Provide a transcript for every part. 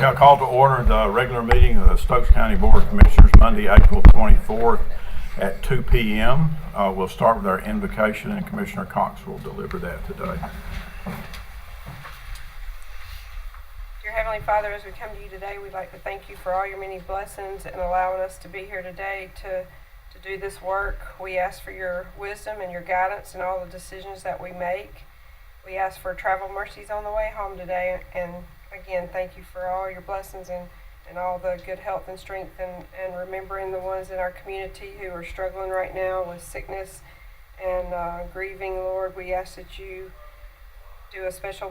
Now call to order the regular meeting of the Stokes County Board of Commissioners Monday, April 24th at 2 p.m. We'll start with our invocation, and Commissioner Cox will deliver that today. Dear Heavenly Father, as we come to you today, we'd like to thank you for all your many blessings and allowing us to be here today to do this work. We ask for your wisdom and your guidance in all the decisions that we make. We ask for travel mercies on the way home today, and again, thank you for all your blessings and all the good health and strength, and remembering the ones in our community who are struggling right now with sickness and grieving. Lord, we ask that you do a special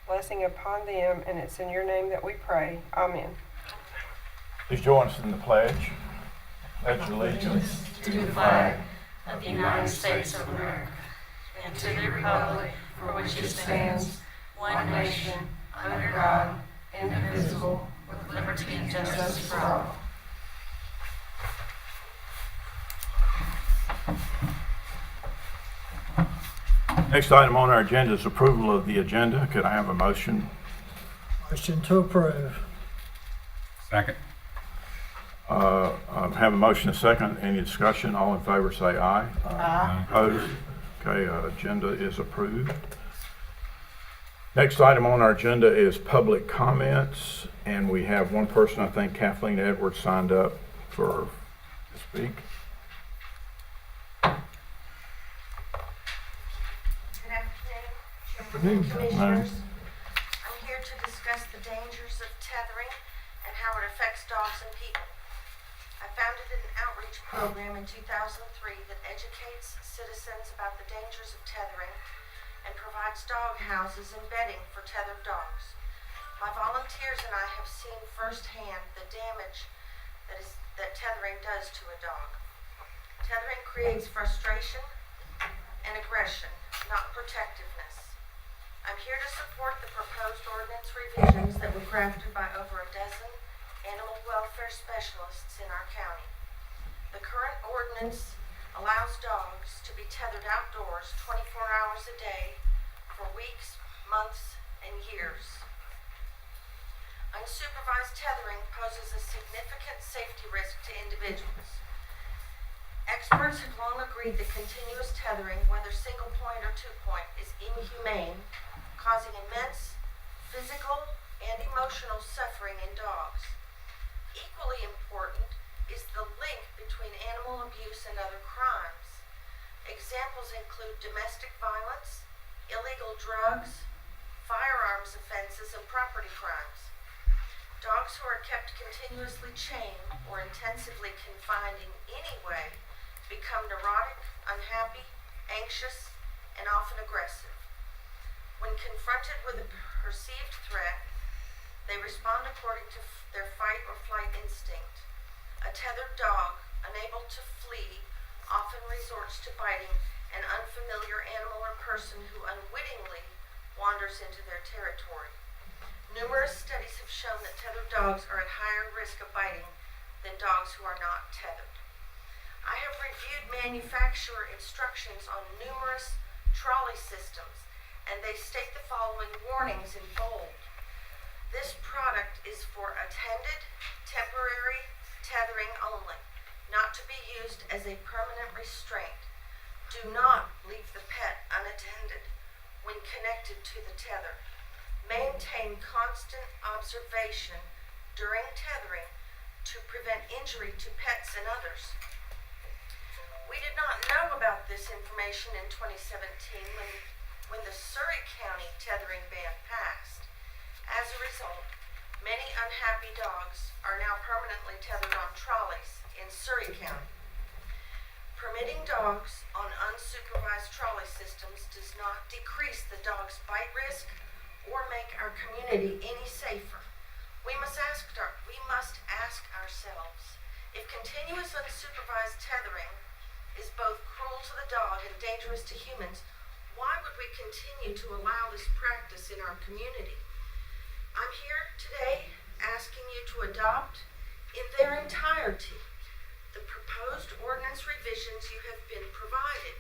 blessing upon them, and it's in your name that we pray. Amen. Please join us in the pledge. Pledge allegiance to the flag of the United States of America and to the republic for which it stands, one nation, under God, indivisible, with liberty and justice for all. Next item on our agenda is approval of the agenda. Could I have a motion? Motion to approve. Second. Have a motion and a second. Any discussion? All in favor say aye. Aye. Opposed? Okay, agenda is approved. Next item on our agenda is public comments, and we have one person, I think Kathleen Edwards, signed up to speak. Good afternoon, Commissioners. I'm here to discuss the dangers of tethering and how it affects dogs and people. I founded an outreach program in 2003 that educates citizens about the dangers of tethering and provides dog houses and bedding for tethered dogs. My volunteers and I have seen firsthand the damage that tethering does to a dog. Tethering creates frustration and aggression, not protectiveness. I'm here to support the proposed ordinance revisions that were crafted by over a dozen animal welfare specialists in our county. The current ordinance allows dogs to be tethered outdoors 24 hours a day for weeks, months, and years. Unsupervised tethering poses a significant safety risk to individuals. Experts have long agreed that continuous tethering, whether single point or 2 point, is inhumane, causing immense physical and emotional suffering in dogs. Equally important is the link between animal abuse and other crimes. Examples include domestic violence, illegal drugs, firearms offenses, and property crimes. Dogs who are kept continuously chained or intensively confined in any way become neurotic, unhappy, anxious, and often aggressive. When confronted with a perceived threat, they respond according to their fight or flight instinct. A tethered dog, unable to flee, often resorts to biting an unfamiliar animal or person who unwittingly wanders into their territory. Numerous studies have shown that tethered dogs are at higher risk of biting than dogs who are not tethered. I have reviewed manufacturer instructions on numerous trolley systems, and they state the following warnings in bold. This product is for attended, temporary tethering only, not to be used as a permanent restraint. Do not leave the pet unattended when connected to the tether. Maintain constant observation during tethering to prevent injury to pets and others. We did not know about this information in 2017 when the Surrey County tethering ban passed. As a result, many unhappy dogs are now permanently tethered on trolleys in Surrey County. Permitting dogs on unsupervised trolley systems does not decrease the dog's bite risk or make our community any safer. We must ask ourselves, if continuous unsupervised tethering is both cruel to the dog and dangerous to humans, why would we continue to allow this practice in our community? I'm here today asking you to adopt in their entirety the proposed ordinance revisions you have been provided.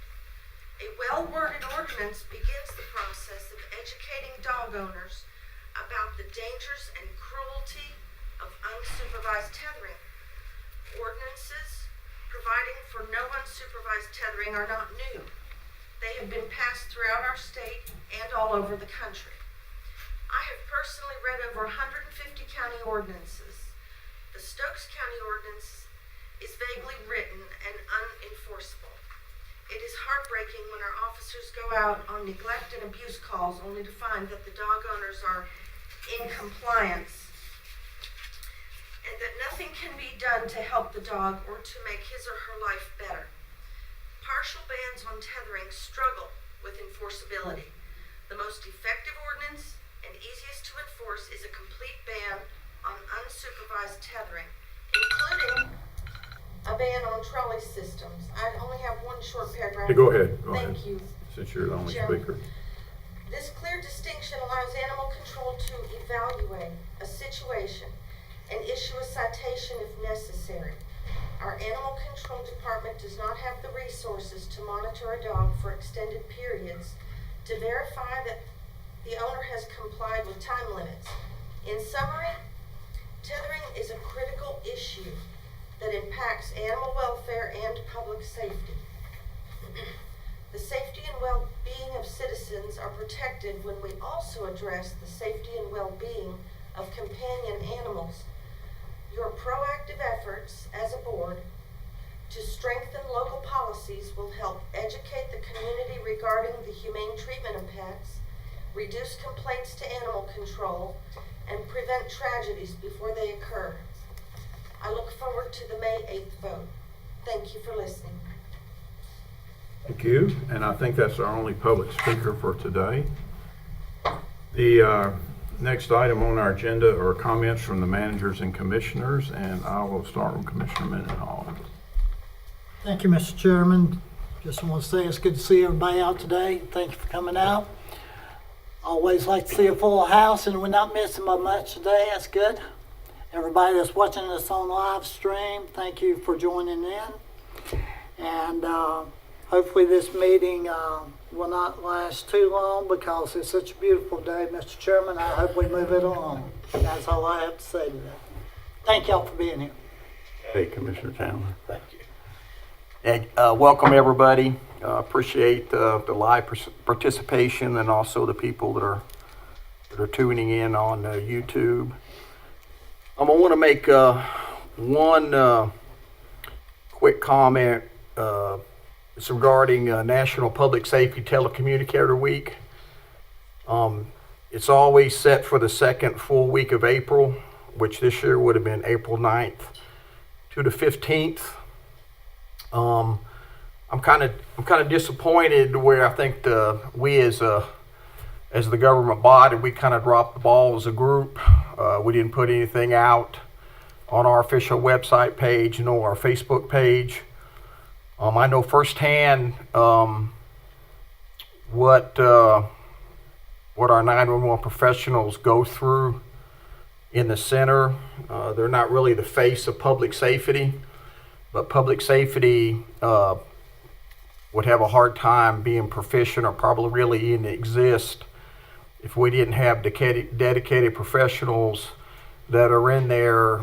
A well-worded ordinance begins the process of educating dog owners about the dangers and cruel unsupervised tethering. Ordinances providing for no unsupervised tethering are not new. They have been passed throughout our state and all over the country. I have personally read over 150 county ordinances. The Stokes County ordinance is vaguely written and unenforceable. It is heartbreaking when our officers go out on neglect and abuse calls only to find that the dog owners are in compliance and that nothing can be done to help the dog or to make his or her life better. Partial bans on tethering struggle with enforceability. The most effective ordinance and easiest to enforce is a complete ban on unsupervised tethering, including a ban on trolley systems. I only have one short paragraph. Hey, go ahead. Go ahead. Thank you. Since you're the only Chairman. speaker. This clear distinction allows animal control to evaluate a situation and issue a citation if necessary. Our animal control department does not have the resources to monitor a dog for extended periods to verify that the owner has complied with time limits. In summary, tethering is a critical issue that impacts animal welfare and public safety. The safety and well-being of citizens are protected when we also address the safety and well-being of companion animals. Your proactive efforts as a board to strengthen local policies will help educate the community regarding the humane treatment of pets, reduce complaints to animal control, and prevent tragedies before they occur. I look forward to the May 8th vote. Thank you for listening. Thank you. And I think that's our only public speaker for today. The next item on our agenda are comments from the managers and commissioners, and I will start with Commissioner Mendenhall. Thank you, Mr. Chairman. Just want to say it's good to see everybody out today. Thank you for coming out. Always like to see a full house, and we're not missing by much today. That's good. Everybody that's watching us on live stream, thank you for joining in. And hopefully this meeting will not last too long because it's such a beautiful day, Mr. Chairman. I hope we move it along. That's all I have to say to that. Thank y'all for being here. Hey, Commissioner Chandler. Thank you. And welcome everybody. Appreciate the live participation and also the people that are tuning in on YouTube. I want to make one quick comment. It's regarding National Public Safety Telecommunicator Week. It's always set for the second full week of April, which this year would have been April 9th to the 15th. I'm kind of disappointed where I think we as the government body, we kind of dropped the ball as a group. We didn't put anything out on our official website page, nor our Facebook page. I know firsthand what our 911 professionals go through in the center. They're not really the face of public safety, but public safety would have a hard time being proficient or probably really even exist if we didn't have dedicated professionals that are in there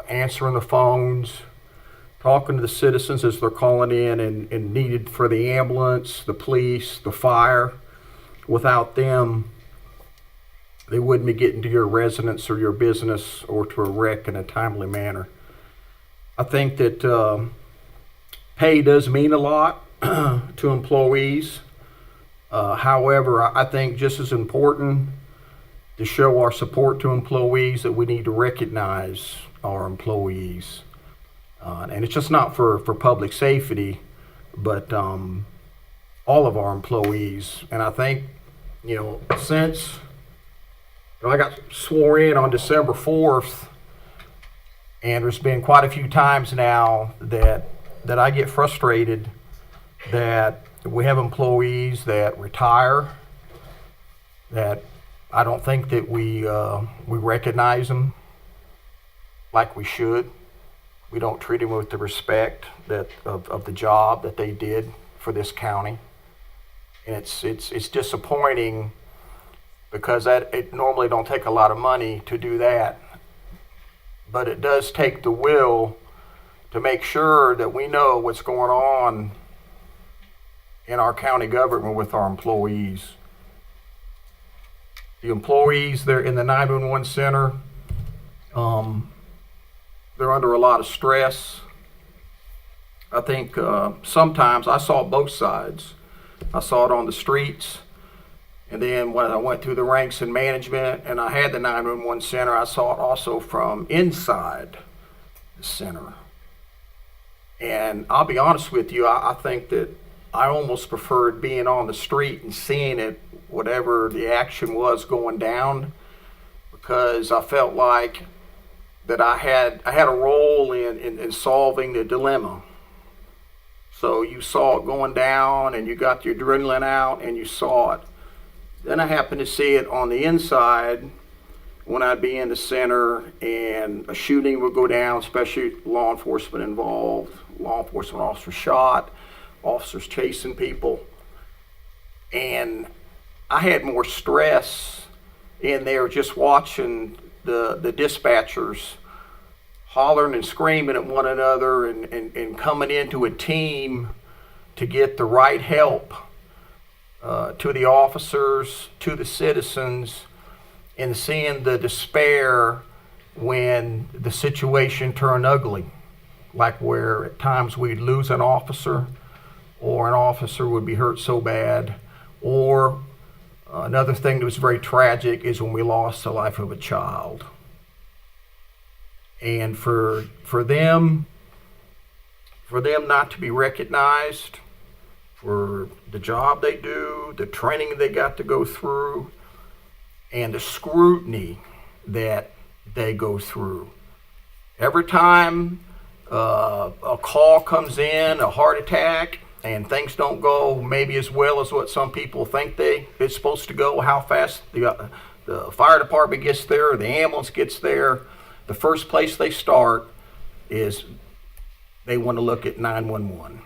answering the phones, talking to the citizens as they're calling in and needed for the ambulance, the police, the fire. Without them, they wouldn't be getting to your residence or your business or to a wreck in a timely manner. I think that pay does mean a lot to employees. However, I think just as important to show our support to employees that we need to recognize our employees. And it's just not for public safety, but all of our employees. And I think, since I got sworn in on December 4th, and there's been quite a few times now that I get frustrated that we have employees that retire, that I don't think that we recognize them like we should. We don't treat them with the respect of the job that they did for this county. And it's disappointing because it normally don't take a lot of money to do that. but it does take the will to make sure that we know what's going on in our county government with our employees. The employees there in the 911 center, they're under a lot of stress. I think sometimes I saw both sides. I saw it on the streets, and then when I went through the ranks in management and I had the 911 center, I saw it also from inside the center. And I'll be honest with you, I think that I almost preferred being on the street and seeing it, whatever the action was going down, because I felt like that I had a role in solving the dilemma. So you saw it going down and you got your adrenaline out and you saw it. Then I happened to see it on the inside when I'd be in the center and a shooting would go down, especially law enforcement involved, law enforcement officers shot, officers chasing people. And I had more stress in there just watching the dispatchers hollering and screaming at one another and coming into a team to get the right help to the officers, to the citizens, and seeing the despair when the situation turned ugly, like where at times we'd lose an officer or an officer would be hurt so bad, or another thing that was very tragic is when we lost the life of a child. And for them not to be recognized for the job they do, the training they got to go through, and the scrutiny that they go through. Every time a call comes in, a heart attack, and things don't go maybe as well as what some people think it's supposed to go, how fast the fire department gets there, or the ambulance gets there, the first place they start is they want to look at 911.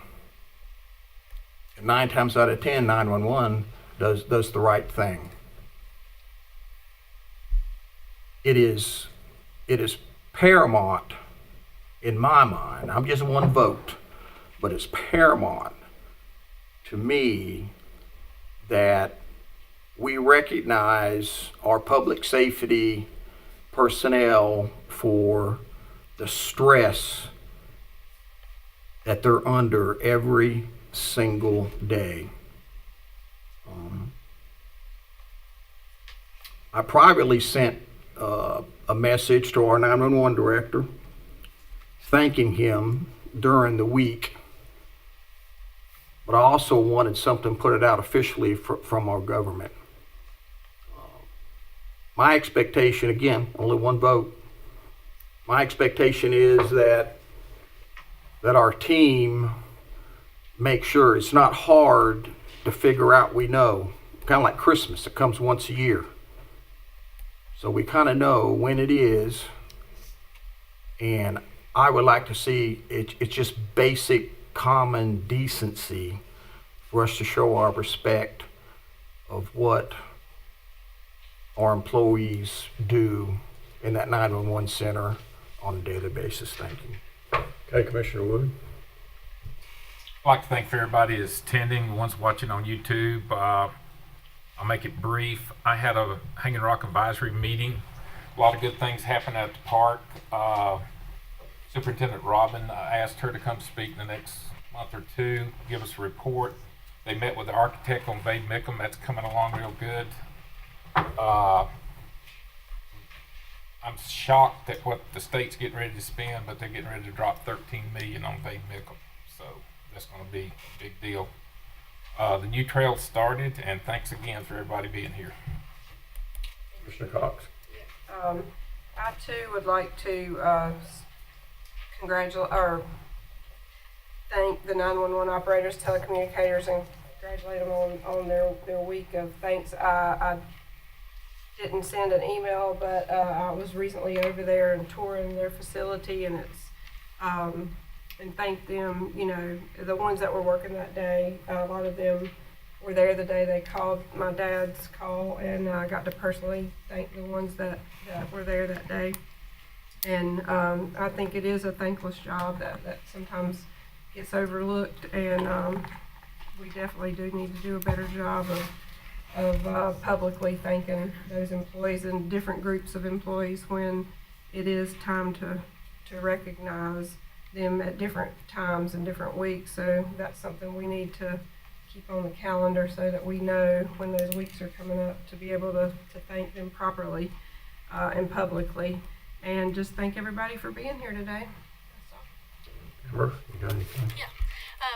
And 9 times out of 10, 911 does the right thing. It is paramount in my mind. I'm just one vote, but it's paramount to me that we recognize our public safety personnel for the stress that they're under every single day. I privately sent a message to our 911 director thanking him during the week, but I also wanted something put it out officially from our government. My expectation, again, only one vote, my expectation is that our team make sure it's not hard to figure out. We know, kind of like Christmas, it comes once a year. So we kind of know when it is, and I would like to see it's just basic common decency for us to show our respect of what our employees do in that 911 center on a daily basis. Thank you. Okay, Commissioner Wood. I'd like to thank everybody that's attending, the ones watching on YouTube. I'll make it brief. I had a Hanging Rock advisory meeting. A lot of good things happened at the park. Superintendent Robin asked her to come speak in the next month or two, give us a report. They met with the architect on Bay Mickham. That's coming along real good. I'm shocked at what the state's getting ready to spend, but they're getting ready to drop $13 million on Bay Mickham. So that's going to be a big deal. The new trail started, and thanks again for everybody being here. Commissioner Cox. I too would like to congratulate or thank the 911 operators, telecommunicators, and congratulate them on their week of thanks. I didn't send an email, but I was recently over there and touring their facility, and it's and thank them. You know, the ones that were working that day. A lot of them were there the day they called my dad's call, and I got to personally thank the ones that were there that day. And I think it is a thankless job that sometimes gets overlooked, and we definitely do need to do a better job of publicly thanking those employees and different groups of employees when it is time to recognize them at different times and different weeks. So that's something we need to keep on the calendar so that we know when those weeks are coming up to be able to thank them properly and publicly. And just thank everybody for being here today. That's all. Amber, you got anything? Yeah.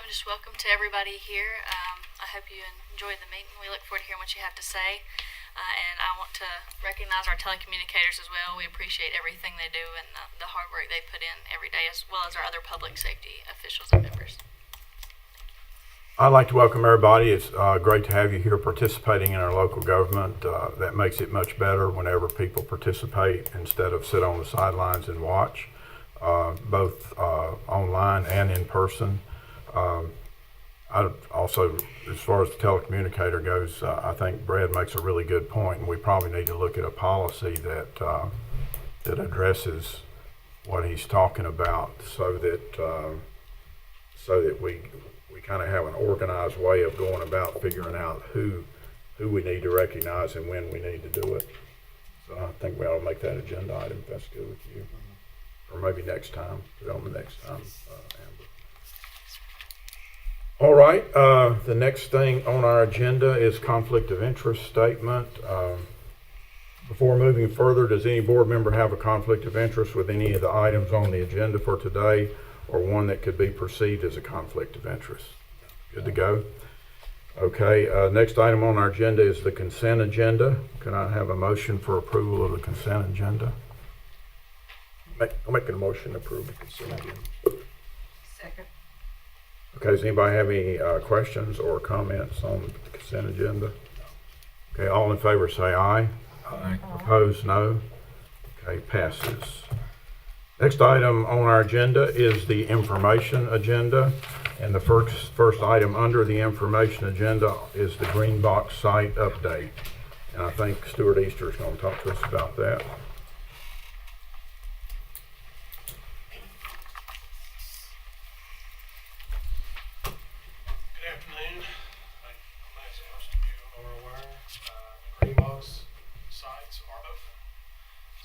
Just welcome to everybody here. I hope you enjoyed the meeting. We look forward to hearing what you have to say. And I want to recognize our telecommunicators as well. We appreciate everything they do and the hard work they put in every day, as well as our other public safety officials and members. I'd like to welcome everybody. It's great to have you here participating in our local government. That makes it much better whenever people participate instead of sit on the sidelines and watch, both online and in person. I also, as far as the telecommunicator goes, I think Brad makes a really good point, and we probably need to look at a policy that that addresses what he's talking about, so that we kind of have an organized way of going about figuring out who we need to recognize and when we need to do it. So I think we ought to make that agenda item, if that's good with you, or maybe next time. Put it on the next time, Amber. All right, the next thing on our agenda is conflict of interest statement. Before moving further, does any board member have a conflict of interest with any of the items on the agenda for today, or one that could be perceived as a conflict of interest? Good to go? Okay, next item on our agenda is the consent agenda. Can I have a motion for approval of the consent agenda? I'll make a motion to approve the consent agenda. Second. Okay, does anybody have any questions or comments on the consent agenda? Okay, all in favor say aye. Aye. Opposed, no. Okay, passes. Next item on our agenda is the information agenda. And the first item under the information agenda is the Green Box site update. And I think Stuart Easter is going to talk to us about that. Good afternoon. Like most of you are aware, the Green Box sites are open.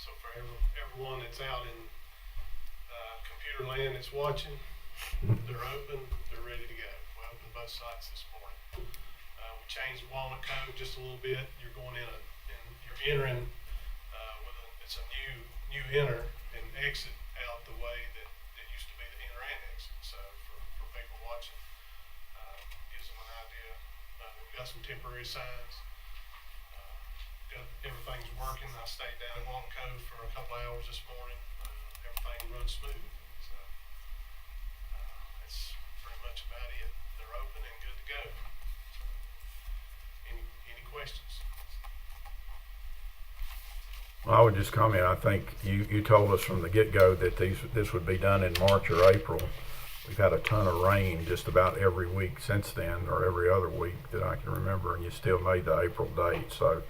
So for everyone that's out in computer land that's watching, they're open, they're ready to go. We opened both sites this morning. We changed the Walnut Code just a little bit. You're going in you're entering it's a new enter and exit out the way that used to be the enter and exit. So for people watching, gives them an idea. We've got some temporary signs. Everything's working. I stayed down in Walnut Cove for a couple hours this morning. Everything runs smooth. So that's pretty much about it. They're open and good to go. So, any questions? Well, I would just comment, I think you told us from the get-go that this would be done in March or April. We've had a ton of rain just about every week since then, or every other week that I can remember, and you still made the April date. So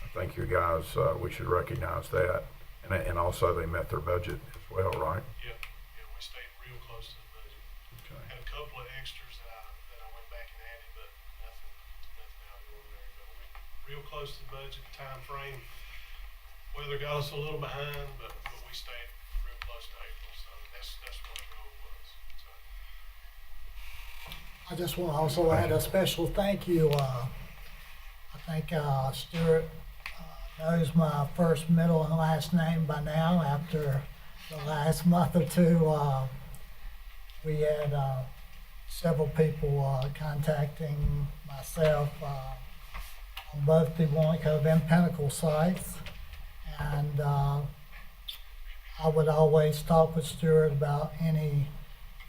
I think you guys, we should recognize that. And also they met their budget as well, right? Yeah, we stayed real close to the budget. Okay. Had a couple of extras that I went back and added, but nothing out of the ordinary. But we real close to the budget time frame. Weather got us a little behind, but we stayed real close to April, so that's what the goal was. So. I just want to also add a special thank you. I think Stuart knows my first, middle, and last name by now. After the last month or two, we had several people contacting myself on both the Walnut Cove and Pinnacle sites. And I would always talk with Stuart about any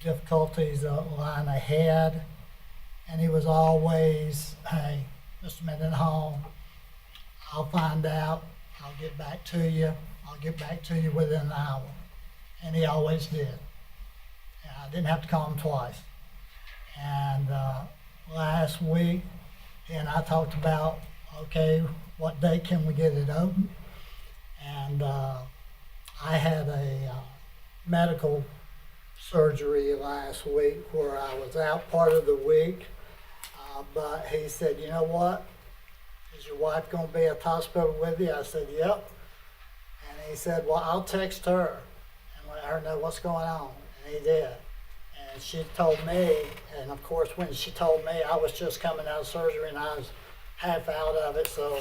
difficulties lying ahead. And he was always, hey, Mr. Mendenhall, I'll find out, I'll get back to you, I'll get back to you within an hour. And he always did. And I didn't have to call him twice. And last week, he and I talked about, okay, what day can we get it open? And I I had a medical surgery last week where I was out part of the week. But he said, you know what? Is your wife going to be at the hospital with you? I said, yep. And he said, well, I'll text her and let her know what's going on. And he did. And she told me, and of course, when she told me, I was just coming out of surgery and I was half out of it. So,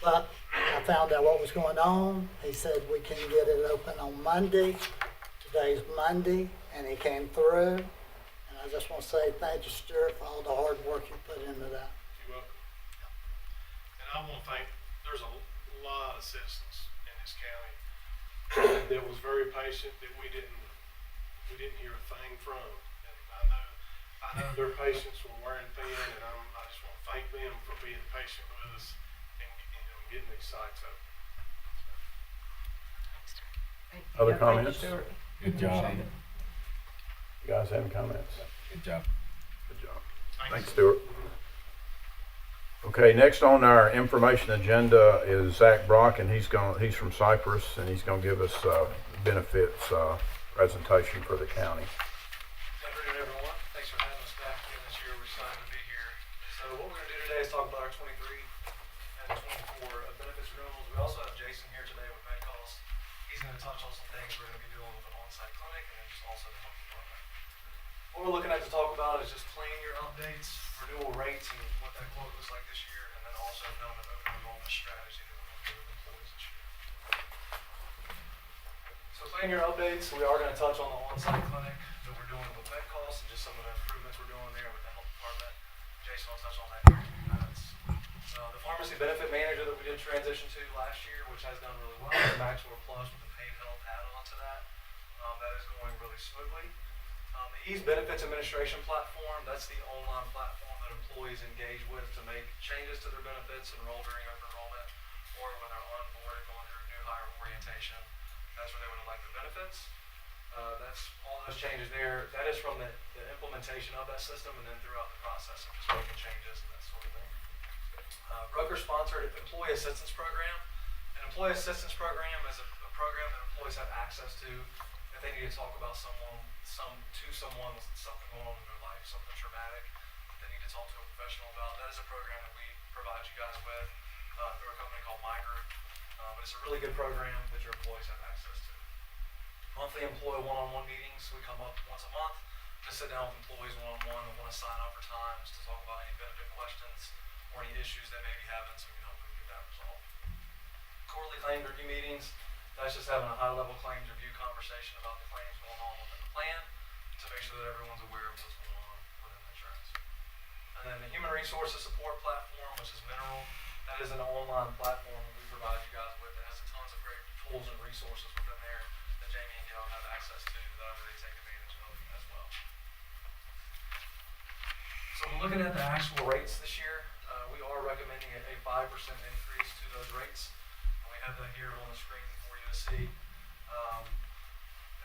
but I found out what was going on. He said, we can get it open on Monday. Today's Monday, and he came through. And I just want to say thank you, Stuart, for all the hard work you put into that. You're welcome. And I want to thank, there's a lot of citizens in this county that was very patient, that we didn't hear a thing from. And I know their patience were wearing thin, and I just want to thank them for being patient with us and getting these sites open. Other comments? Good job. You guys have any comments? Good job. Good job. Thanks, Stuart. Okay, next on our information agenda is Zach Brock, and he's from Cypress, and he's gonna give us benefits presentation for the county. Good afternoon, everyone. Thanks for having us back again this year. We're excited to be here. So what we're going to do today is talk about our 23 and 24 benefits renewals. We also have Jason here today with med calls. He's going to touch on some things we're going to be doing with an on-site clinic and then just also the health department. What we're looking at to talk about is just plan year updates, renewal rates, and what that quote looks like this year, and then also building an open enrollment strategy that we're going to do with employees this year. So plan year updates, we are going to touch on the on-site clinic that we're doing with med costs and just some of the improvements we're doing there with the health department. Jason will touch on that in a few minutes. The pharmacy benefit manager that we did transition to last year, which has done really well, is Maxwell Plus with the paid health add-on to that. That is going really smoothly. The Ease Benefits Administration platform, that's the online platform that employees engage with to make changes to their benefits, enroll during open enrollment, or when they're onboarded going through new hire orientation. That's where they would elect the benefits. That's all those changes there. That is from the implementation of that system and then throughout the process of just making changes and that sort of thing. Broker-sponsored Employee Assistance Program. An Employee Assistance Program is a program that employees have access to if they need to talk about someone with something going on in their life, something traumatic that they need to talk to a professional about. That is a program that we provide you guys with through a company called My Group. But it's a really good program that your employees have access to. Monthly employee one-on-one meetings. We come up once a month to sit down with employees one-on-one and want to sign up for times to talk about any benefit questions or any issues they may be having so we can help them get that resolved. Quarterly claims review meetings. That's just having a high-level claims review conversation about the claims going on within the plan to make sure that everyone's aware of what's going on within the insurance. And then the Human Resources Support Platform, which is Mineral. That is an online platform that we provide you guys with that has tons of great tools and resources within there that Jamie and Gail have access to that I really take advantage of as well. So when looking at the actual rates this year, we are recommending a 5% increase to those rates. And we have that here on the screen for you to see.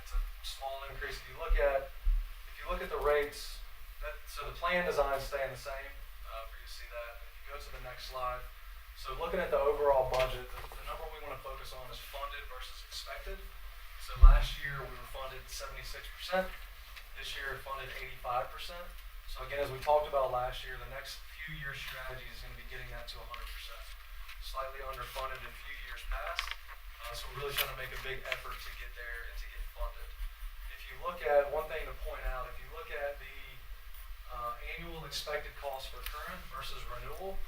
It's a small increase. If you look at the rates, so the plan design is staying the same for you to see that. If you go to the next slide, so looking at the overall budget, the number we want to focus on is funded versus expected. So last year we were funded 76%. This year funded 85%. So again, as we talked about last year, the next few year strategy is going to be getting that to 100%. Slightly underfunded in a few years past. So we're really trying to make a big effort to get there and to get funded. If you look at, one thing to point out, if you look at the annual expected cost for current versus renewal,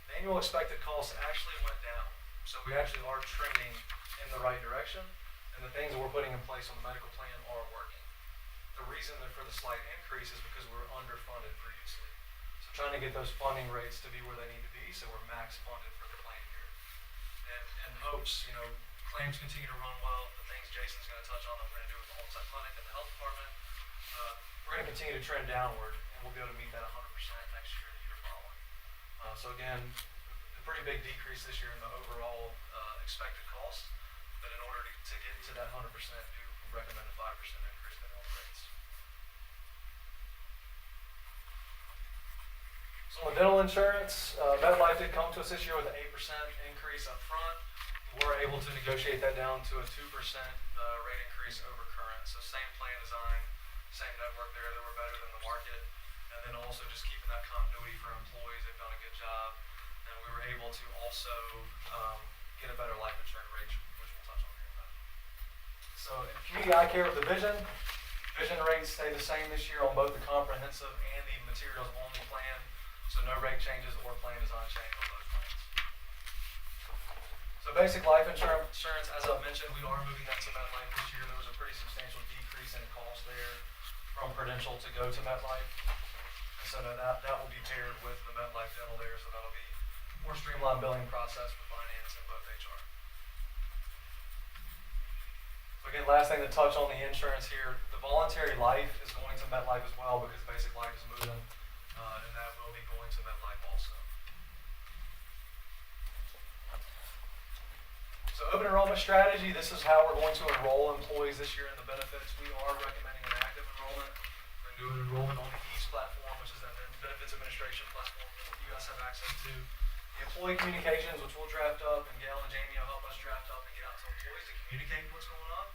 the annual expected cost actually went down. So we actually are trending in the right direction, and the things that we're putting in place on the medical plan are working. The reason for the slight increase is because we're underfunded previously. So trying to get those funding rates to be where they need to be, so we're max funded for the plan year. And hopes, claims continue to run well. The things Jason's going to touch on that we're going to do with the on-site clinic and the health department, we're going to continue to trend downward, and we'll be able to meet that 100% next year, the year following. So again, a pretty big decrease this year in the overall expected cost, but in order to get to that 100%, do recommend a 5% increase in all rates. So on dental insurance, MetLife did come to us this year with an 8% increase up front. We were able to negotiate that down to a 2% rate increase over current. So same plan design, same network there. They were better than the market. And then also just keeping that continuity for employees. They've done a good job. And we were able to also get a better life insurance rate, which we'll touch on here in a minute. So in community eye care with the vision rates stay the same this year on both the comprehensive and the materials only plan. So no rate changes or plan design change on those plans. So basic life insurance, as I mentioned, we are moving that to MetLife this year. There was a pretty substantial decrease in cost there from Prudential to go to MetLife. And so that will be paired with the MetLife dental there, so that'll be more streamlined billing process for finance and both HR. So again, last thing to touch on the insurance here, the voluntary life is going to MetLife as well because basic life is moving, and that will be going to MetLife also. So open enrollment strategy, this is how we're going to enroll employees this year in the benefits. We are recommending an active enrollment. We're going to do an enrollment on the EASE platform, which is that benefits administration platform that you guys have access to. The employee communications, which we'll draft up, and Gail and Jamie will help us draft up and get out to employees to communicate what's going on.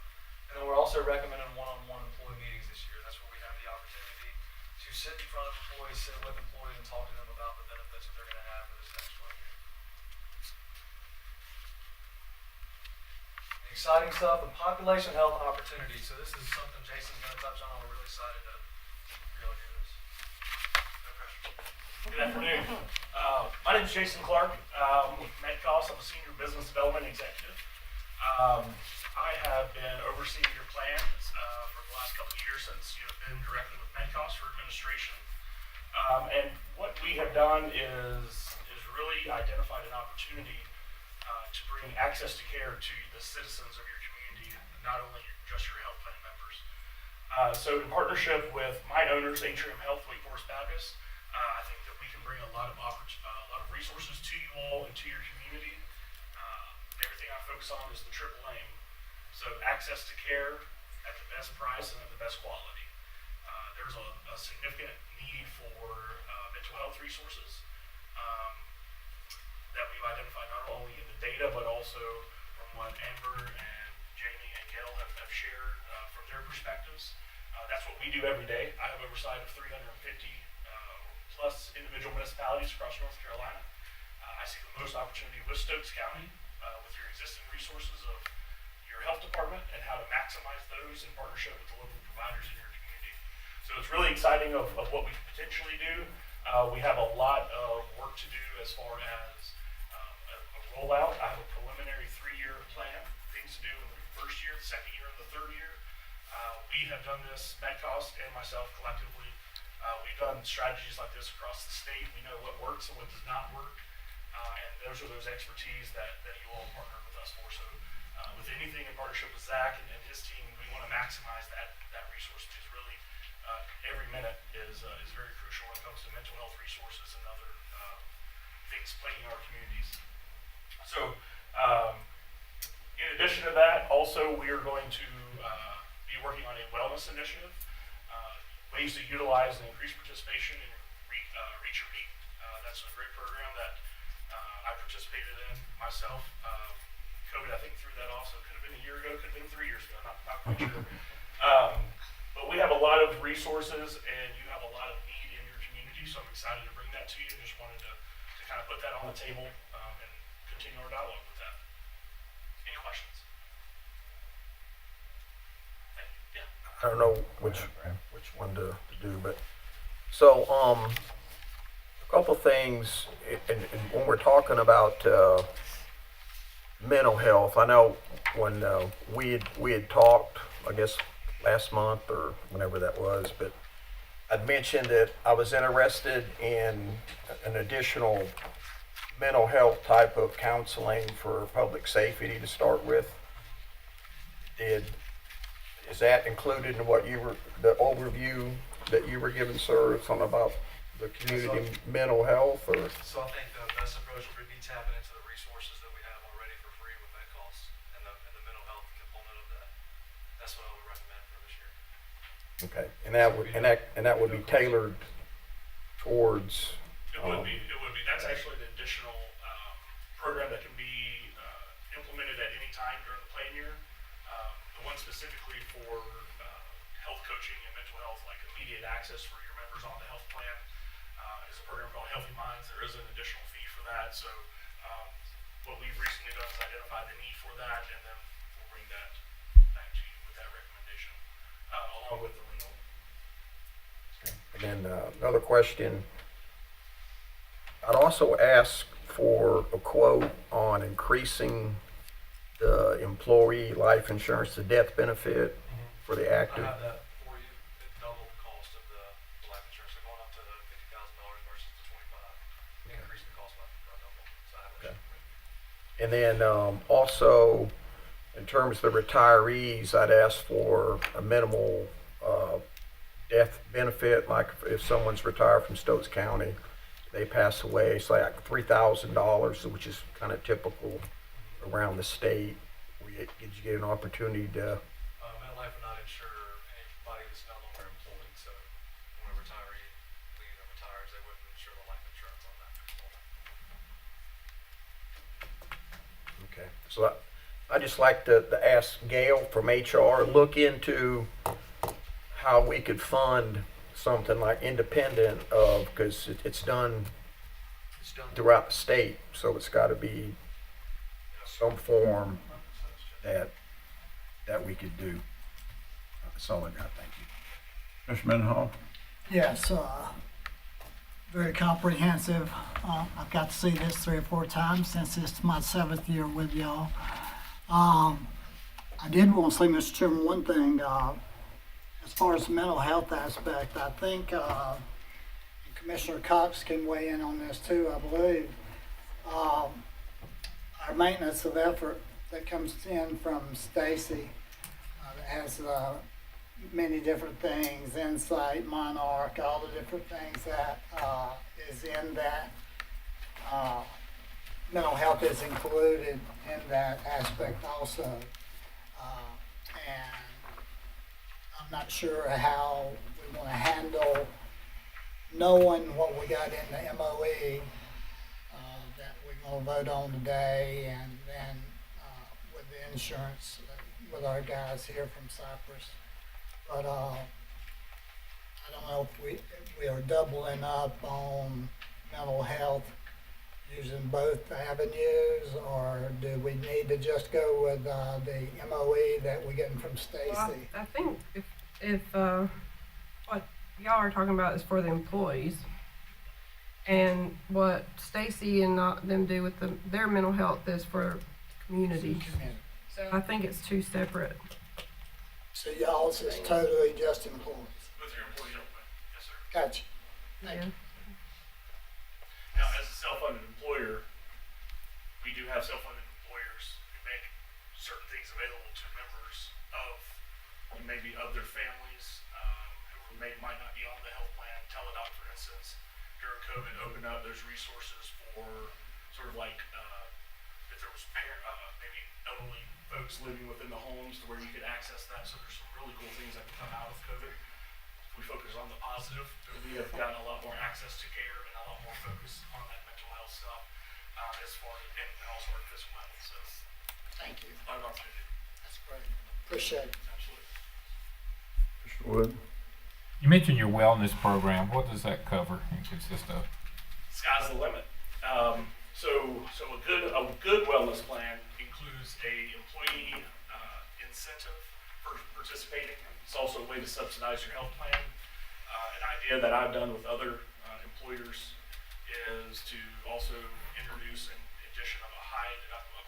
And then we're also recommending one-on-one employee meetings this year. That's where we have the opportunity to sit in front of employees, sit with employees, and talk to them about the benefits that they're going to have for this next 12 years. The exciting stuff, the population health opportunity. So this is something Jason's going to touch on. We're really excited to really do this. No pressure. Good afternoon. My name is Jason Clark. With MedCost, I'm a senior business development executive. I have been overseeing your plans for the last couple of years since you have been directly with MedCost for administration. And what we have done is really identified an opportunity to bring access to care to the citizens of your community, not only just your health plan members. So in partnership with my owners, Atrium Health, Wake Forest Baptist, I think that we can bring a lot of resources to you all and to your community. Everything I focus on is the triple aim. So access to care at the best price and at the best quality. There's a significant need for mental health resources that we've identified not only in the data, but also from what Amber and Jamie and Gail have shared from their perspectives. That's what we do every day. I have oversight of 350 plus individual municipalities across North Carolina. I see the most opportunity with Stokes County with your existing resources of your health department and how to maximize those in partnership with the local providers in your community. So it's really exciting of what we can potentially do. We have a lot of work to do as far as a rollout. I have a preliminary 3-year plan, things to do in the first year, the second year, and the third year. We have done this, MedCost and myself collectively. We've done strategies like this across the state. We know what works and what does not work. And those are those expertise that you all partner with us for. So with anything in partnership with Zach and his team, we want to maximize that resource because really every minute is very crucial when it comes to mental health resources and other things plaguing our communities. So in addition to that, also we are going to be working on a wellness initiative, ways to utilize and increase participation in Reach Your Meet. That's a great program that I participated in myself. COVID, I think, threw that off, so it could have been a year ago, could have been 3 years ago, not quite sure. But we have a lot of resources and you have a lot of need in your community, so I'm excited to bring that to you and just wanted to kind of put that on the table and continue our dialogue with that. Any questions? Thank you. Yeah. I don't know which one to do, but so a couple things, and when we're talking about mental health, I know when we had talked, I guess last month or whenever that was, but I'd mentioned that I was interested in an additional mental health type of counseling for public safety to start with. Is that included in what the overview that you were given, sir? Something about the community mental health, or? So I think the best approach would be tapping into the resources that we have already for free with MedCost and the mental health component of that. That's what I would recommend for this year. Okay, and that would be tailored towards. It would be. That's actually the additional program that can be implemented What we've recently done is identify the need for that, and then we'll bring that back to you with that recommendation, along with the renewal. And then another question. I'd also ask for a quote on increasing the employee life insurance, the death benefit for the I active. have that for you. It doubled the cost of the life insurance. They're going up to the $50,000 versus the 25. Increased the cost by double. So I have that Okay. for you. And then also, in terms of the retirees, I'd ask for a minimal death benefit, like if someone's retired from Stokes County, they pass away, it's like $3,000, which is kind of typical around the state. Did you get an opportunity to? MetLife would not insure anybody that's no longer employed. So when a retiree leaves or retires, they wouldn't insure the life insurance on that. Okay, so I just like to ask Gail from HR, look into how we could fund something like independent of, because it's done throughout the state, so it's got to be some form that we could do. That's all I got, thank you. Mr. Mendenhall? Yes, very comprehensive. I've got to see this 3 or 4 times since it's my 7th year with y'all. I did want to say, Mr. Chairman, one thing. As far as the mental health aspect, I think Commissioner Cox can weigh in on this too, I believe. Our maintenance of effort that comes in from Stacy that has many different things, Insight, Monarch, all the different things that is in that. Mental health is included in that aspect also. And I'm not sure how we want to handle knowing what we got in the MOE that we're going to vote on today, and then with the insurance with our guys here from Cyprus. But I don't know if we are doubling up on mental health using both avenues, or do we need to just go with the MOE that we're getting from Stacy? Well, I think if what y'all are talking about is for the employees, and what Stacy and them do with their mental health is for community. So I think it's 2 separate. So y'all's is totally just employees. With your employee health plan, yes, sir. Gotcha. Yeah. Now, as a self-funded employer, we do have self-funded employers who make certain things available to members of, maybe of their families, who might not be on the health plan. Teladoc, for instance, during COVID, opened up those resources for sort of like, if there was maybe elderly folks living within the homes to where you could access that. So there's some really cool things that can come out of COVID. We focus on the positive. We have gotten a lot more access to care and a lot more focus on that mental health stuff, as far as, and also our physical health. So, Thank you. a lot of opportunity. That's great. Appreciate it. Absolutely. Mr. Wood? You mentioned your wellness program. What does that cover and consist of? Sky's the limit. So a good wellness plan includes a employee incentive for participating. It's also a way to subsidize your health plan. An idea that I've done with other employers is to also introduce an addition of a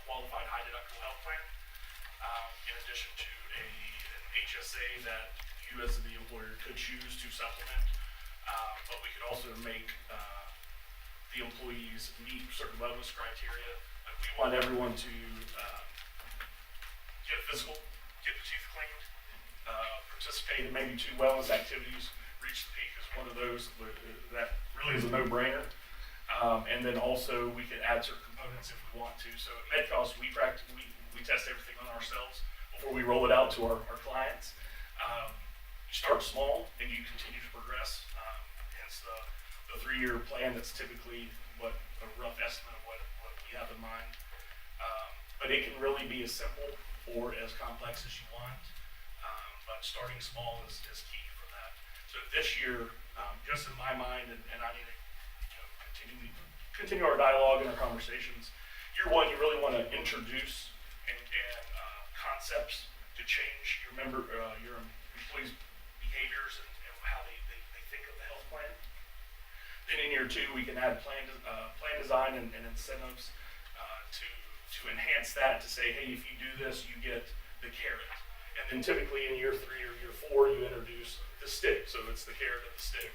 qualified high deductible health plan, in addition to an HSA that you as the employer could choose to supplement. But we could also make the employees meet certain wellness criteria. Like, we want everyone to get physical, get the teeth cleaned, participate in maybe 2 wellness activities. Reach the Peak is one of those that really is a no-brainer. And then also we could add certain components if we want to. So at MedCost, we test everything on ourselves before we roll it out to our clients. You start small and you continue to progress. Hence the 3-year plan. That's typically what a rough estimate of what we have in mind. But it can really be as simple or as complex as you want. But starting small is key for that. So this year, just in my mind, and I need to continue our dialogue and our conversations, year one, you really want to introduce and concepts to change your your employees' behaviors and how they think of the health plan. Then in year two, we can add plan design and incentives to enhance that, to say, hey, if you do this, you get the carrot. And then typically in year three or year four, you introduce the stick. So it's the carrot and the stick.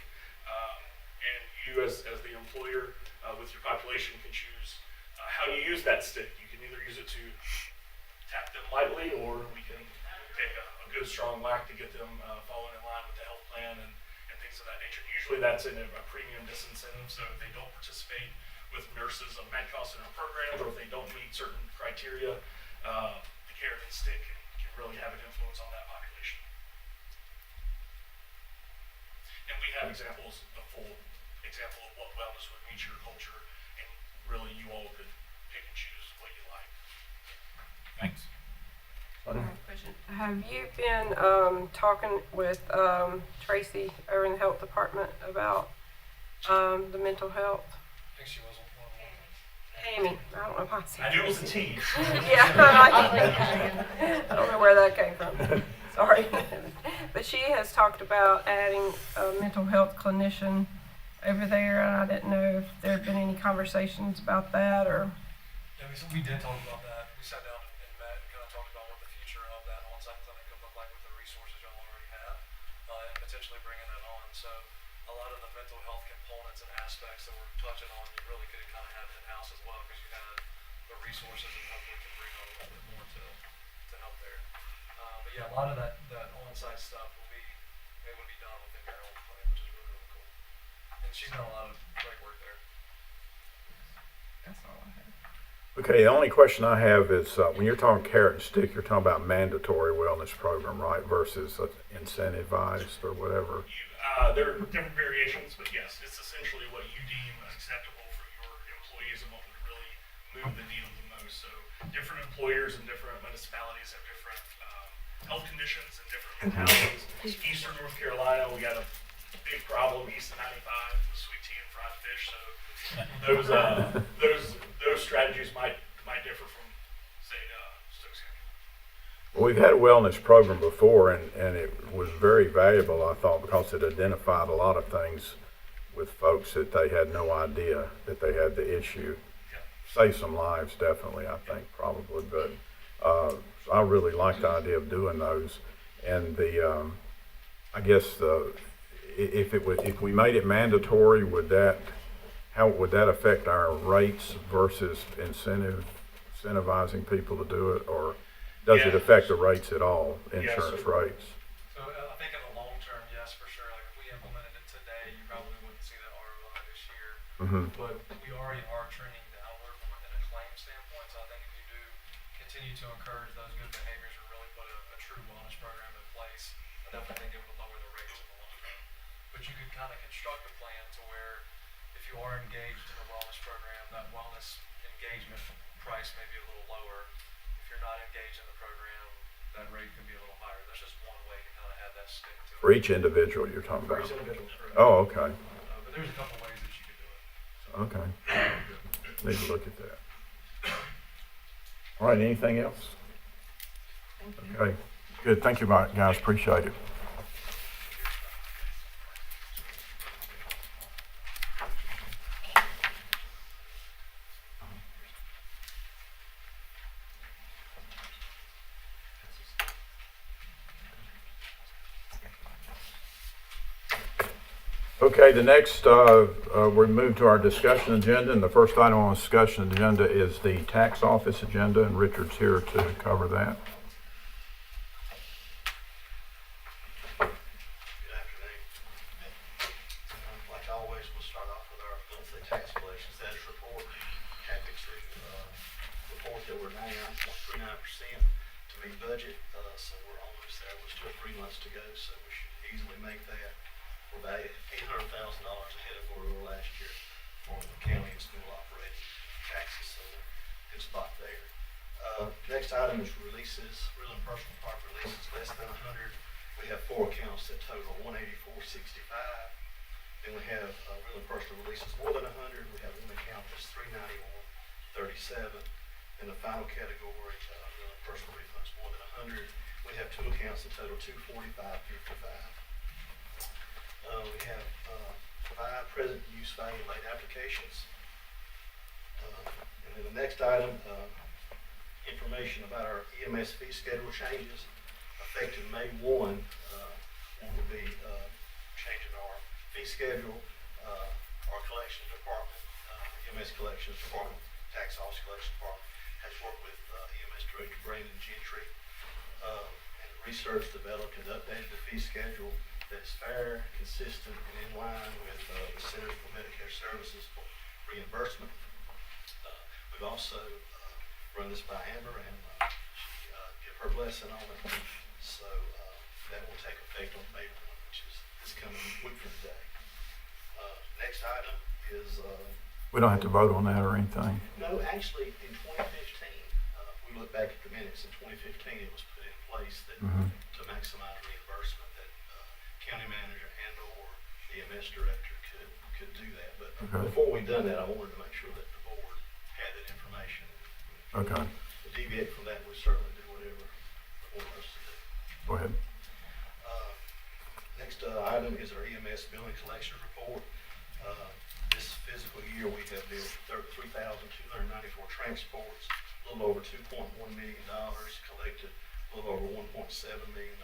And you as the employer with your population can choose how you use that stick. You can either use it to tap them lightly, or we can take a good strong whack to get them falling in line with the health plan and things of that nature. Usually that's in a premium disincentive, so if they don't participate with nurses of med cost in our programs, or if they don't meet certain criteria, the carrot and stick can really have an influence on that population. And we have examples, a full example of what wellness would meet your culture, and really you all could pick and choose what you like. Thanks. I have a question. Have you been talking with Tracy over in the health department about the mental health? I think she wasn't one of them. Amy, I don't know why I said I knew it was a T. yeah, I don't know where that came from. Sorry. But she has talked about adding a mental health clinician over there, and I didn't know if there had been any conversations about that, or... Yeah, we did talk about that. We sat down and met and kind of talked about what the future of that on-site clinic could look like with the resources y'all already have, and potentially bringing that on. So a lot of the mental health components and aspects that we're touching on, you really could kind of have in-house as well, because you have the resources and hopefully can bring on a little bit more to help there. But yeah, a lot of that on-site stuff will be done within your own clinic, which is really, really cool. And she's done a lot of great work there. That's all I have. Okay, the only question I have is when you're talking carrot and stick, you're talking about mandatory wellness program, right, versus incentivized or whatever. There are different variations, but yes, it's essentially what you deem acceptable for your employees and what would really move the needle the most. So different employers and different municipalities have different health conditions and different mentalities. Eastern North Carolina, we got a big problem east of 95 with sweet tea and fried fish. So those strategies might differ from, say, Stokes County. Well, we've had a wellness program before, and it was very valuable, I thought, because it identified a lot of things with folks that they had no idea that they had the issue. Saved some lives, definitely, I think, probably, but I really like the idea of doing those. And I guess if we made it mandatory, how would that affect our rates versus incentivizing people to do it, or does it affect the rates at all, insurance rates? So I think in the long term, yes, for sure. Like if we implemented it today, you probably wouldn't see that ROI this year. Mm-hmm. But we already are trending downward from a claim standpoint. So I think if you do continue to encourage those good behaviors and really put a true wellness program in place, I definitely think it would lower the rates in the long term. But you could kind of construct a plan to where if you are engaged in a wellness program, that wellness engagement price may be a little lower. If you're not engaged in the program, that rate could be a little higher. That's just one way to kind of have that stick to it. For each individual you're talking For about? each individual, correct. Oh, okay. But there's a couple ways that you could do it. Okay. Need to look at that. All right, anything else? Okay, good. Thank you, guys. Appreciate it. Okay, the next, we move to our discussion agenda, and the first item on the discussion agenda is the tax office agenda, and Richard's here to cover that. Good afternoon. Like always, we'll start off with our monthly tax collection status report. Happy to report that we're 99.39% to meet budget, so we're almost there. We're still 3 months to go, so we should easily make that. We're about $800,000 ahead of where we were last year for the county and school operating taxes, so we're in a good spot there. Next item is releases, real and personal property releases less than 100. We have 4 accounts that total 184.65. Then we have real and personal releases more than 100. We have 1 account that's 391.37. In the final category, personal refunds more than 100, we have two accounts that total 245.55. We have 5 present use value late applications. And then the next item, information about our EMS fee schedule changes. Effective May 1, we will be changing our fee schedule. Our collections department, EMS collections department, tax office collections department has worked with EMS Director Brandon Gentry and researched, developed, and updated the fee schedule that is fair, consistent, and in line with the Centers for Medicare Services for reimbursement. We've also run this by Amber, and she gave her blessing on it. So that will take effect on May 1, which is this coming week from today. Next item is We don't have to vote on that or anything. no, actually, in 2015, we look back at the minutes. In 2015, it was put in place that to maximize reimbursement, that county manager and/or the EMS director could do that. But before we done that, I wanted to make sure that the board had that information. Okay. To deviate from that, we certainly do whatever the board wants to do. Go ahead. Next item is our EMS billing collection report. This fiscal year, we have billed 3,294 transports, a little over $2.1 million, collected a little over $1.7 million.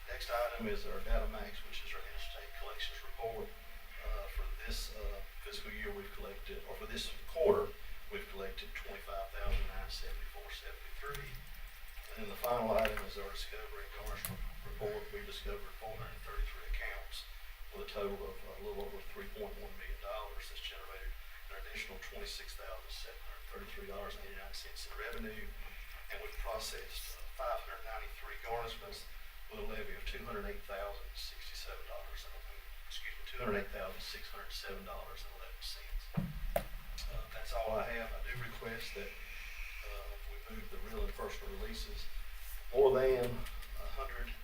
Next item is our data max, which is our interstate collections report. For this fiscal year, we've collected, or for this quarter, we've collected $25,974.73. And then the final item is our discovery and garnishment report. We discovered 433 accounts with a total of a little over $3.1 million. That's generated an additional $26,733.89 in revenue. And we've processed 593 garnishments with a levy of $208,607.11. That's all I have. I do request that we move the real and personal releases more than 100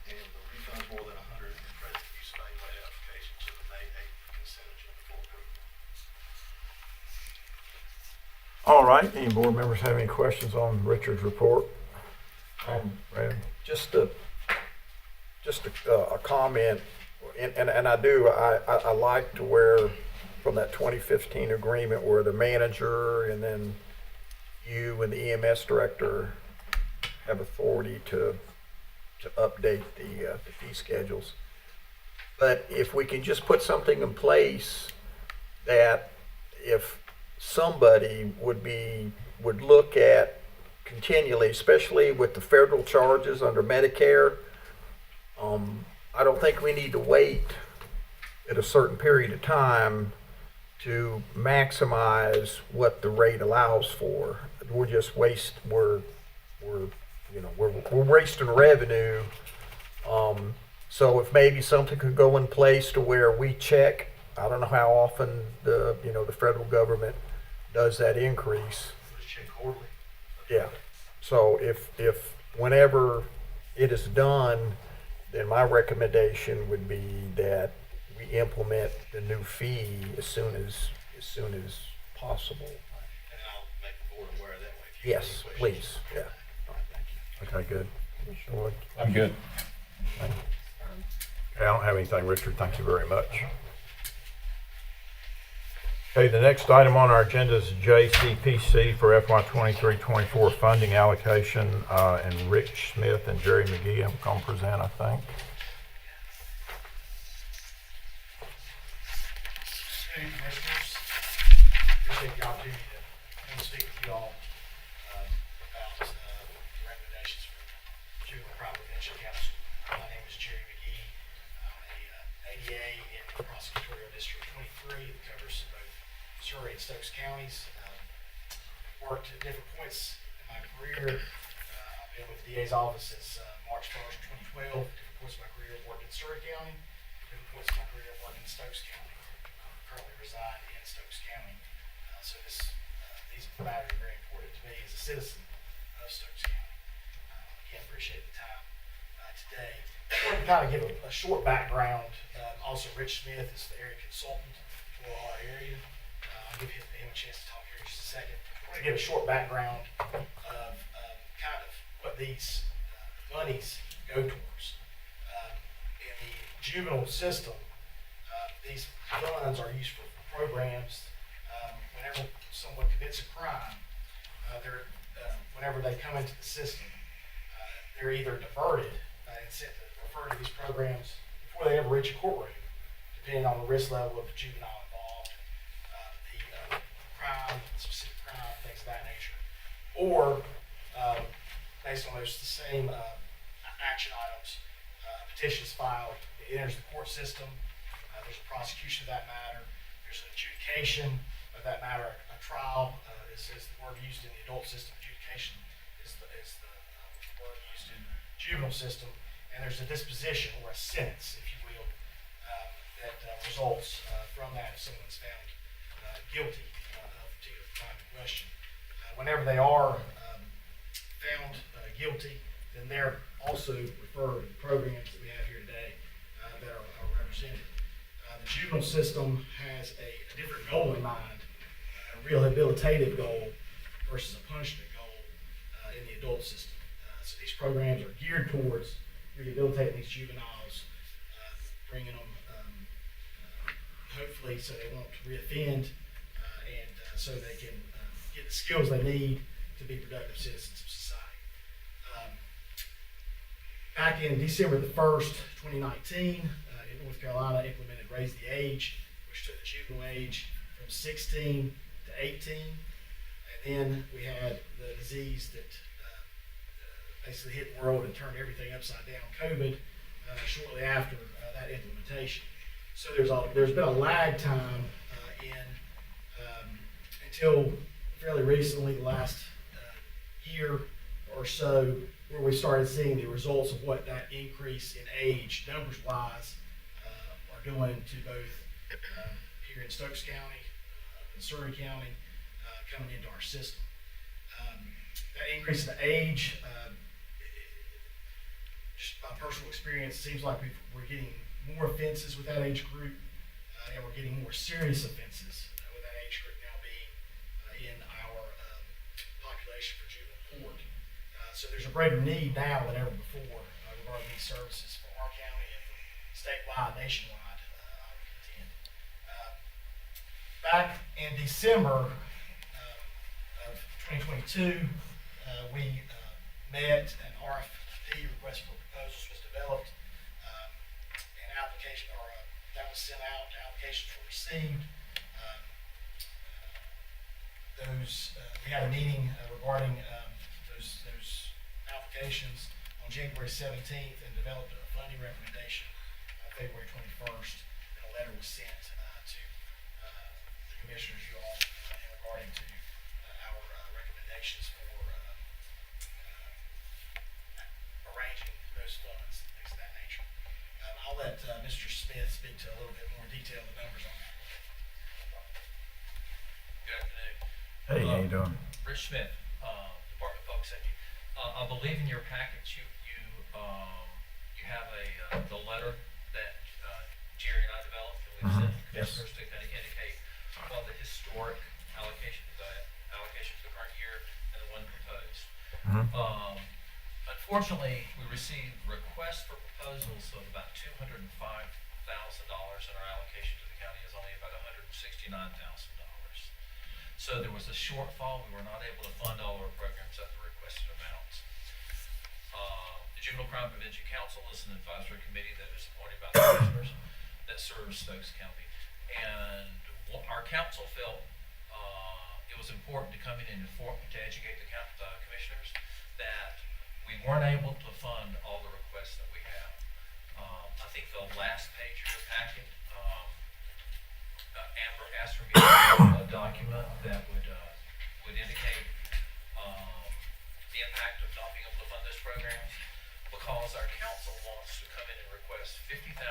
and the refunds more than 100 and present use value late application to the May 8th consent agenda for approval. All right, any board members have any questions on Richard's report? Brad? Just a comment, and I like to where from that 2015 agreement where the manager and then you and the EMS director have authority to update the fee schedules. But if we can just put something in place that if somebody would look at continually, especially with the federal charges under Medicare, I don't think we need to wait at a certain period of time to maximize what the rate allows for. We're just we're wasting revenue. So if maybe something could go in place to where we check, I don't know how often the federal government does that increase. Let's check quarterly. Yeah. So if whenever it is done, then my recommendation would be that we implement the new fee as soon as possible. And I'll make the board aware of that way. If you have Yes, any questions. please. Yeah. All right, thank you. Okay, good. Lloyd? I'm good. Okay, I don't have anything, Richard. Thank you very much. Okay, the next item on our agenda is JCPC for FY 23-24 funding allocation, and Rick Smith and Jerry McGee are going to present, I think. Hey, Commissioners, appreciate the opportunity to come and speak with you all about recommendations from Juvenile Crime Prevention Council. My name is Jerry McGee. I'm a ADA in Prosecutorial District 23 that covers both Missouri and Stokes counties. Worked at different points in my career. I've been with the DA's office since March 1st, 2012. Different points of my career, I've worked in Surrey County. Different points of my career, I've worked in Stokes County. Currently reside in Stokes County. So these matters are very important to me as a citizen of Stokes County. Again, appreciate the time today. I want to kind of give a short background. Also, Rich Smith is the area consultant for our area. I'll give him a chance to talk here in just a second. I want to give a short background of kind of what these monies go towards. In the juvenile system, these funds are used for programs. Whenever someone commits a crime, whenever they come into the system, they're either diverted and sent to refer to these programs before they ever reach a courtroom, depending on the risk level of the juvenile involved, the crime, specific crime, things of that nature. Or, based on those the same action items, petitions filed, it enters the court system, there's a prosecution of that matter, there's an adjudication of that matter, a trial is the word used in the adult system, adjudication is the word used in the juvenile system, and there's a disposition or a sentence, if you will, that results from that if someone's found guilty of a particular crime in question. Whenever they are found guilty, then they're also referred to the programs that we have here today that are represented. The juvenile system has a different goal in mind, a rehabilitative goal versus a punishment goal in the adult system. So these programs are geared towards rehabilitating these juveniles, bringing them hopefully so they won't reoffend and so they can get the skills they need to be productive citizens of society. Back in December the 1st, 2019, in North Carolina implemented Raise the Age, which took the juvenile age from 16 to 18. And then we had the disease that basically hit the world and turned everything upside down, COVID, shortly after that implementation. So there's been a lag time until fairly recently, the last year or so, where we started seeing the results of what that increase in age, numbers-wise, are doing to both here in Stokes County, in Surrey County, coming into our system. That increase in age, just by personal experience, it seems like we're getting more offenses with that age group, and we're getting more serious offenses with that age group now being in our population for juvenile court. So there's a greater need now than ever before regarding these services for our county and statewide, nationwide, I would contend. Back in December of 2022, we met, an RFP, request for proposals, was developed, an application, or that was sent out, applications were received. We had a meeting regarding those applications on January 17th and developed a funding recommendation on February 21st, and a letter was sent to the commissioners, you all, regarding to our recommendations for arranging those funds, things of that nature. I'll let Mr. Smith speak to a little bit more detail the numbers on that. Good afternoon. Hey, how you doing? Rich Smith, Department of Public Safety. I believe in your package you have the letter that Jerry and I developed and we've sent the commissioners to kind of indicate the historic allocation for the current year and the one proposed. Unfortunately, we received requests for proposals of about $205,000, and our allocation to the county is only about $169,000. So there was a shortfall. We were not able to fund all our programs at the requested amounts. The Juvenile Crime Prevention Council is an advisory committee that is appointed by the commissioners that serves Stokes County. And our council felt it was important to come in and to educate the commissioners that we weren't able to fund all the requests that we have. I think the last page of your packet, Amber asked for me to have a document that would indicate the impact of not being able to fund this program, because our council wants to come in and request $50,008 in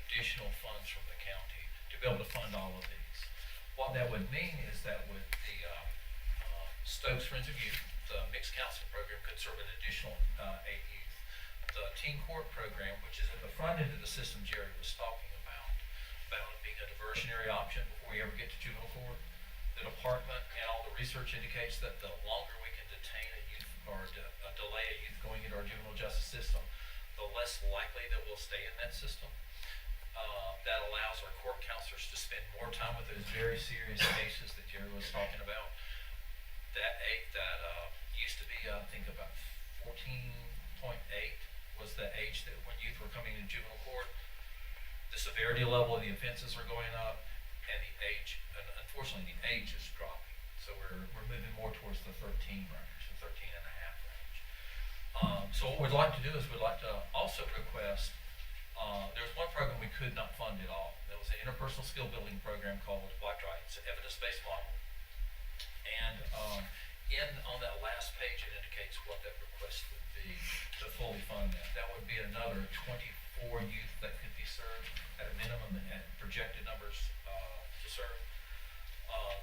additional funds from the county to be able to fund all of these. What that would mean is that with the Stokes Friends of Youth, the mixed counseling program could serve an additional 8 youth. The teen court program, which is at the front end of the system Jerry was talking about being a diversionary option before we ever get to juvenile court, research indicates that the longer we can detain a youth or delay a youth going into our juvenile justice system, the less likely that we'll stay in that system. That allows our court counselors to spend more time with those very serious cases that Jerry was talking about. That used to be, I think, about 14.8 was the age that when youth were coming in juvenile court. The severity level of the offenses are going up, and the age, and unfortunately, the age is dropping. So we're moving more towards the 13 range, the 13 and a half range. So what we'd like to do is we'd like to also request, there's one program we could not fund at all. There was an interpersonal skill building program called Black Dry. It's an evidence-based model. And on that last page, it indicates what that request would be to fully fund that. That would be another 24 youth that could be served at a minimum at projected numbers to serve.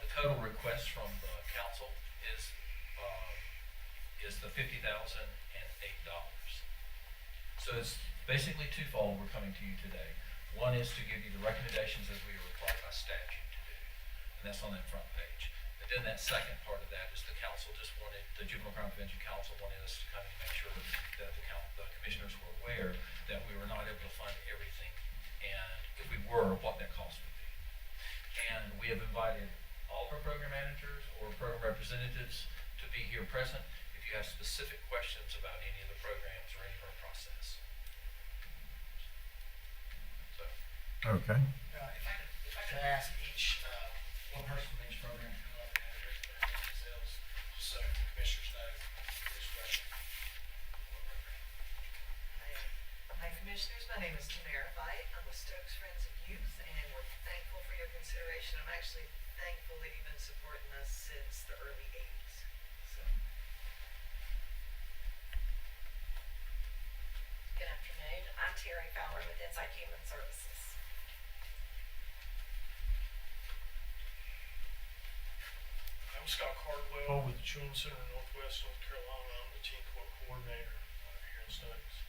The total request from the council is the $50,008. So it's basically twofold. We're coming to you today. One is to give you the recommendations as we are required by statute to do, and that's on that front page. But then that second part of that is the council just wanted, the Juvenile Crime Prevention Council wanted us to come and make sure that the commissioners were aware that we were not able to fund everything, and if we were, what that cost would be. And we have invited all of our program managers or program representatives to be here present if you have specific questions about any of the programs or any of our process. So. Okay. If I could ask each one person from each program to come up and introduce themselves, just so the commissioners know who's question. Hi Commissioners, my name is Tamara Vite. I'm with Stokes Friends of Youth, and we're thankful for your consideration. I'm actually thankful that you've been supporting us since the early 80s. So. Good afternoon. I'm Terry Fowler with Insight Human Services. I'm Scott Cardwell with the Children's Center in Northwest North Carolina. I'm the teen court coordinator here in Stokes.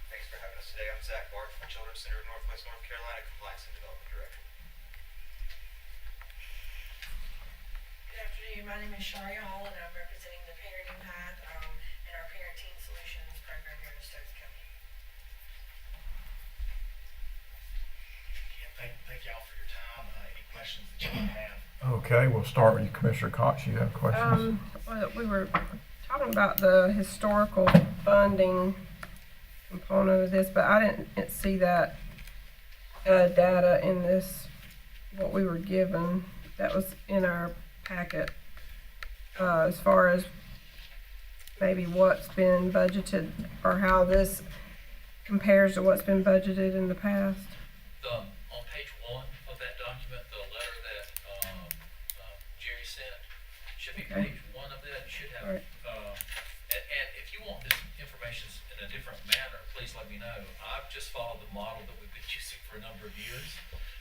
Thanks for having us today. I'm Zach Barton from Children's Center in Northwest North Carolina, Compliance and Development Director. Good afternoon. My name is Sharia Hall, and I'm representing the Parenting Hive and our Parent Teen Solutions program here in Stokes County. Again, thank y'all for your time. Any questions that you might have? Okay, we'll start with you, Commissioner Cox. You have questions? Well, we were talking about the historical funding component of this, but I didn't see that data in this, what we were given, that was in our packet, as far as maybe what's been budgeted or how this compares to what's been budgeted in the past. On page 1 of that document, the letter that Jerry sent should be Okay. page 1 of that. It should have, Right. and if you want this information in a different manner, please let me know. I've just followed the model that we've been using for a number of years.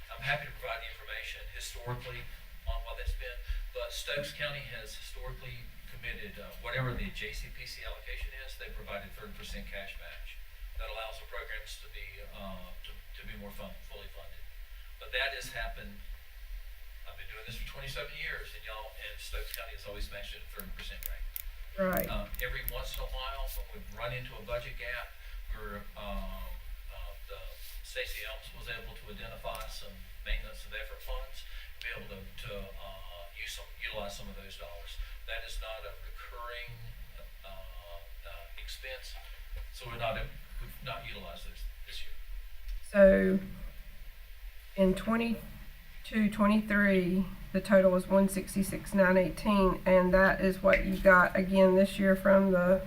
I'm happy to provide the information historically on what that's been, but Stokes County has historically committed, whatever the JCPC allocation is, they provided 30% cash match. That allows the programs to be more fully funded. But that has happened, I've been doing this for 27 years, and Stokes County has always matched at a 30% rate. Right. Every once in a while, when we've run into a budget gap, where the Stacey Elms was able to identify some maintenance of effort funds, be able to utilize some of those dollars. That is not a recurring expense, so we've not utilized those this year. So in 22-23, the total was 166,918, and that is what you got again this year from the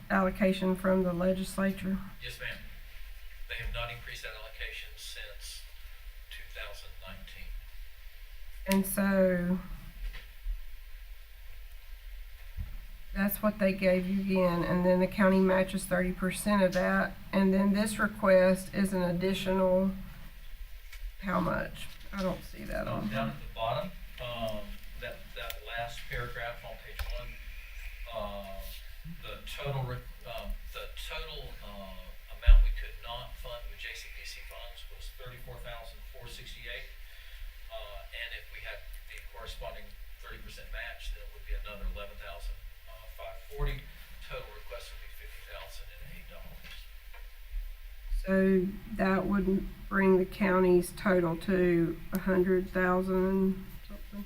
allocation from the legislature. Yes, ma'am. They have not increased that allocation since 2019. And so that's what they gave you again, and then the county matches 30% of that, and then this request is an additional, how much? I don't see that on Down here. at the bottom, that last paragraph on page 1, the total amount we could not fund with JCPC funds was $34,468. corresponding 30% match, then it would be another $11,540. Total request would be $50,008. So that would bring the county's total to 100,000 something?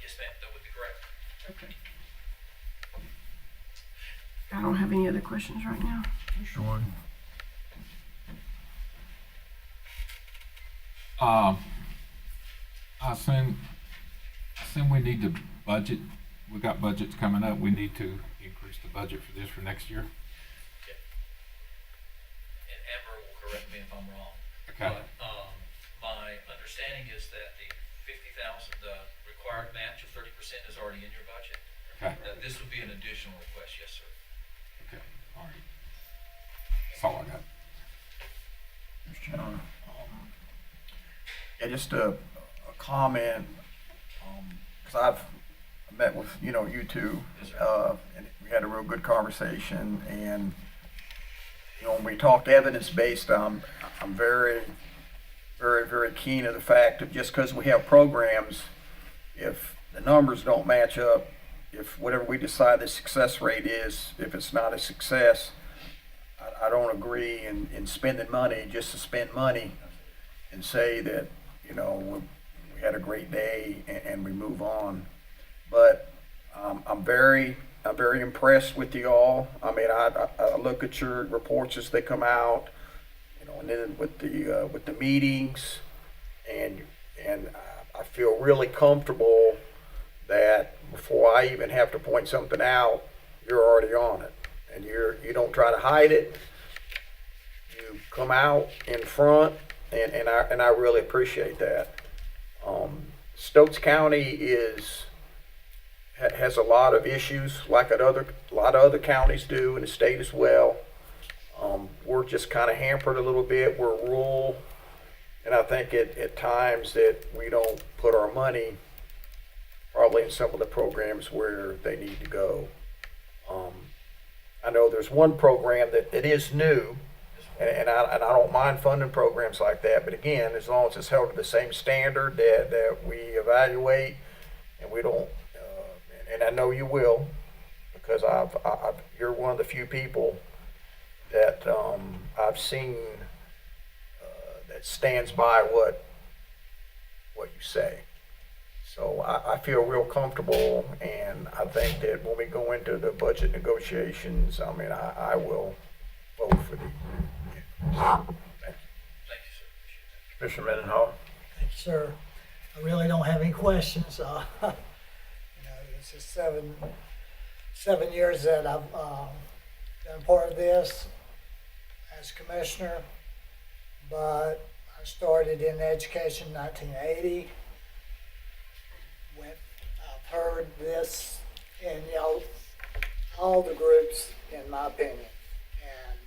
Yes, ma'am, that would be correct. Okay. I don't have any other questions right now. Sure. I assume we need to budget. We got budgets coming up. We need to increase the budget for this for next year. Yep. And Amber will correct me if I'm wrong. Okay. But my understanding is that the 50,000, the required match of 30% is already in your budget. Okay. This would be an additional request, yes, sir. Okay. All right. That's all I got. Mr. Chairman. Yeah, just a comment, because I've met with, you two, and we had a real good conversation, and, when we talk evidence-based, I'm very, very, very keen of the fact that just because we have programs, if the numbers don't match up, if whatever we decide the success rate is, if it's not a success, I don't agree in spending money just to spend money and say that, we had a great day and we move on. But I'm very impressed with you all. I mean, I look at your reports as they come out, and then with the meetings, and I feel really comfortable that before I even have to point something out, you're already on it, and you don't try to hide it. You come out in front, and I really appreciate that. Stokes County has a lot of issues, like a lot of other counties do, and the state as well. We're just kind of hampered a little bit. We're rural, and I think at times that we don't put our money probably in some of the programs where they need to go. I know there's one program that it is new, and I don't mind funding programs like that, but again, as long as it's held to the same standard that we evaluate, and we don't, and I know you will, because you're one of the few people that I've seen that stands by what you say. So I feel real comfortable, and I think that when we go into the budget negotiations, I mean, I will vote for the. Thank you. Thank you, sir. Appreciate that. Commissioner Mendenhall. Thank you, sir. I really don't have any questions. This is seven years that I've been part of this as commissioner, but I started in education in 1980. I've heard this in all the groups, in my opinion. And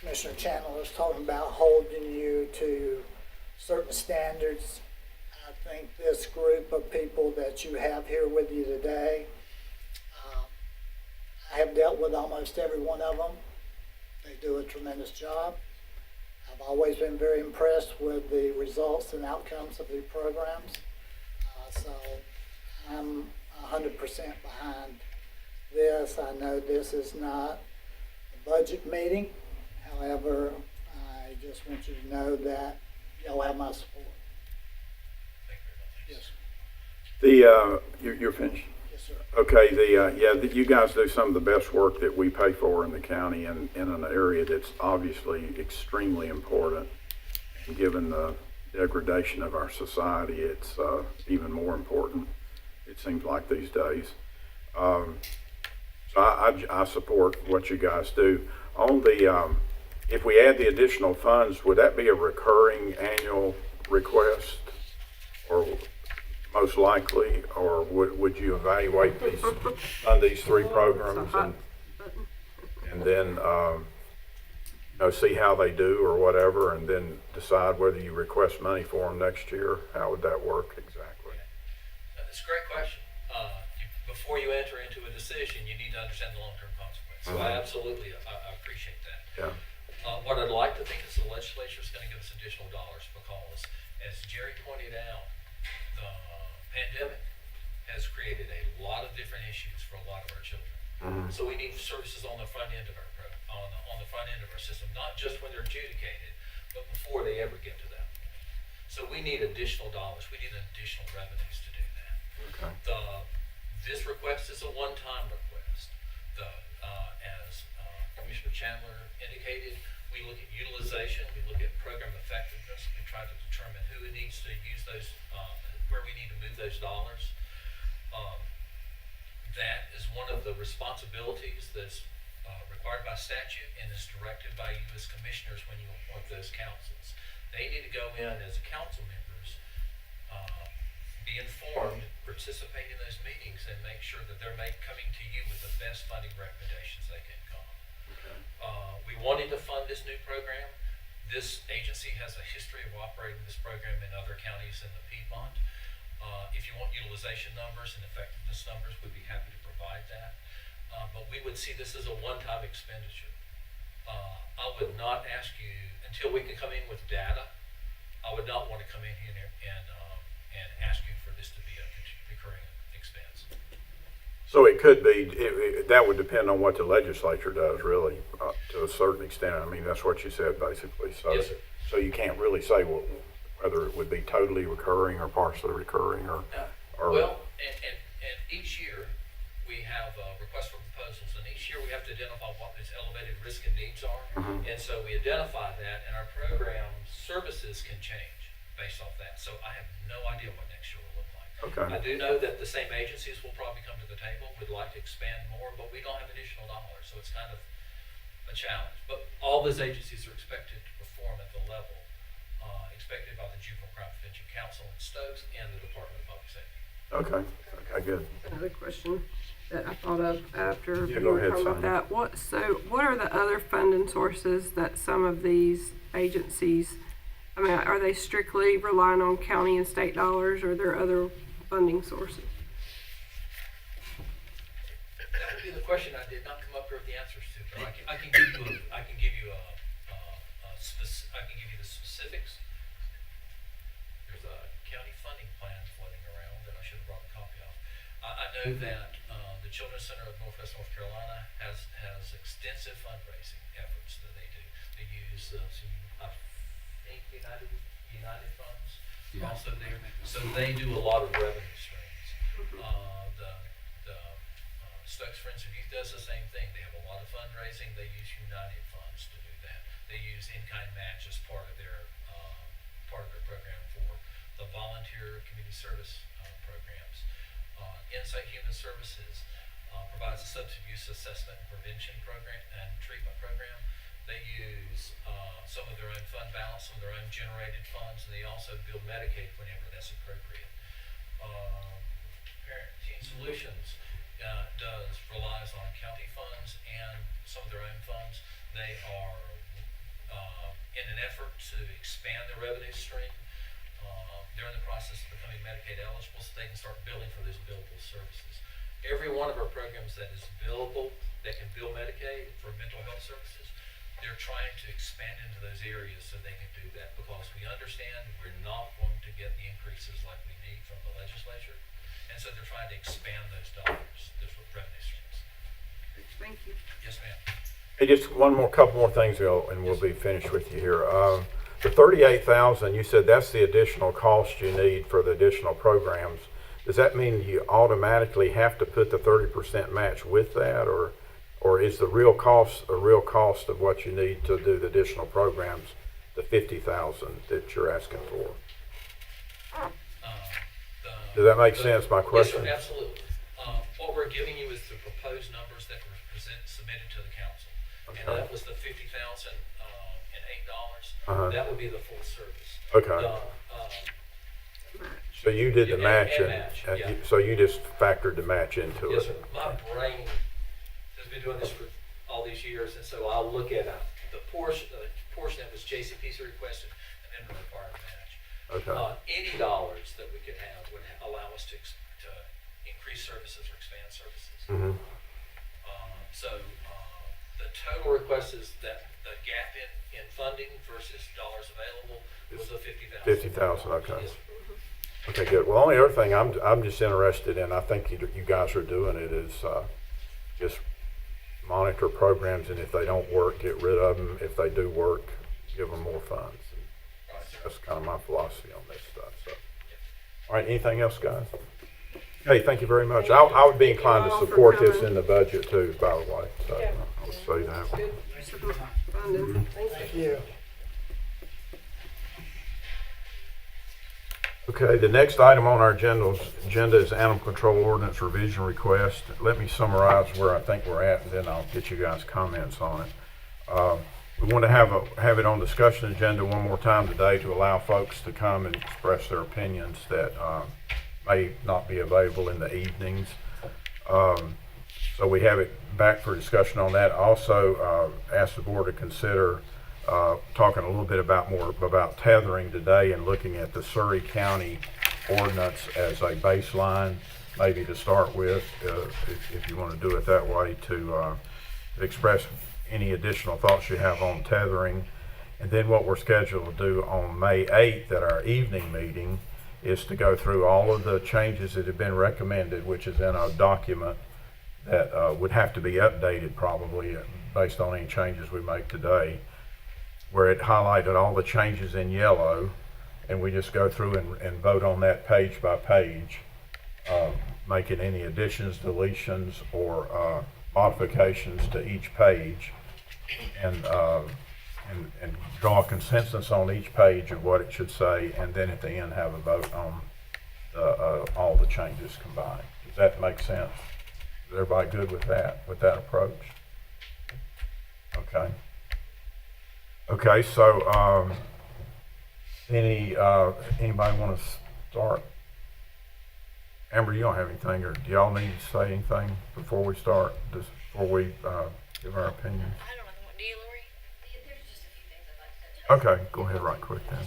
Commissioner Chandler was talking about holding you to certain standards. I think this group of people that you have here with you today, I have dealt with almost every one of them. They do a tremendous job. I've always been very impressed with the results and outcomes of the programs. So I'm 100% behind this. I know this is not a budget meeting. However, I just want you to know that y'all have my support. Thank you very much. Yes. You're finished? Yes, sir. Okay, you guys do some of the best work that we pay for in the county, and in an area that's obviously extremely important. And given the degradation of our society, it's even more important, it seems like these days. So I support what you guys do. On the, if we add the additional funds, would that be a recurring annual request, or most likely, or would you evaluate on these three programs and then see how they do or whatever, and then decide whether you request money for them next year? How would that work exactly? That's a great question. Before you enter into a decision, you need to understand the long-term consequences. So I absolutely appreciate that. Yeah. What I'd like to think is the legislature is going to give us additional dollars because, as Jerry pointed out, the pandemic has created a lot of different issues for a lot of our children. So we need services on the front end of our on the front end of our system, not just when they're adjudicated, but before they ever get to that. So we need additional dollars. We need additional revenues to do that. Okay. This request is a one-time request. As Commissioner Chandler indicated, we look at utilization, we look at program effectiveness, we try to determine who needs to use those, where we need to move those dollars. That is one of the responsibilities that's required by statute and is directed by you as commissioners when you appoint those councils. They need to go in as council members, be informed, participate in those meetings, and make sure that they're coming to you with the best funding recommendations they can come. Okay. We wanted to fund this new program. This agency has a history of operating this program in other counties in the Piedmont. If you want utilization numbers and effectiveness numbers, we'd be happy to provide that. But we would see this as a one-time expenditure. I would not ask you, until we can come in with data, I would not want to come in here and ask you for this to be a recurring expense. So it could be, that would depend on what the legislature does, really, to a certain extent. I mean, that's what you said, basically. So, Yes, sir. So you can't really say whether it would be totally recurring or partially recurring or Well, and each year we have requests for proposals, and each year we have to identify what these elevated risk and needs are. And so we identify that, and our program services can change based off that. So I have no idea what next year will look like. Okay. I do know that the same agencies will probably come to the table, would like to expand more, but we don't have additional dollars, so it's kind of a challenge. But all those agencies are expected to perform at the level expected by the Juvenile Crime Prevention Council in Stokes and the Department of Public Safety. Okay. Okay, good. Another question that I thought of after Yeah, we go were ahead, talking about Sonia. that. What are the other funding sources that some of these agencies, I mean, are they strictly relying on county and state dollars, or are there other funding sources? That would be the question I did not come up here with the answers to, but I can give you the specifics. There's a county funding plan floating around that I should have brought a copy of. I know that the Children's Center of Northwest North Carolina has extensive fundraising efforts that they do. They use some, I think, United funds also there. So they do a lot of revenue streams. The Stokes Friends of Youth does the same thing. They have a lot of fundraising. They use United funds to do that. They use in-kind match as part of their program for the volunteer community service programs. Insight Human Services provides a substance abuse assessment and prevention program and treatment program. They use some of their own fund balance, some of their own generated funds, and they also build Medicaid whenever that's appropriate. Parent Teen Solutions relies on county funds and some of their own funds. They are in an effort to expand their revenue stream. They're in the process of becoming Medicaid eligible so they can start billing for those billable services. Every one of our programs that is billable, that can bill Medicaid for mental health services, they're trying to expand into those areas so they can do that, because we understand we're not going to get the increases like we need from the legislature. And so they're trying to expand those dollars, those revenue streams. Thank you. Yes, ma'am. Hey, just couple more things, and we'll be finished with you here. The $38,000, you said that's the additional cost you need for the additional programs. Does that mean you automatically have to put the 30% match with that, or is the real cost of what you need to do the additional programs the $50,000 that you're asking for? Does that make sense, my question? Yes, sir, absolutely. What we're giving you is the proposed numbers that were submitted to the council. Okay. And that was the $50,008. That would be the full service. Okay. So you did the match, so you just factored the match into Yes, it? sir. My brain has been doing this for all these years, and so I'll look at the portion that was JCPC requested and then the required match. Okay. Any dollars that we could have would allow us to increase services or expand services. Mm-hmm. The total request is that the gap in funding versus dollars available was the $50,000. $50,000, okay. Yes, Okay, good. Well, only other thing I'm just interested in, I think you guys are doing it, is just monitor programs, and if they don't work, get rid of them. If they do work, give them more funds. And that's kind of my philosophy on this stuff. So, all right, anything else, guys? Hey, thank you very much. I would be inclined to support this in the budget too, by the way. So Yeah. I'll say that. Good use of funding. Thank you. Yeah. Okay, the next item on our agenda is animal control ordinance revision request. Let me summarize where I think we're at, and then I'll get you guys' comments on it. We want to have it on discussion agenda one more time today to allow folks to come and express their opinions that may not be available in the evenings. So we have it back for discussion on that. Also, ask the board to consider talking a little bit about tethering today and looking at the Surrey County ordinance as a baseline, maybe to start with, if you want to do it that way, to express any additional thoughts you have on tethering. And then what we're scheduled to do on May 8th at our evening meeting is to go through all of the changes that have been recommended, which is in a document that would have to be updated probably based on any changes we make today, where it highlighted all the changes in yellow, and we just go through and vote on that page by page, making any additions, deletions, or modifications to each page, and draw a consensus on each page of what it should say, and then at the end have a vote on all the changes combined. Does that make sense? Is everybody good with that approach? Okay. Okay, so anybody want to start? Amber, you don't have anything, or do y'all need to say anything before we start? Just before we give our opinions? I don't know. Do you, Lori? There's just a few things I'd like to touch on. Okay, go ahead right quick then.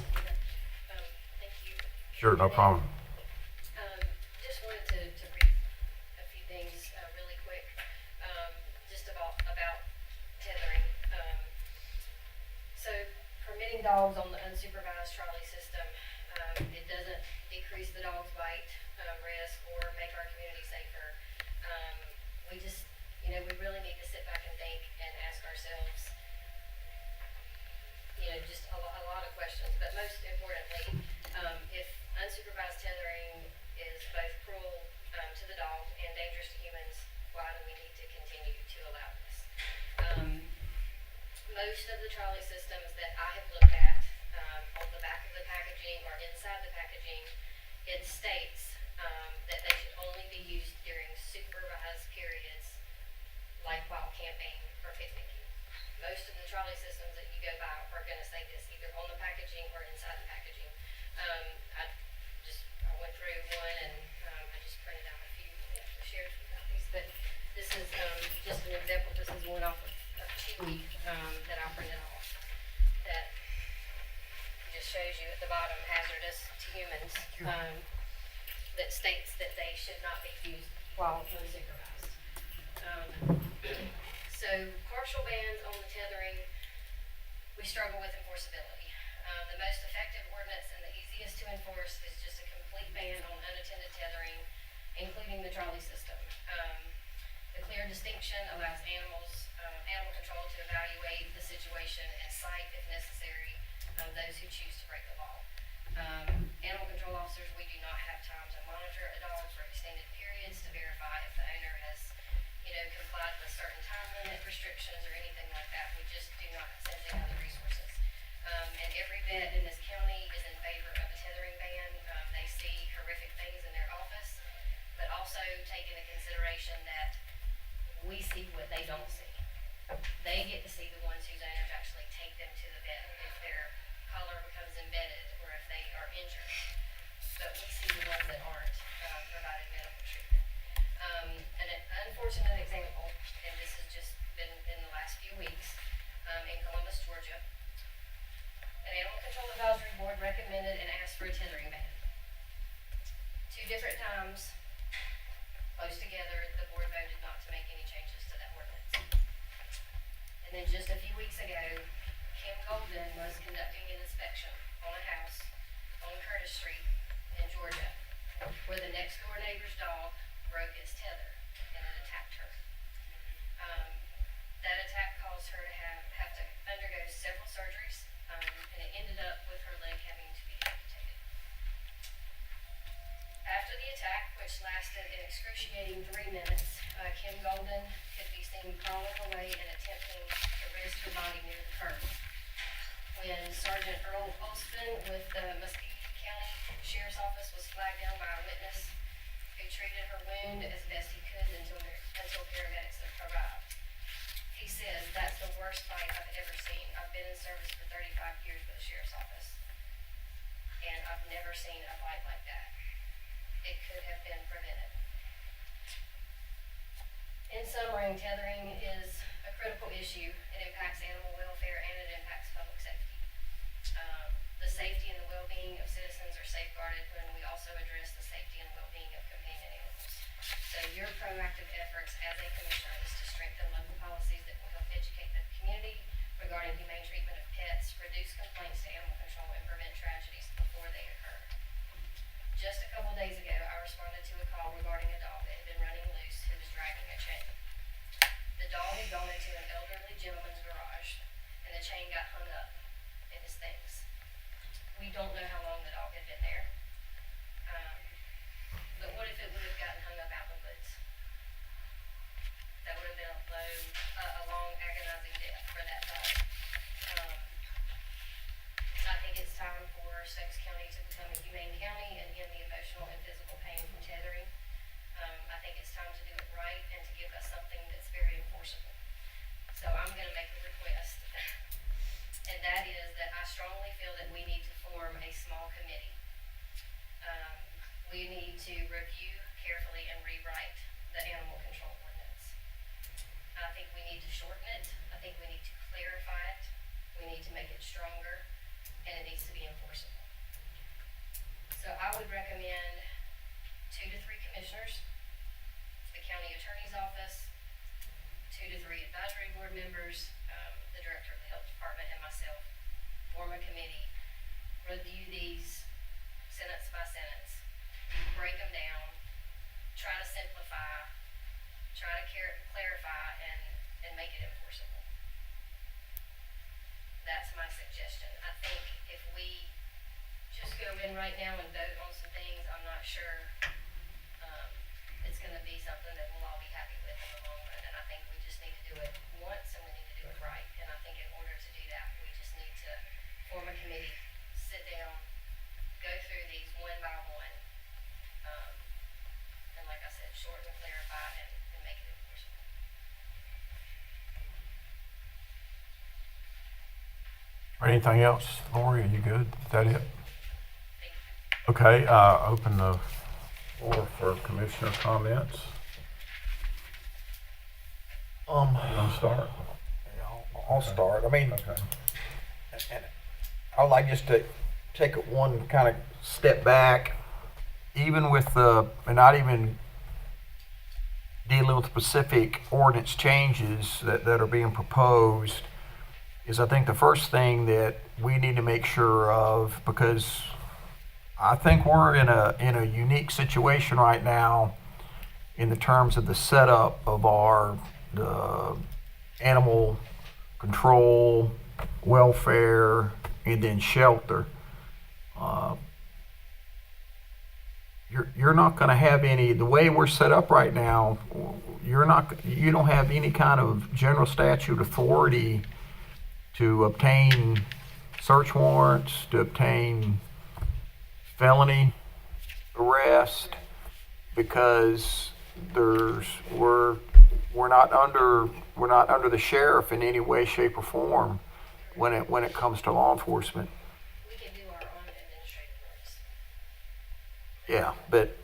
Thank you. Sure, no problem. Just wanted to read a few things really quick, just about tethering. So permitting dogs on the unsupervised trolley system, it doesn't decrease the dog's bite risk or make our community safer. We just, we really need to sit back and think and ask ourselves, just a lot of questions, but most importantly, if unsupervised tethering is both cruel to the dog and dangerous to humans, why do we need to continue to allow this? Most of the trolley systems that I have looked at, on the back of the packaging or inside the packaging, it states that they should only be used during supervised periods, like while camping or picnicking. Most of the trolley systems that you go by are going to say this either on the packaging or inside the packaging. I went through one and I just printed out a few shared copies, but this is just an example. This is one off of Chewy that I printed off that just shows you at the bottom hazardous to humans, that states that they should not be used while unsupervised. So partial bans on the tethering, we struggle with enforceability. The most effective ordinance and the easiest to enforce is just a complete ban on unattended tethering, including the trolley system. The clear distinction allows animal control to evaluate the situation and cite, if necessary, those who choose to break the law. Animal control officers, we do not have time to monitor a dog for extended periods to verify if the owner has, complied with certain time limit restrictions or anything like that. We just do not simply have the resources. And every vet in this county is in favor of a tethering ban. They see horrific things in their office, but also take into consideration that we see what they don't see. They get to see the ones whose owners actually take them to the vet if their collar becomes embedded or if they are injured. But we see the ones that aren't provided medical treatment. An unfortunate example, and this has just been in the last few weeks, in Columbus, Georgia, an animal control seen crawling away and attempting to rest her body near the curb. When Sergeant Earl Olston with the Muskegon County Sheriff's Office was flagged down by a witness who treated her wound as best he could until paramedics arrived. He says, "That's the worst fight I've ever seen. I've been in service for 35 years with the Sheriff's Office, and I've never seen a fight like that. It could have been prevented." In summary, tethering is a critical issue. It impacts animal welfare and it impacts public safety. The safety and the well-being of citizens are safeguarded when we also address the safety and well-being of companion animals. So your proactive efforts as a commissioner is to strengthen local policies that will help educate the community regarding humane treatment of pets, reduce complaints to animal control, and prevent tragedies before they occur. Just a couple days ago, I responded to a call regarding a dog that had been running loose who was dragging a chain. The dog had gone into an elderly gentleman's garage, and the chain got hung up in his things. We don't know how long the dog had been there. But what if it would have gotten hung up out in the woods? That would have been a long, agonizing death for that dog. I think it's time for Stokes County to become a humane county and end the emotional and physical pain from tethering. I think it's time to do it right and to give us something that's very enforceable. So I'm going to make a request, and that is that I strongly feel that we need to form a small committee. We need to review carefully and rewrite the animal control ordinance. I think we need to shorten it. I think we need to clarify it. We need to make it stronger, and it needs to be enforceable. So I would recommend 2 to 3 commissioners, the county attorney's office, 2 to 3 advisory board members, the director of the health department, and myself form a committee, review these sentence by sentence, break them down, try to simplify, try to clarify, and make it enforceable. That's my suggestion. I think if we just go in right now and vote on some things, I'm not sure it's going to be something that we'll all be happy with in the long run. And I think we just need to do it once and we need to do it right. And I think in order to do that, we just need to form a committee, sit down, go through these one by one, and like I said, shorten, clarify, and make it enforceable. Anything else, Lori? Are you good? Is that it? Okay, open the floor for commissioner comments. You want to start? I'll start. I mean, Okay. and I would like just to take it one kind of step back, even with and not even dealing with specific ordinance changes that are being proposed, is I think the first thing that we need to make sure of, because I think we're in a unique situation right now in the terms of the setup of the animal control, welfare, and then shelter. You're not going to have any, the way we're set up right now, you don't have any kind of general statute authority to obtain search warrants, to obtain felony arrest, because we're not under the sheriff in any way, shape, or form when it comes to law enforcement. We can do our own administrative works. Yeah, but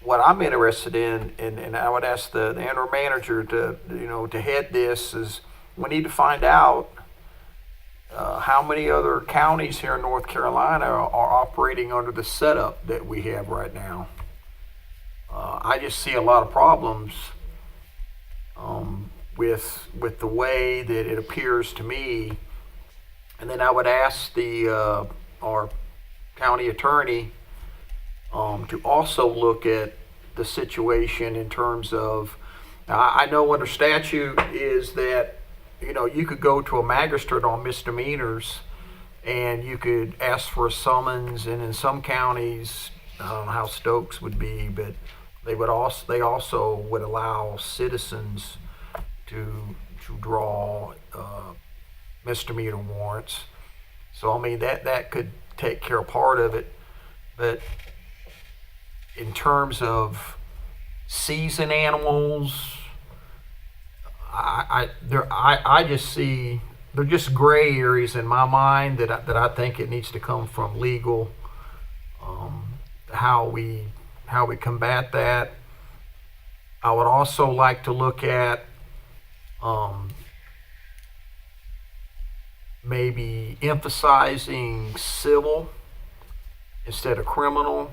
what I'm interested in, and I would ask the interim manager to head this, is we need to find out how many other counties here in North Carolina are operating under the setup that we have right now. I just see a lot of problems with the way that it appears to me. And then I would ask our county attorney to also look at the situation in terms of, I know under statute is that, you could go to a magistrate on misdemeanors and you could ask for a summons, and in some counties, I don't know how Stokes would be, but they also would allow citizens to draw misdemeanor warrants. So I mean that could take care of part of it, but in terms of seasoned animals, I just see they're just gray areas in my mind that I think it needs to come from legal. How we combat that. I would also like to look at maybe emphasizing civil instead of criminal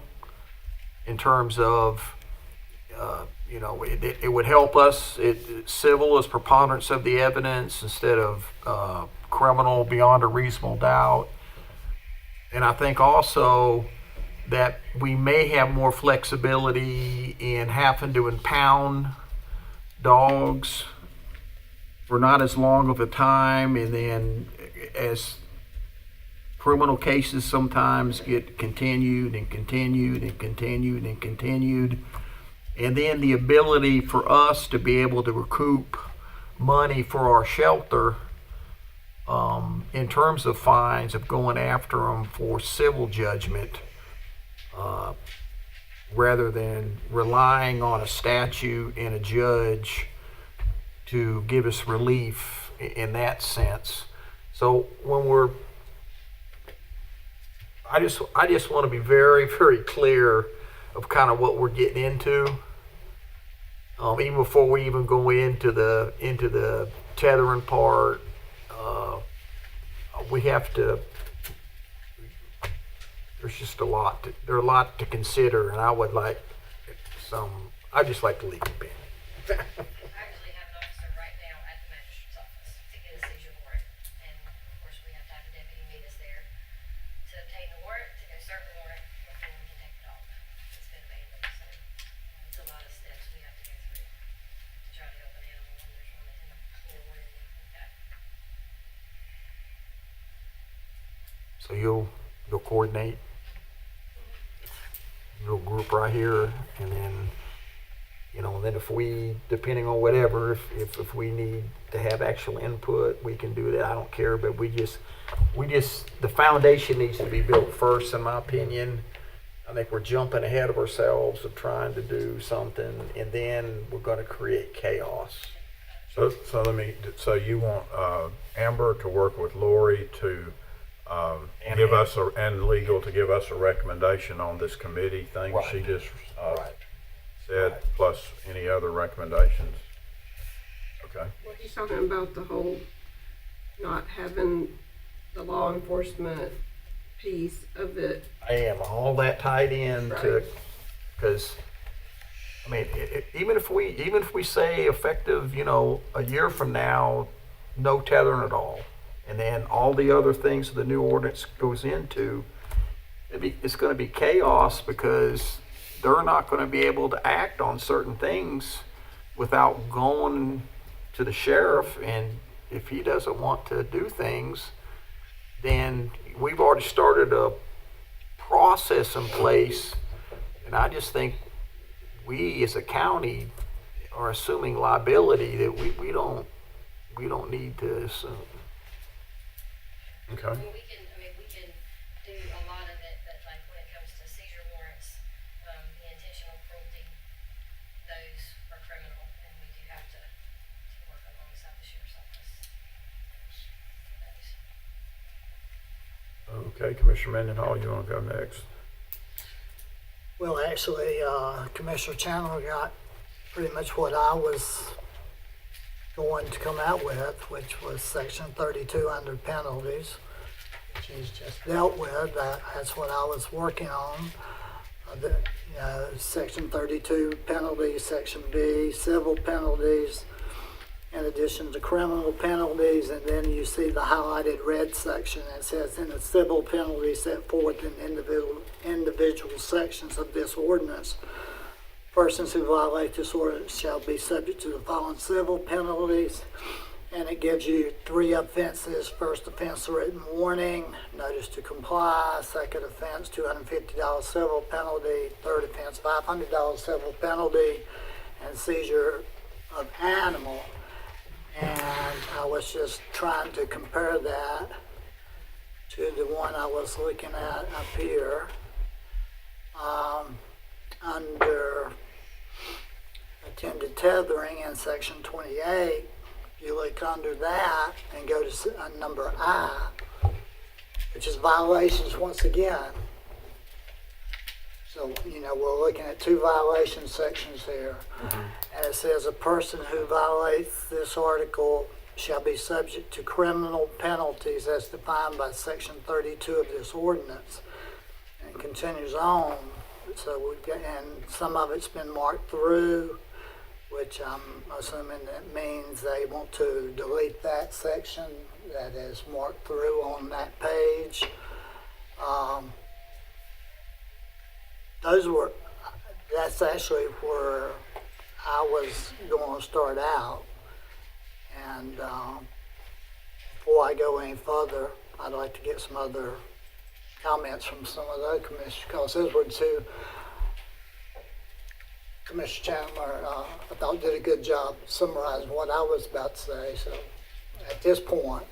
in terms of it would help us. Civil is preponderance of the evidence instead of criminal beyond a reasonable doubt. And I think also that we may have more flexibility in having to impound dogs for not as long of a time, and then as criminal cases sometimes get continued and continued and continued and continued, and then the ability for us to be able to recoup money for our shelter in terms of fines of going after them for civil judgment, rather than relying on a statute and a judge to give us relief in that sense. So when I just want to be very, very clear of kind of what we're getting into, even before we even go into the tethering part. We have to. There's just a lot to consider, and I would like I just like the legal opinion. I actually have an officer right now at the magistrate's office to get a seizure warrant, and of course we have to have a deputy meet us there to obtain the warrant, to go serve the warrant before we can take the dog. It's been abandoned, so it's a lot of steps we have to go through to try to help an animal when there's one in a pool or anything like that. So you'll coordinate your group right here, and then then if we, depending on whatever, if we need to have actual input, we can do that. I don't care, but we just the foundation needs to be built first, in my opinion. I think we're jumping ahead of ourselves of trying to do something, and then we're going to create chaos. So you want Amber to work with Lori to give us and legal to give us a recommendation on this committee thing Right. she just Right. said, Right. plus any other recommendations. Okay. Well, he's talking about the whole not having the law enforcement piece of it. I am all that tied in to, because I mean, even if we say effective, a year from now, no tethering at all, and then all the other things the new ordinance goes into, it's going to be chaos because they're not going to be able to act on certain things without going to the sheriff, and if he doesn't want to do things, then we've already started a process in place, and I just think we as a county are assuming liability that we don't need to assume. Okay. I mean, we can do a lot of it, but like when it comes to seizure warrants, the intentional cruelty, those are criminal, and we do have to work alongside the sheriff's office for those. Okay, Commissioner Mendenhall, you want to go next? Well, actually, Commissioner Chandler got pretty much what I was going to come out with, which was Section 32 under penalties, which he's just dealt with. That's what I was working on. Section 32 penalties, Section B, civil penalties, in addition to criminal penalties, and then you see the highlighted red section that says in the civil penalties set forth in individual sections of this ordinance, persons who violate this ordinance shall be subject to the following civil penalties, and it gives you 3 offenses. First offense, written warning, notice to comply. Second offense, $250 civil penalty. Third offense, $500 civil penalty, and seizure of animal. And I was just trying to compare that to the one I was looking at up here. Under attended tethering in section 28, if you look under that and go to number I, which is violations once again. So, we're looking at two violation sections here. And it says a person who violates this article shall be subject to criminal penalties as defined by section 32 of this ordinance. And it continues on. So we've got, and some of it's been marked through, which I'm assuming that means they want to delete that section that is marked through on that page. That's actually where I was going to start out. And before I go any further, I'd like to get some other comments from some of the other commissioners, because those were two. Commissioner Chandler, I thought did a good job summarizing what I was about to say. So at this point,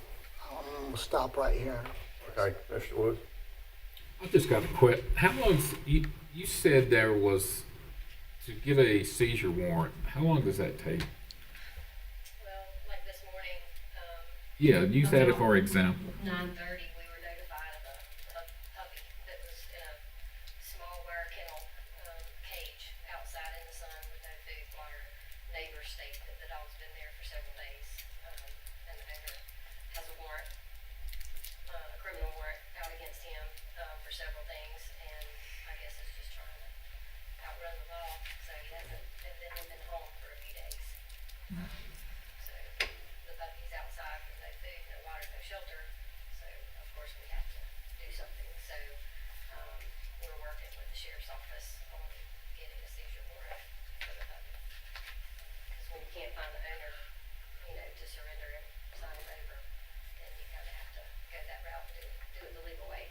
I'm going to stop right here. Okay, Mr. Woods? I just got a quick. How long? You said there was to get a seizure warrant. How long does that take? Well, like this morning, Yeah, use that for example. 9:30, we were notified of a puppy that was in a small wire kennel cage outside in the sun with no food, water. Neighbors state that the dog's been there for several days, and the owner has a warrant, a criminal warrant out against him for several things, and I guess it's just trying to outrun the law, so he hasn't evidently been home for a few days. So the puppy's outside with no food, no water, no shelter, so of course we have to do something. So we're working with the sheriff's office on getting a seizure warrant for the puppy. Because when you can't find the owner, to surrender him, sign him over, then you kind of have to go that route and do it the legal way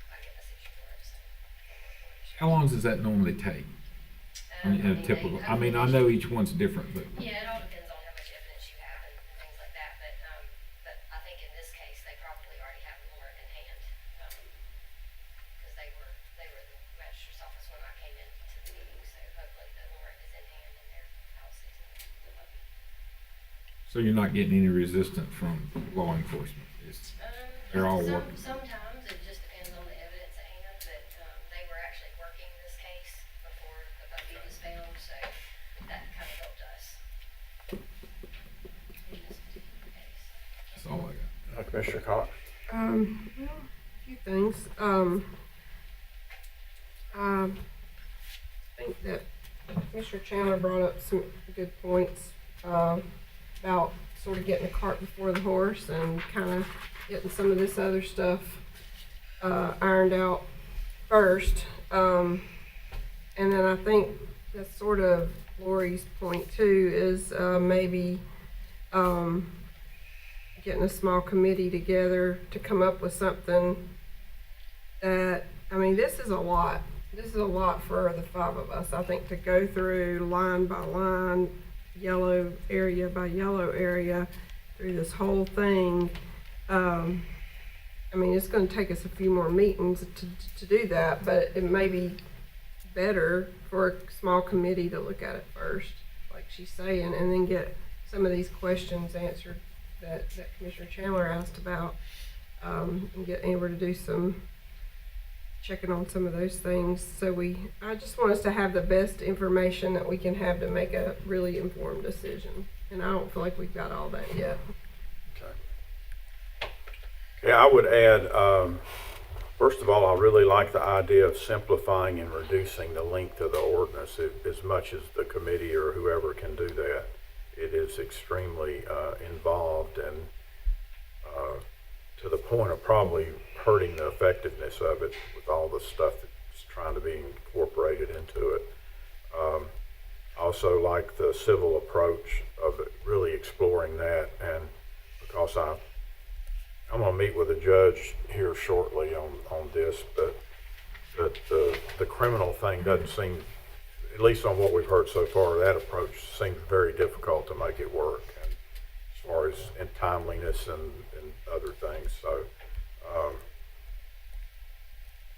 by getting a seizure warrant. So we're working with the sheriff's How long does that normally take? In a typical. I mean, I know each one's different, but. Yeah, it all depends on how much evidence you have and things like that, but I think in this case, they probably already have the warrant in hand. Because they were in the magistrate's office when I came into the meeting, so hopefully the warrant is in hand and they're out seizing the puppy. So you're not getting any resistance from law enforcement? They're all working. Sometimes it just depends on the evidence at hand, but they were actually working this case before the puppy was found, so that kind of helped us in this particular case. That's all I got. Commissioner Cox? Well, a few things. I think that Mr. Chandler brought up some good points about sort of getting the cart before the horse and kind of getting some of this other stuff ironed out first. And then I think that's sort of Lori's point too, is maybe getting a small committee together to come up with something that, I mean, this is a lot. This is a lot for the five of us, I think, to go through line by line, yellow area by yellow area, through this whole thing. I mean, it's going to take us a few more meetings to do that, but it may be better for a small committee to look at it first, like she's saying, and then get some of these questions answered that Commissioner Chandler asked about, and get Amber to do some checking on some of those things. So I just want us to have the best information that we can have to make a really informed decision, and I don't feel like we've got all that yet. Yeah, I would add, first of all, I really like the idea of simplifying and reducing the length of the ordinance as much as the committee or whoever can do that. It is extremely involved and to the point of probably hurting the effectiveness of it with all the stuff that's trying to be incorporated into it. Also like the civil approach of it, really exploring that, and because I'm going to meet with a judge here shortly on this, but the criminal thing doesn't seem, at least on what we've heard so far, that approach seems very difficult to make it work. And as far as in timeliness and other things. So,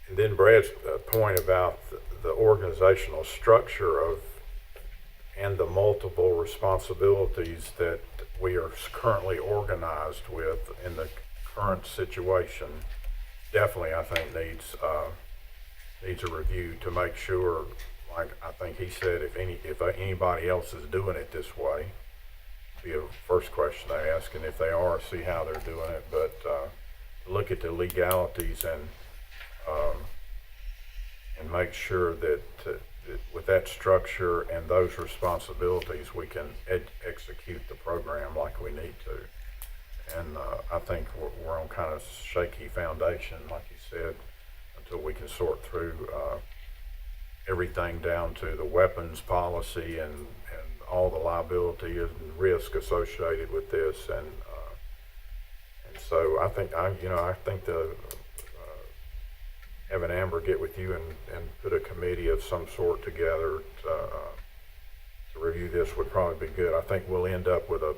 and then Brad's point about the organizational structure of and the multiple responsibilities that we are currently organized with in the current situation, definitely I think needs a review to make sure, like I think he said, if anybody else is doing it this way, be a first question I ask, and if they are, see how they're doing it. But look at the legalities and make sure that with that structure and those responsibilities, we can execute the program like we need to. And I think we're on kind of shaky foundation, like you said, until we can sort through everything down to the weapons policy and all the liability and risk associated with this. And so I think having Amber get with you and put a committee of some sort together to review this would probably be good. I think we'll end up with a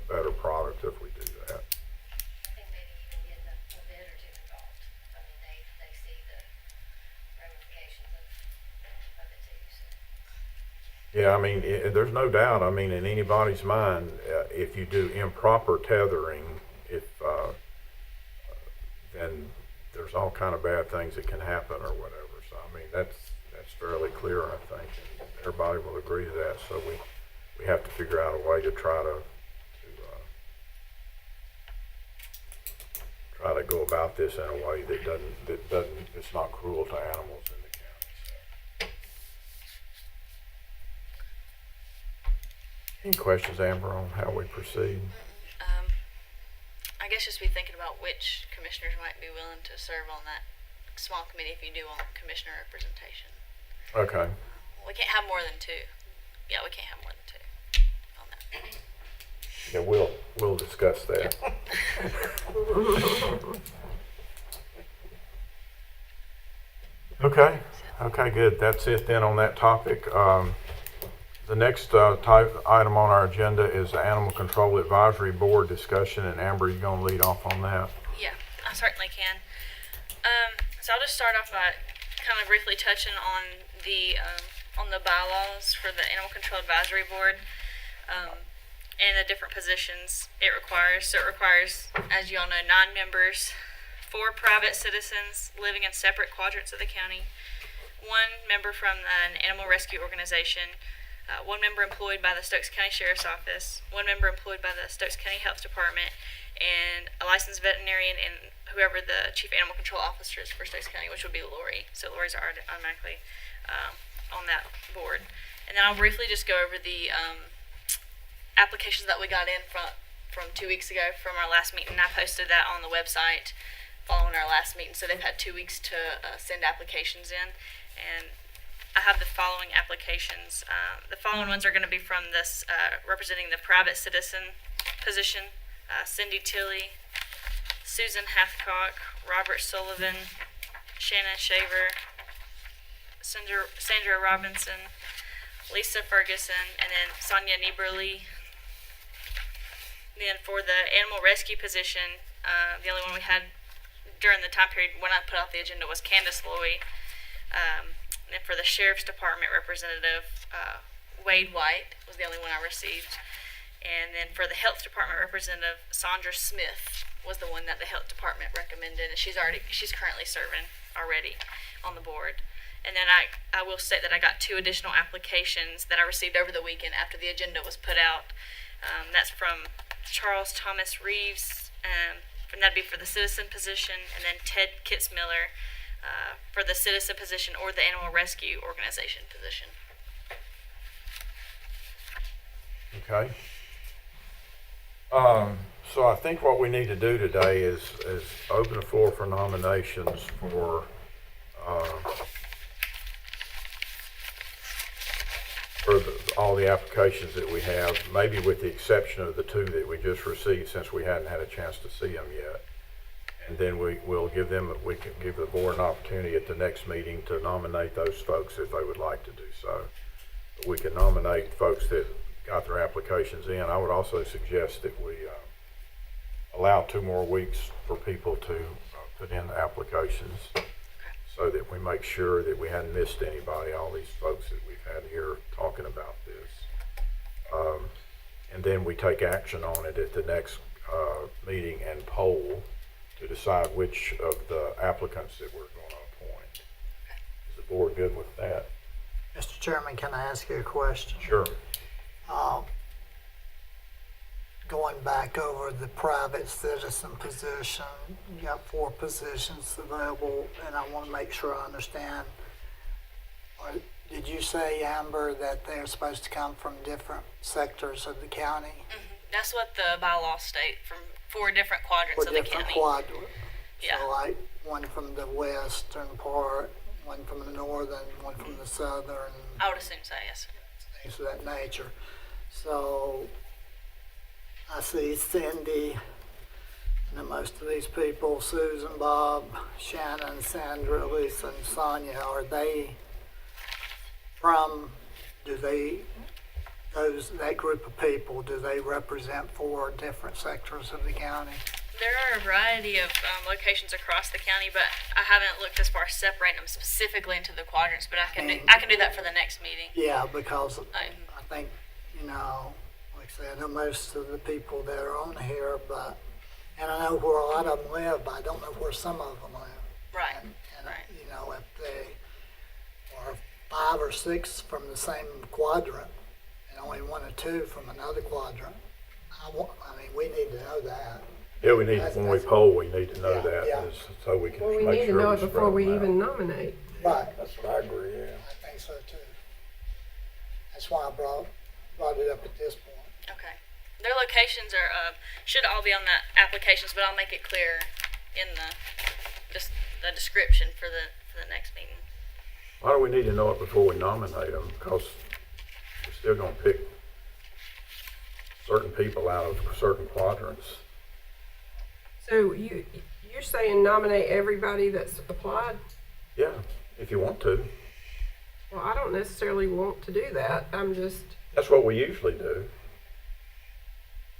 better product if we do that. I think maybe even getting a bid or two involved. I mean, they see the ramifications of it too, so. Yeah, I mean, there's no doubt. I mean, in anybody's mind, if you do improper tethering, then there's all kind of bad things that can happen or whatever. So, I mean, that's fairly clear, I think. And everybody will agree to that. So we have to figure out a way to try to go about this in a way that doesn't it's not cruel to animals in the county. So. Any questions, Amber, on how we proceed? I guess just be thinking about which commissioners might be willing to serve on that small committee if you do want commissioner representation. Okay. We can't have more than two. Yeah, we can't have more than two on that. Yeah, we'll discuss that. Okay, good. That's it then on that topic. The next item on our agenda is the Animal Control Advisory Board discussion, and Amber, you gonna lead off on that? Yeah, I certainly can. So I'll just start off by kind of briefly touching on the bylaws for the Animal Control Advisory Board and the different positions it requires. So it requires, as you all know, 9 members, 4 private citizens living in separate quadrants of the county, 1 member from an animal rescue organization, 1 member employed by the Stokes County Sheriff's Office, 1 member employed by the Stokes County Health Department, and a licensed veterinarian and whoever the chief animal control officer is for Stokes County, which would be Lori. So Lori's automatically on that board. And then I'll briefly just go over the applications that we got in from 2 weeks ago from our last meeting. I posted that on the website following our last meeting, so they've had 2 weeks to send applications in. And I have the following applications. The following ones are going to be from this representing the private citizen position: Cindy Tilley, Susan Hathcock, Robert Sullivan, Shannon Shaver, Sandra Robinson, Lisa Ferguson, and then Sonia Nieberly. Then for the animal rescue position, the only one we had during the time period when I put out the agenda was Candace Loy. And then for the Sheriff's Department representative, Wade White was the only one I received. And then for the Health Department representative, Sandra Smith was the one that the Health Department recommended, and she's currently serving already on the board. And then I will state that I got 2 additional applications that I received over the weekend after the agenda was put out. That's from Charles Thomas Reeves, and that'd be for the citizen position, and then Ted Kitzmiller for the citizen position or the animal rescue organization position. Okay. So I think what we need to do today is open the floor for nominations for all the applications that we have, maybe with the exception of the 2 that we just received, since we hadn't had a chance to see them yet. And then we can give the board an opportunity at the next meeting to nominate those folks if they would like to do so. We can nominate folks that got their applications in. I would also suggest that we allow 2 more weeks for people to put in the applications so that we make sure that we hadn't missed anybody, all these folks that we've had here talking about this. And then we take action on it at the next meeting and poll to decide which of the applicants that we're going to appoint. Is the board good with that? Mr. Chairman, can I ask you a question? Sure. Going back over the private citizen position, you got 4 positions available, and I want to make sure I understand. Did you say, Amber, that they're supposed to come from different sectors of the county? That's what the bylaws state, from 4 different quadrants Or of the different county. quadrants? Yeah. So like one from the western part, one from the northern, one from the southern, I would assume so, yes. things of that nature. So I see Cindy, and most of these people, Susan, Bob, Shannon, Sandra, Lisa, and Sonia, are they from, that group of people, do they represent 4 different sectors of the county? There are a variety of locations across the county, but I haven't looked as far as separating them specifically into the quadrants, but I can do that for the next meeting. Yeah, because I think, like I say, I know most of the people that are on here, and I know where a lot of them live, but I don't know where some of them live. Right. And if they are 5 or 6 from the same quadrant, and only 1 or 2 from another quadrant, we need to know that. Yeah, we need, when we poll, we need to know that, so we can Well, we make need to sure know we it spread before we them out. even nominate. Right. That's what I agree, yeah. I think so too. That's why I brought it up at this point. Okay. Their locations are should all be on the applications, but I'll make it clear in the description for the next meeting. Why do we need to know it before we nominate them? Because we're still going to pick certain people out of certain quadrants. So you're saying nominate everybody that's applied? Yeah, if you want to. Well, I don't necessarily want to do that. I'm just. That's what we usually do.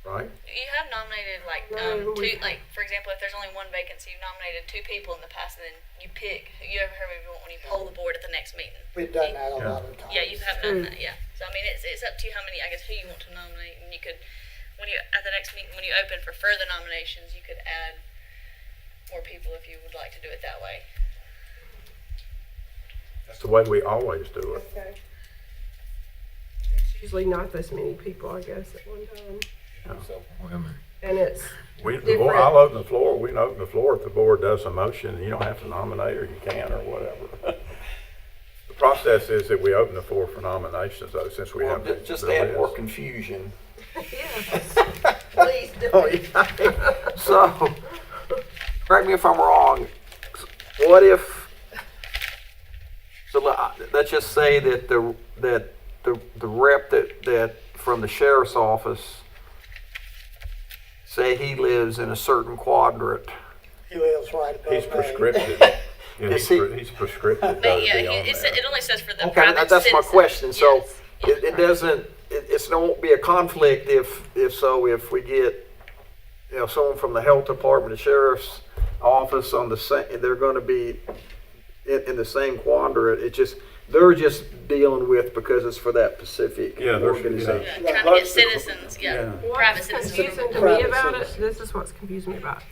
Right? You have nominated No, we- 2, for example, if there's only 1 vacancy, you've nominated 2 people in the past, and then you pick whoever you want when you poll the board at the next meeting. We've done that a lot of times. Yeah, you have done that. Yeah. So I mean, it's up to you how many, who you want to nominate, and you could, at the next meeting, when you open for further nominations, you could add more people if you would like to do it that way. That's the way we always do it. Okay. It's usually not this many people, I guess, at one time. And it's I'll open the floor. We can open the floor if the board does a motion. You don't have to nominate, or you can, or whatever. The process is that we open the floor for nominations, though, since we have Just the add more list. confusion. Please do. Oh, yeah. So, correct me if I'm wrong, what if, let's just say that the rep that from the sheriff's office, say he lives in a certain quadrant. He lives right above He's me. prescriptive. Yeah, Is he's prescriptive. But yeah, it only says for the Okay, private that's my citizens. question. So Yes. it doesn't, there won't be a conflict if we get, someone from the health department, the sheriff's office on the same, they're going to be in the same quadrant. They're just dealing with, because it's for that specific organization. Trying to get citizens, private What's citizens. confusing to me about it, this is what's confusing me about it.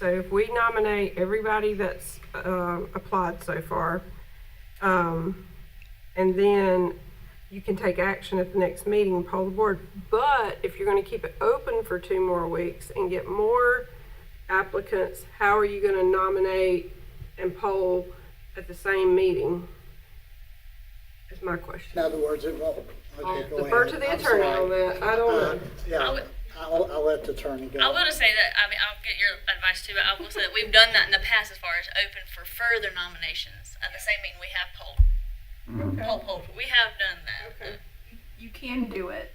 So if we nominate everybody that's applied so far, and then you can take action at the next meeting and poll the board. But if you're going to keep it open for 2 more weeks and get more applicants, how are you going to nominate and poll at the same meeting? Is my question. In other words, it won't. Okay, go Defer to ahead. the I'm attorney sorry. on that. I don't know. Yeah, I'll let the attorney go. I will just say that, I'll get your advice too, but I will say that we've done that in the past as far as open for further nominations. At the same meeting, we have polled. Poll. We have done that. Okay. You can do it.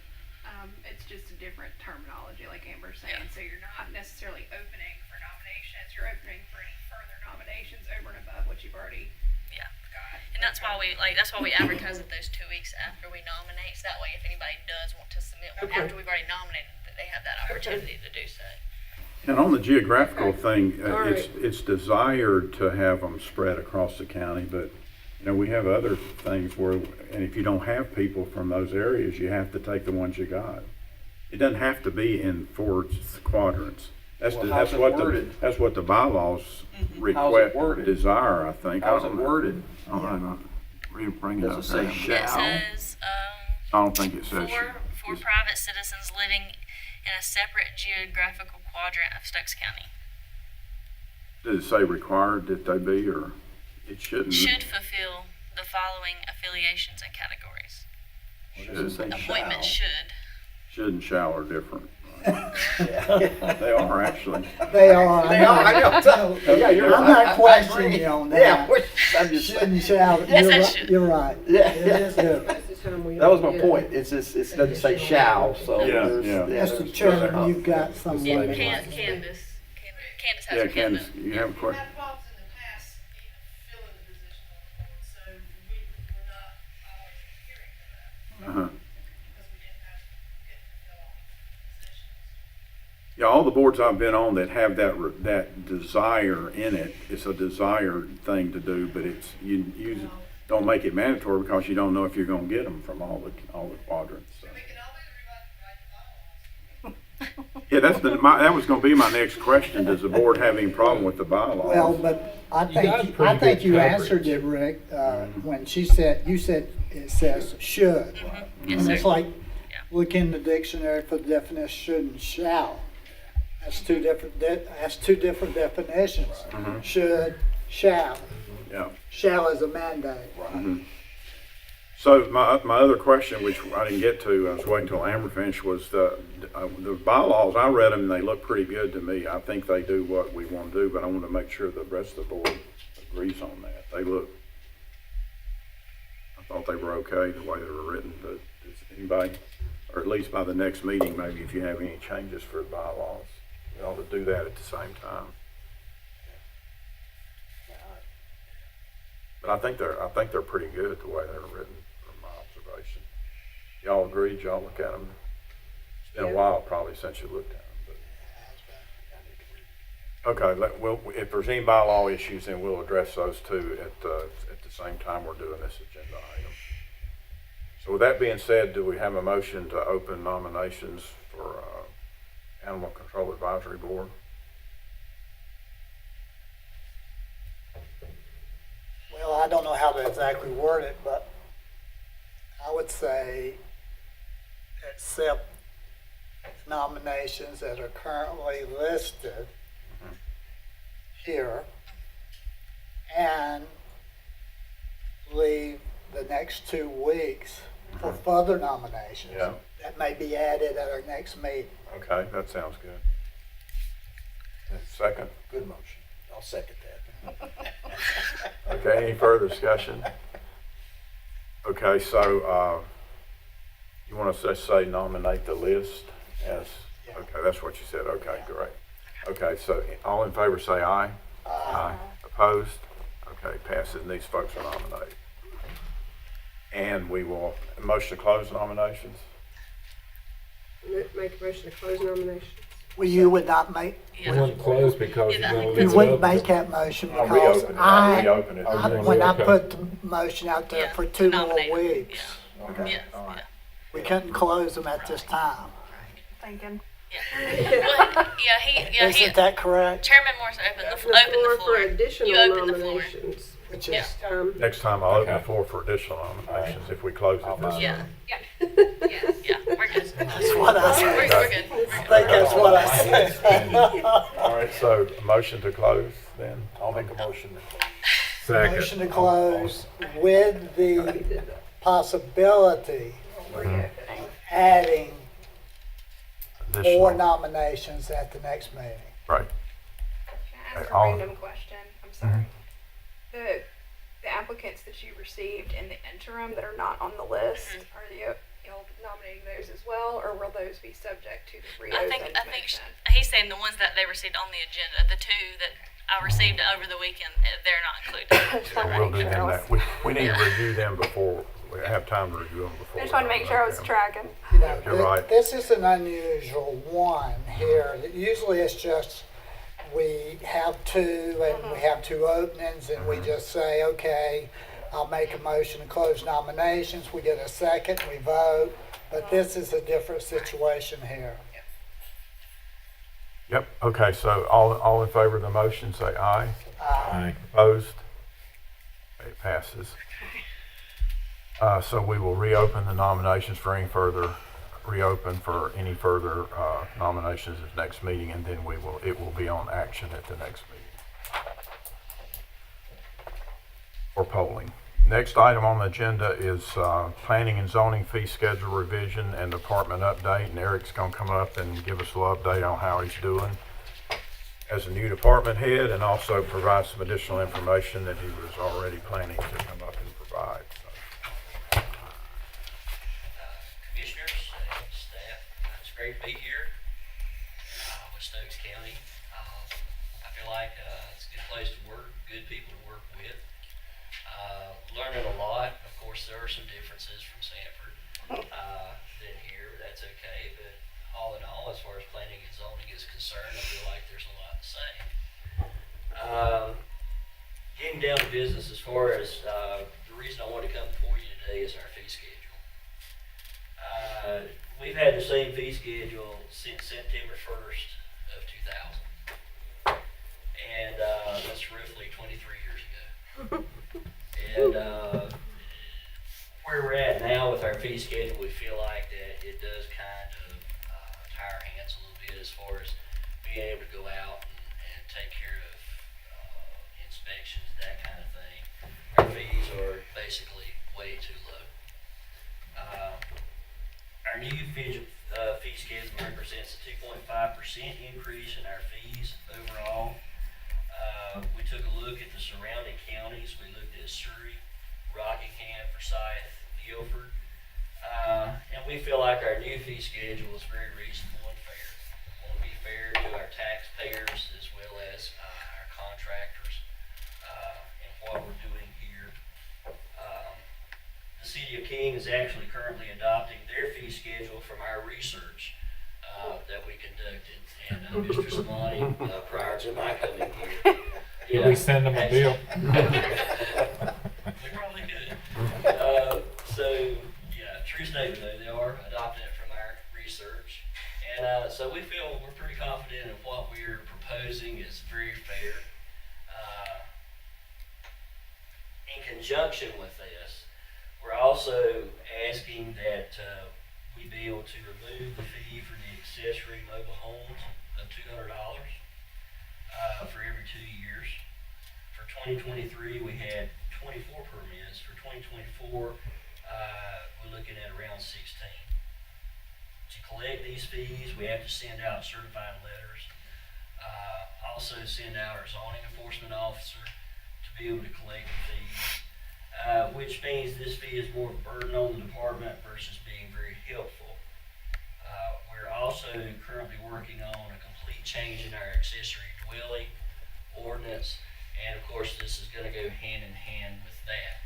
It's just a different terminology, like Amber's saying. So you're not necessarily opening for nominations. You're opening for any further nominations over and above what you've already got. And that's why we advertise it those 2 weeks after we nominate, so that way if anybody does want to submit one Okay. after we've already nominated, that they have that opportunity to do so. And on the geographical thing, All right. it's desired to have them spread across the county, but, you know, we have other things where, and if you don't have people from those areas, you have to take the ones you got. It doesn't have to be in 4 quadrants. That's Well, the, how's that's it what the, worded? that's what the bylaws How's it request, worded? desire, I think. How's it worded? I don't know. Bring it up. Does it say there. It shall? says, I don't think it says. for private citizens living in a separate geographical quadrant of Stokes County. Does it say required that they be, or it shouldn't? Should fulfill the following affiliations and categories. Does it say Appointments shall? should. And shall are different. They are actually. They are. They are, I know. Yeah, you're I'm right. not questioning you on that. Yeah, I'm just Shouldn't saying. shout. Yes, You're I right. should. You're right. Yeah. It is different. That's the time we That was my do it. point. It's just, it doesn't say shall, so. Yeah, there's- yeah. Mr. there's- Chairman, you've got someone. Yeah, that Candace wants to speak. has Yeah, her hand Candace, up. you have a question? We've had problems in the past even filling the position on the board, so we're not always adhering to that Uh-huh. because we didn't get to fill all the positions. Yeah, all the boards I've been on that have that desire in it, it's a desired thing to do, but it's, you don't make it mandatory because you don't know if you're gonna get them from all the quadrants. So. We can always rewrite the bylaws. Yeah, that was gonna be my next question. Does the board have any problem with the bylaws? Well, but I You got think, pretty I think good you coverage. answered it, Rick, when you said it says should. Yes, And sir. it's like, Yeah. look in the dictionary for the definition should and shall. That's two different definitions. Should, shall. Yeah. Shall is a mandate. So my other question, which I didn't get to, I was waiting until Amber finished, was the bylaws. I read them and they look pretty good to me. I think they do what we want to do, but I want to make sure the rest of the board agrees on that. I thought they were okay the way they were written, but does anybody, or at least by the next meeting, maybe if you have any changes for the bylaws, we ought to do that at the same time. But I think they're pretty good the way they're written from my observation. Y'all agree? Did y'all look at them? It's been a while probably since you looked at them. But. Okay, if there's any bylaw issues, then we'll address those too at the same time we're doing this agenda item. So with that being said, do we have a motion to open nominations for Animal Control Advisory Board? Well, I don't know how to exactly word it, but I would say accept nominations that are currently listed here and leave the next 2 weeks for further nominations. Yeah. That may be added at our next meeting. Okay, that sounds good. Second? Good motion. I'll second that. Okay, any further discussion? Okay, so, you want to just say nominate the list as, okay, that's what you said, okay, great. Okay, so all in favor say aye. Aye. Opposed? Okay, passes, and these folks are nominated. And we will, motion to close nominations? Make a motion to close nominations. Well, you would not make, We wouldn't close because Yeah, you're I gonna think leave you it wouldn't up. make that motion I'll because reopen it. I'll reopen it. when I Okay. put the motion out there Yeah, for to 2 more nominate. weeks. Okay, Yes, all right. yeah. We couldn't close them at this time. Thinking. Isn't that correct? Chairman Morris opened the Open the floor floor. for additional You opened the floor. nominations. Which Yeah. is, Next time I'll open the Okay. floor for additional nominations if we close it this Yeah. time. Yeah, we're good. that's what I said. We're good. I think that's what I said. All right, so a motion to close then? I'll make a motion to close. Motion to close with the possibility of adding 4 Additional, nominations at the next meeting. right. Can I ask a I'll- random question? I'm sorry. The applicants that you received in the interim that are not on the list, are y'all nominating those as well, or will those be subject to the I Rio's think information? he's saying the ones that they received on the agenda, the 2 that I received it over the weekend. They're not included. We'll do them that. We need to review them before, we have time to review them before. I just wanted to make sure I was tracking. You know, You're right. this is an unusual one here. Usually it's just we have two and we have two openings and we just say, okay, I'll make a motion to close nominations. We get a second, we vote. But this is a different situation here. Yep, okay, so all in favor of the motion, say aye. Aye. Opposed? It passes. So we will reopen the nominations for any further, nominations at the next meeting, and then it will be on action at the next meeting. For polling. Next item on the agenda is planning and zoning fee schedule revision and department update, and Eric's gonna come up and give us a little update on how he's doing as a new department head, and also provide some additional information that he was already planning to come up and provide. So, Commissioners and staff, it's great to be here with Stokes County. I feel like it's a good place to work, good people to work with. Learning a lot. Of course, there are some differences from Sanford than here. That's okay, but all in all, as far as planning and zoning is concerned, I feel like there's a lot to say. Getting down to business, as far as the reason I wanted to come before you today is our fee schedule. We've had the same fee schedule since September 1st of 2000, and that's roughly 23 years ago. And where we're at now with our fee schedule, we feel like that it does kind of tie our hands a little bit as far as being able to go out and take care of inspections, that kind of thing. Our fees are basically way too low. Our new fee schedule represents a 2.5% increase in our fees overall. We took a look at the surrounding counties. We looked at Surrey, Rockingham, Forsyth, Guilford, and we feel like our new fee schedule is very reasonable and fair. We want to be fair to our taxpayers as well as our contractors and what we're doing here. The City of King is actually currently adopting their fee schedule from our research that we conducted, and Mr. Samani, prior to my coming here, Did we send them a bill? we probably could. So, yeah, true statement though, they are adopting it from our research, and so we feel we're pretty confident in what we're proposing is very fair. In conjunction with this, we're also asking that we be able to remove the fee for the accessory mobile homes of $200 for every 2 years. For 2023, we had 24 permits. For 2024, we're looking at around 16. To collect these fees, we have to send out certified letters. Also send out our zoning enforcement officer to be able to collect the fees, which means this fee is more of a burden on the department versus being very helpful. We're also currently working on a complete change in our accessory dwelling ordinance, and of course this is going to go hand in hand with that.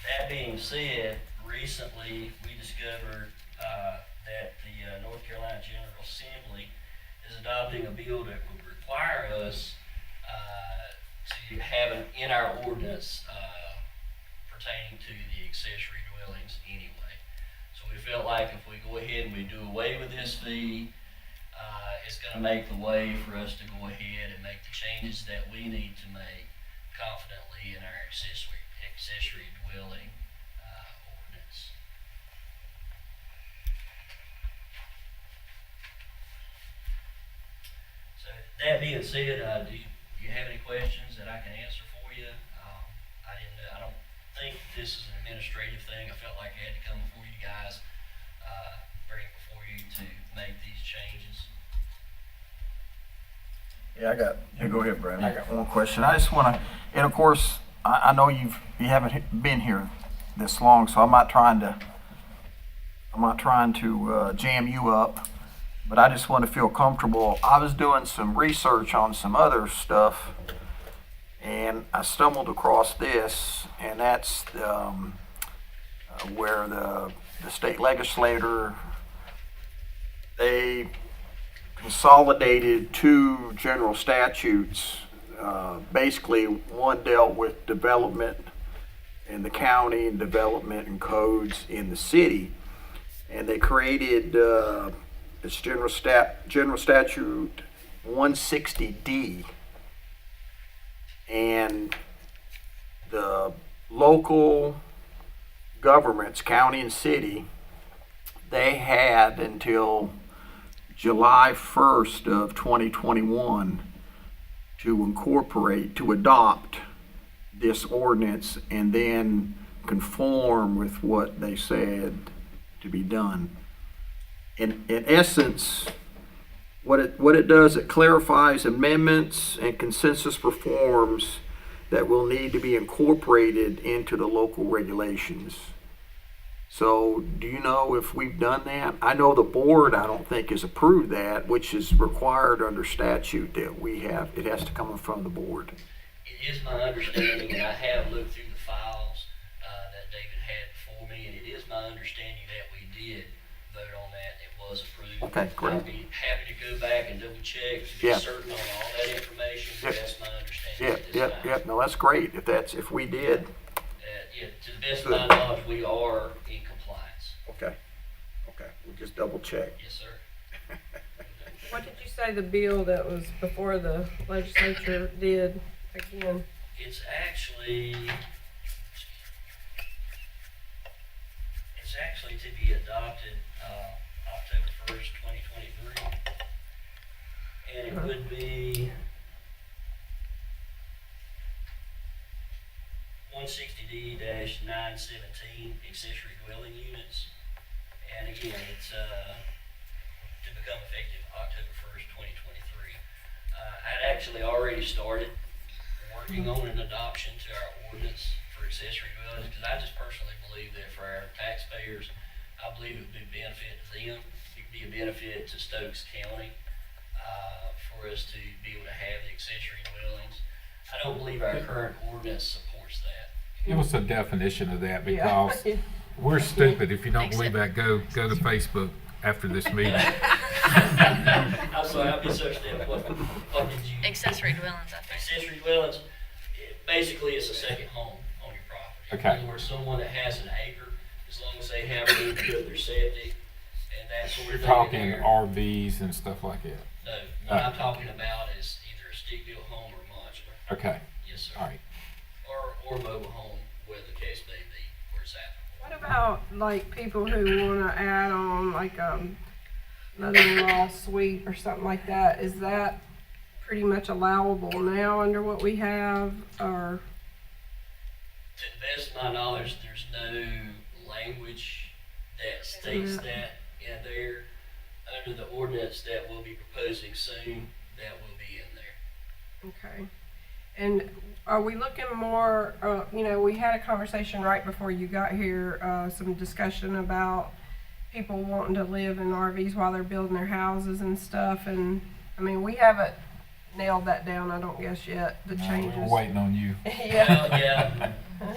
That being said, recently we discovered that the North Carolina General Assembly is adopting a bill that would require us to have in our ordinance pertaining to the accessory dwellings anyway. So we felt like if we go ahead and we do away with this fee, it's going to make the way for us to go ahead and make the changes that we need to make confidently in our accessory dwelling ordinance. So that being said, do you have any questions that I can answer for you? I don't think this is an administrative thing. I felt like I had to come before you guys, bring it before you to make these changes. Yeah, go ahead, Brad. I got one question. I just want to, and of course, I know you haven't been here this long, so I'm not trying to jam you up, but I just want to feel comfortable. I was doing some research on some other stuff And I stumbled across this, and that's where the state legislator, they consolidated two general statutes. Basically, one dealt with development in the county and development and codes in the city. And they created this general statute 160D. And the local governments, county and city, they had until July 1st of 2021 to adopt this ordinance and then conform with what they said to be done. In essence, what it does, it clarifies amendments and consensus reforms that will need to be incorporated into the local regulations. So do you know if we've done that? I know the board, I don't think, has approved that, which is required under statute that we have. It has to come from the board. It is my understanding, and I have looked through the files that David had before me, and it is my understanding that we did vote on that. It was approved. Okay, great. I'd be happy to go back and double check to be Yeah. certain on all that information, but that's my understanding Yeah, at this yeah, time. yeah. No, that's great. If we did. Yeah, to the best of my knowledge, we are in compliance. Okay. Okay. We'll just double check. Yes, sir. What did you say the bill that was before the legislature did again? It's actually to be adopted October 1st, 2023. And it would be 160D-917 accessory dwelling units. And again, it's to become effective October 1st, 2023. I'd actually already started working on an adoption to our ordinance for accessory dwellings, because I just personally believe that for our taxpayers, I believe it would be a benefit to them. It would be a benefit to Stokes County for us to be able to have the accessory dwellings. I don't believe our current ordinance supports that. Give us a definition of that, Yeah. because we're stupid. If you don't believe that, go to Facebook after this meeting. I'm sorry, I've been so stiff. What did you? Accessory dwellings, I think. Accessory dwellings, basically it's a second home on your property. Okay. In other words, someone that has an acre, as long as they have room to put their septic and that sort of You're thing talking in there. RVs and stuff like that. No, what I'm talking about is either a stick-built home or modular. Okay. Yes, sir. All right. Or mobile home, whether the case may be, where it's at. What about like people who want to add on like mother-in-law suite or something like that? Is that pretty much allowable now under what we have, or? To the best of my knowledge, there's no language that states that in there. Under the ordinance that we'll be proposing soon, that will be in there. Okay. And are we looking more, we had a conversation right before you got here, some discussion about people wanting to live in RVs while they're building their houses and stuff. And I mean, we haven't nailed that down, I don't guess yet, the changes. We're waiting on you. Yeah. Well, yeah, I'm aware of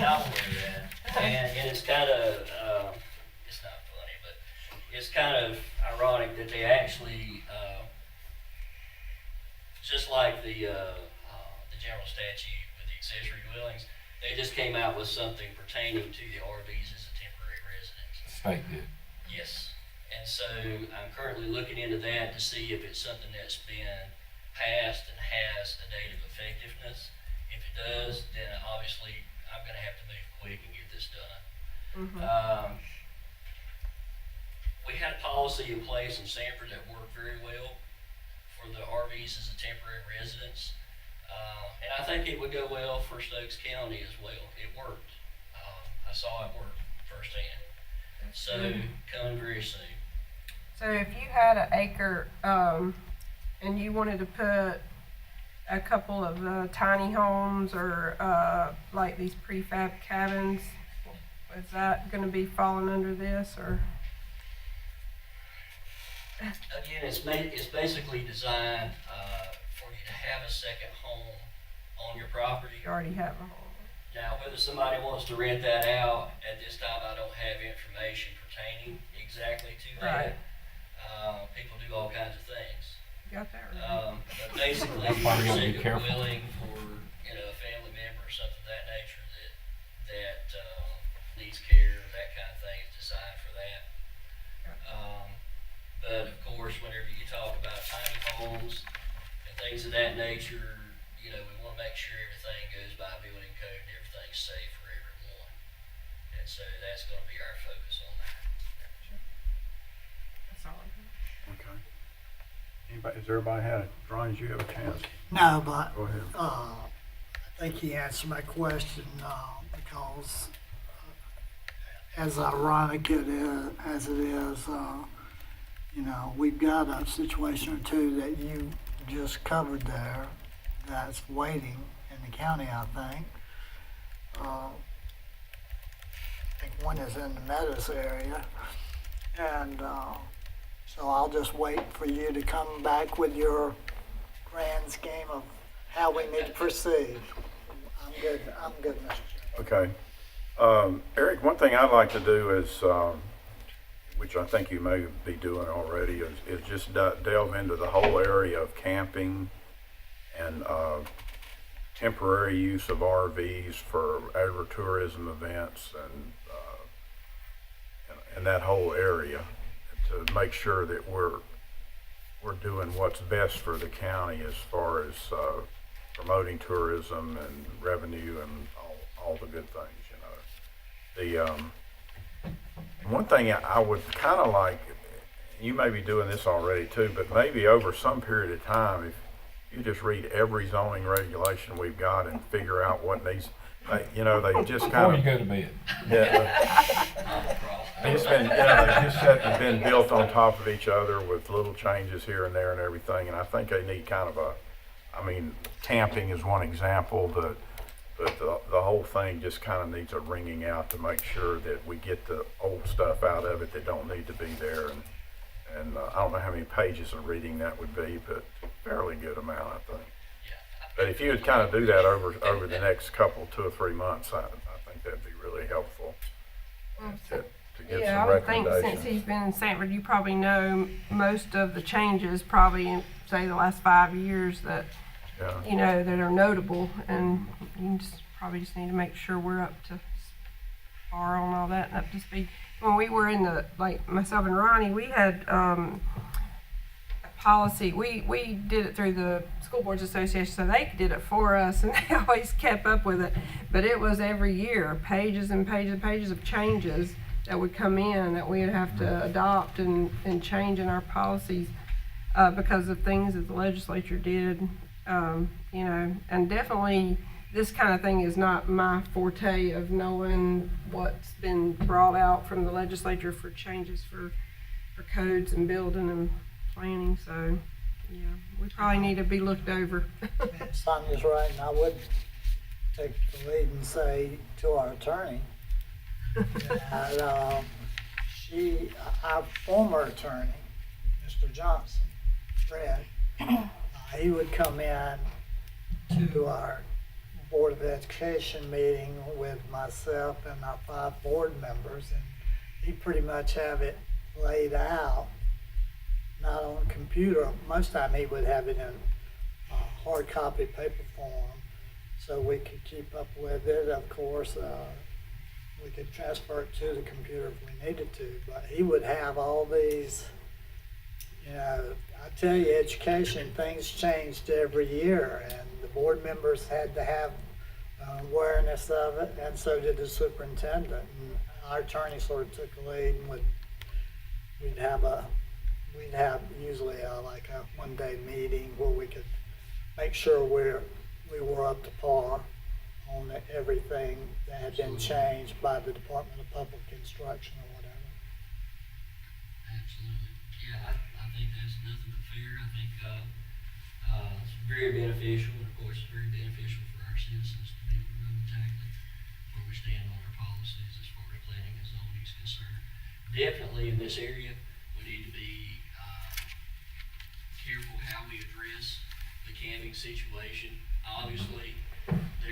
that. And it's kind of, it's not funny, but it's kind of ironic that they actually, just like the general statute with the accessory dwellings, they just came out with something pertaining to the RVs as a temporary residence. The state did. Yes. And so I'm currently looking into that to see if it's something that's been passed and has a date of effectiveness. If it does, then obviously I'm going to have to move quick and get this done. Mm-hmm. We had a policy in place in Sanford that worked very well for the RVs as a temporary residence. And I think it would go well for Stokes County as well. It worked. I saw it work firsthand. So coming very soon. So if you had an acre, and you wanted to put a couple of tiny homes or like these prefab cabins, is that going to be falling under this, or? Again, it's basically designed for you to have a second home on your property. You already have a home. Now, whether somebody wants to rent that out, at this time, I don't have information pertaining exactly to that. People do all kinds of things. You got that right. But basically, That's why you gotta be if careful. you're willing for, a family member or something of that nature that needs care, that kind of thing, is designed for that. But of course, whenever you talk about tiny homes and things of that nature, we want to make sure everything goes by building code and everything's safe for everyone. And so that's going to be our focus on that. That's all I have. Okay. Anybody, has everybody had it? Ron, did you have a chance? No, but Go ahead. I think he answered my question because as ironic as it is, we've got a situation or two that you just covered there that's waiting in the county, I think. I think one is in the Meadows area. And so I'll just wait for you to come back with your grand scheme of how we need to proceed. I'm good, Mr. Chairman. Okay. Eric, one thing I'd like to do is, which I think you may be doing already, is just delve into the whole area of camping and temporary use of RVs for agritourism events and that whole area, to make sure that we're doing what's best for the county as far as promoting tourism and revenue and all the good things. One thing I would kind of like, you may be doing this already too, but maybe over some period of time, if you just read every zoning regulation we've got and figure out what needs, they just Before kind you of. go to bed. It's been, been built on top of each other with little changes here and there and everything, and I think they need kind of camping is one example, but the whole thing just kind of needs a wringing out to make sure that we get the old stuff out of it that don't need to be there, and I don't know how many pages of reading that would be, but a fairly good amount, I think. But if you would kind of do that over the next 2 or 3 months, I think that'd be really helpful to get Yeah, some I would think recommendations. since he's been in Sanford, you probably know most of the changes probably in, say, the last 5 years that, Yeah. that are notable, and you probably just need to make sure we're up to par on all that and up to speed. When we were in myself and Ronnie, we had a policy. We did it through the School Boards Association, so they did it for us, and they always kept up with it. But it was every year, pages and pages and pages of changes that would come in that we would have to adopt and change in our policies because of things that the legislature did, and definitely this kind of thing is not my forte of knowing what's been brought out from the legislature for changes for codes and building and planning. So, yeah, we probably need to be looked over. Sonia's right, and I would take the lead and say to our attorney that our former attorney, Mr. Johnson, Fred, he would come in to our Board of Education meeting with myself and our 5 board members, and he pretty much have it laid out, not on computer. Most time he would have it in hard copy paper form so we could keep up with it. Of course, we could transfer it to the computer if we needed to, but he would have all these, I tell you, education, things changed every year, and the board members had to have awareness of it, and so did the superintendent. And our attorney sort of took the lead, and we'd have usually like a one-day meeting where we could make sure we were up to par on everything that had been changed by the Department of Public Instruction or whatever. Absolutely. Yeah, I think that's nothing but fair. I think it's very beneficial, and of course it's very beneficial for our citizens to be able to know exactly where we stand on our policies as far as planning and zoning is concerned. Definitely in this area, we need to be careful how we address the camping situation. Obviously,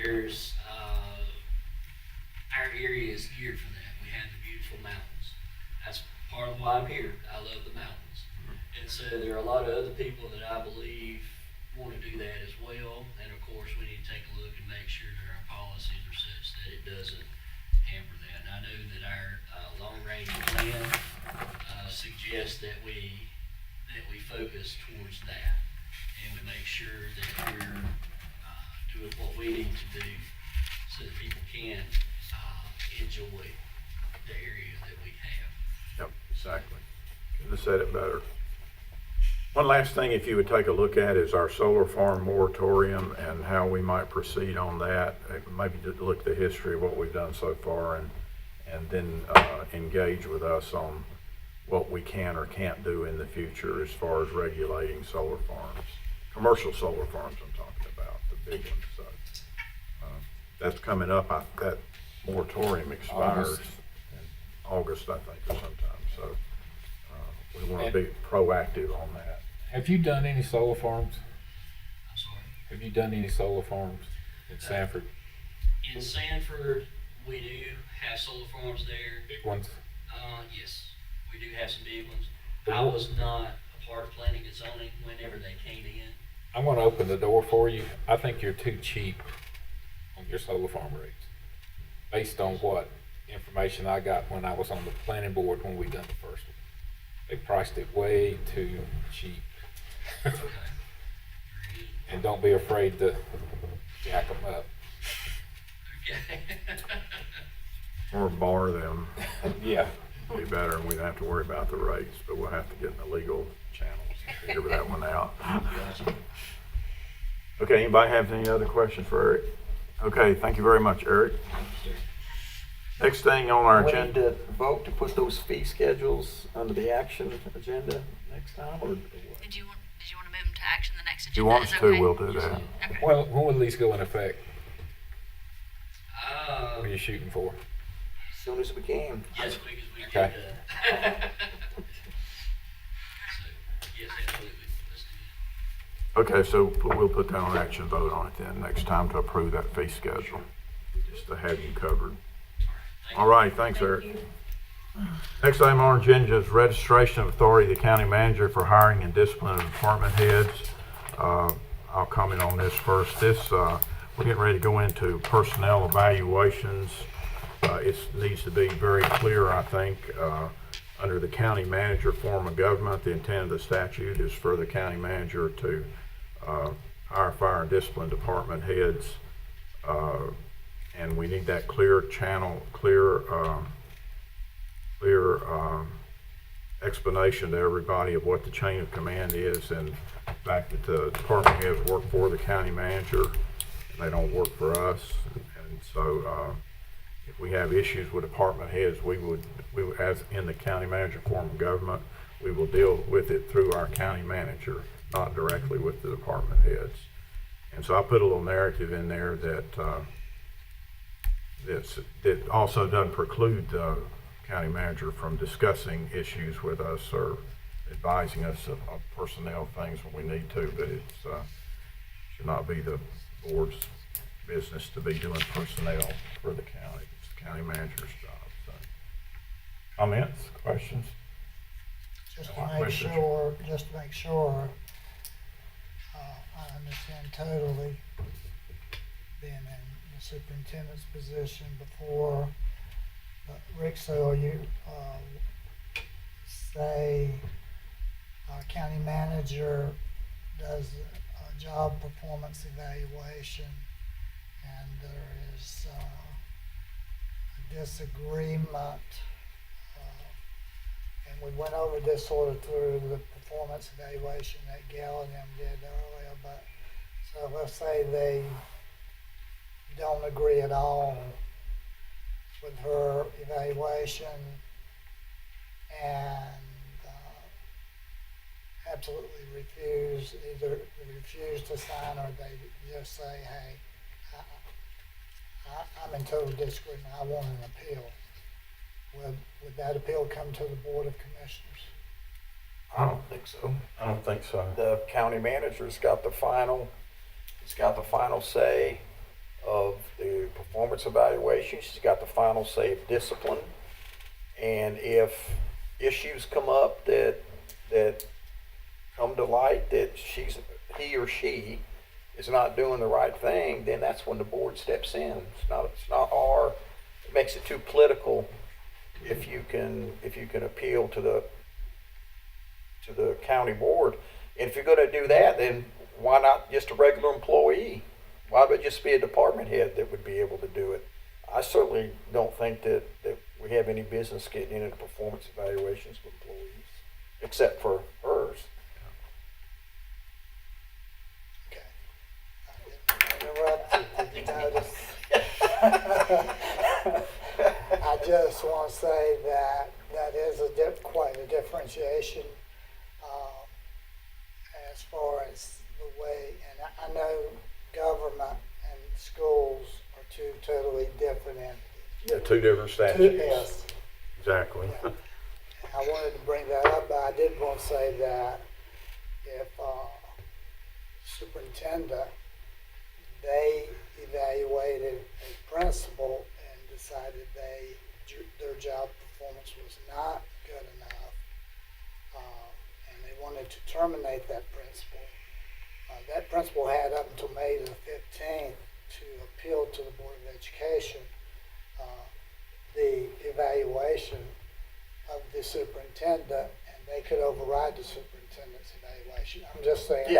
there's, our area is geared for that. We have the beautiful mountains. That's part of why I'm here. I love the mountains. And so there are a lot of other people that I believe want to do that as well. And of course, we need to take a look and make sure that our policies are such that it doesn't hamper that. And I know that our long-range plan suggests that we focus towards that, and we make sure that we're doing what we need to do so that people can enjoy the area that we have. Yep, exactly. Couldn't have said it better. One last thing, if you would take a look at, is our solar farm moratorium and how we might proceed on that. Maybe to look at the history of what we've done so far, and then engage with us on what we can or can't do in the future as far as regulating solar farms, commercial solar farms I'm talking about, the big ones. So that's coming up. That moratorium expires in August, I think, or sometime. So we want to be proactive on that. Have you done any solar farms? I'm sorry. Have you done any solar farms in Sanford? In Sanford, we do have solar farms there. Big ones? Yes, we do have some big ones. I was not a part of planning and zoning whenever they came in. I'm going to open the door for you. I think you're too cheap on your solar farm rates, based on what information I got when I was on the planning board when we done the first one. They priced it way too cheap. Okay. And don't be afraid to jack them up. Okay. Or bar them. Yeah. Be better, and we don't have to worry about the rates, but we'll have to get in the legal channels to figure that one out. Okay, anybody have any other questions for Eric? Okay, thank you very much, Eric. Next thing on our We need agenda. to vote to put those fee schedules under the action agenda next time, or what? Did you want to move them to action the next agenda? If you want us Is to, okay? we'll do that. Okay. Well, when will these go in effect? What are Uh, you shooting for? As soon as we can. as quick as we Okay. can. So, yes, absolutely. Let's do Okay, so we'll put that on action, vote on it then next time to approve that fee schedule, just to have you covered. All right, thanks, Eric. Next item on our agenda is registration of authority of the county manager for hiring and discipline of department heads. I'll comment on this first. We're getting ready to go into personnel evaluations. It needs to be very clear, I think, under the county manager form of government. The intent of the statute is for the county manager to hire, fire, and discipline department heads. And we need that clear channel, clear explanation to everybody of what the chain of command is, and the fact that the department heads work for the county manager and they don't work for us. And so if we have issues with department heads, we would, as in the county manager form of government, we will deal with it through our county manager, not directly with the department heads. And so I put a little narrative in there that that also doesn't preclude the county manager from discussing issues with us or advising us of personnel things when we need to, but it should not be the board's business to be doing personnel for the county. It's the county manager's job. So. Comments, questions? Just to make sure, I understand totally, being in the superintendent's position before. But Rick, so you say our county manager does a job performance evaluation, and there is a disagreement, and we went over this sort of through the performance evaluation that Gail and them did earlier, but so let's say they don't agree at all with her evaluation and absolutely either refuse to sign, or they just say, hey, I'm in total disagreement, I want an appeal. Would that appeal come to the Board of Commissioners? I don't think so. I don't think so. The county manager's got the final say, of the performance evaluation. She's got the final say of discipline. And if issues come up that come to light that he or she is not doing the right thing, then that's when the board steps in. It's not it makes it too political if you can appeal to the county board. And if you're going to do that, then why not just a regular employee? Why would it just be a department head that would be able to do it? I certainly don't think that we have any business getting into performance evaluations with employees, except for hers. Interrupt you, did you notice? I just want to say that is quite a differentiation as far as the way, and I know government and schools are two totally different entities. Yeah, two different statutes. Yes. Exactly. Yeah. I wanted to bring that up, but I did want to say that if superintendent, they evaluated a principal and decided their job performance was not good enough, and they wanted to terminate that principal. That principal had up until May the 15th to appeal to the Board of Education the evaluation of the superintendent, and they could override the superintendent's evaluation. I'm just saying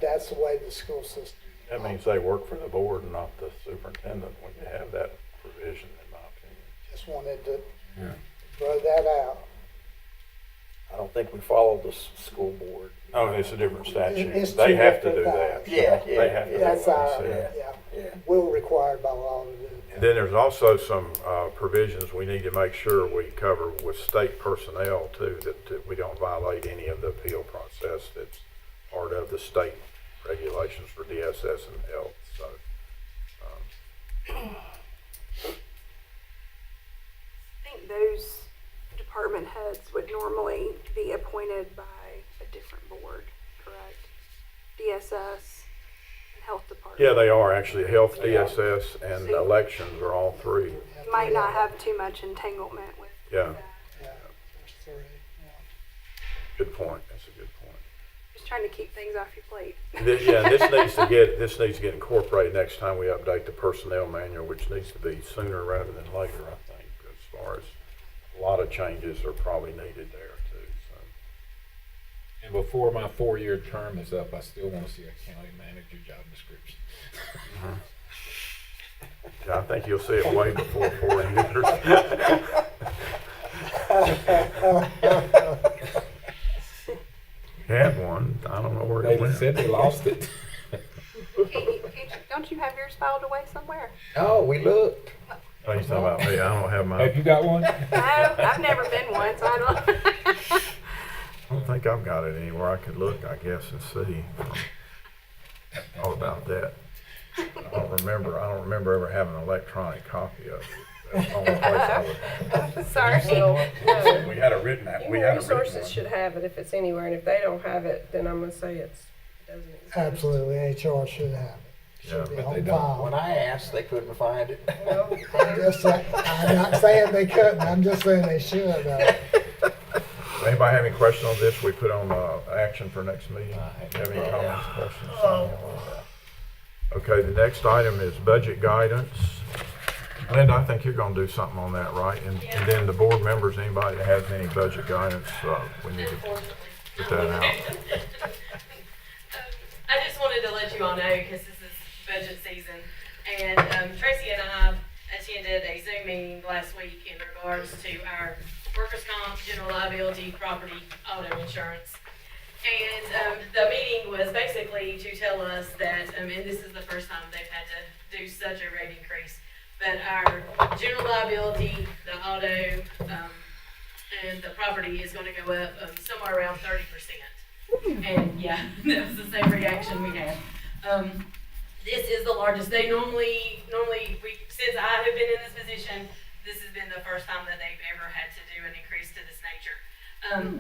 that's the way the school system. That means they work for the board and not the superintendent when you have that provision, in my opinion. Just wanted to throw that out. I don't think we follow the school board. Oh, it's a different statute. It's They two have to do different that. things. Yeah, They have to do That's what they our, say. we're required by law to do. And then there's also some provisions we need to make sure we cover with state personnel too, that we don't violate any of the appeal process that's part of the state regulations for DSS and health. So, I think those department heads would normally be appointed by a different board, correct? DSS and health department. yeah, they are actually health, DSS, and elections are all three. Might not have too much entanglement with Yeah, that. Yeah, there's three. Yeah. good point. That's a good point. Just trying to keep things off your plate. This needs to get incorporated next time we update the personnel manual, which needs to be sooner rather than later, I think, as far as a lot of changes are probably needed there too. So. And before my 4-year term is up, I still want to see a county manager job description. Yeah, I think you'll see it way before 4 years. Had one. I don't know where it They went. said they lost it. Don't you have yours filed away somewhere? Oh, we looked. Oh, you talking about me? I don't have mine. Have you got one? No, I've never been one, so I don't. I don't think I've got it anywhere. I could look, I guess, and see all about that. I don't remember ever having an electronic copy of it. That's the only place I would. Sorry. No, We had a written. We had a Human written Resources one. should have it if it's anywhere, and if they don't have it, then I'm gonna say it doesn't exist. Absolutely, HR should have it. Should be but on they don't. file. When I asked, they couldn't find it. I'm not saying they couldn't, I'm just saying they should. Anybody have any questions on this? We put on action for next meeting. Have any comments, questions? Okay, the next item is budget guidance. Linda, I think you're going to do something on that, right? And then the board members, anybody that has any budget guidance, we need to get that out. I just wanted to let you all know, because this is budget season, and Tracy and I attended a Zoom meeting last week in regards to our workers' comp, general liability, property, auto insurance. And the meeting was basically to tell us that, and this is the first time they've had to do such a rate increase, but our general liability, the auto, and the property is going to go up somewhere around 30%. And yeah, that was the same reaction we had. This is the largest. They normally, since I have been in this position, this has been the first time that they've ever had to do an increase to this nature.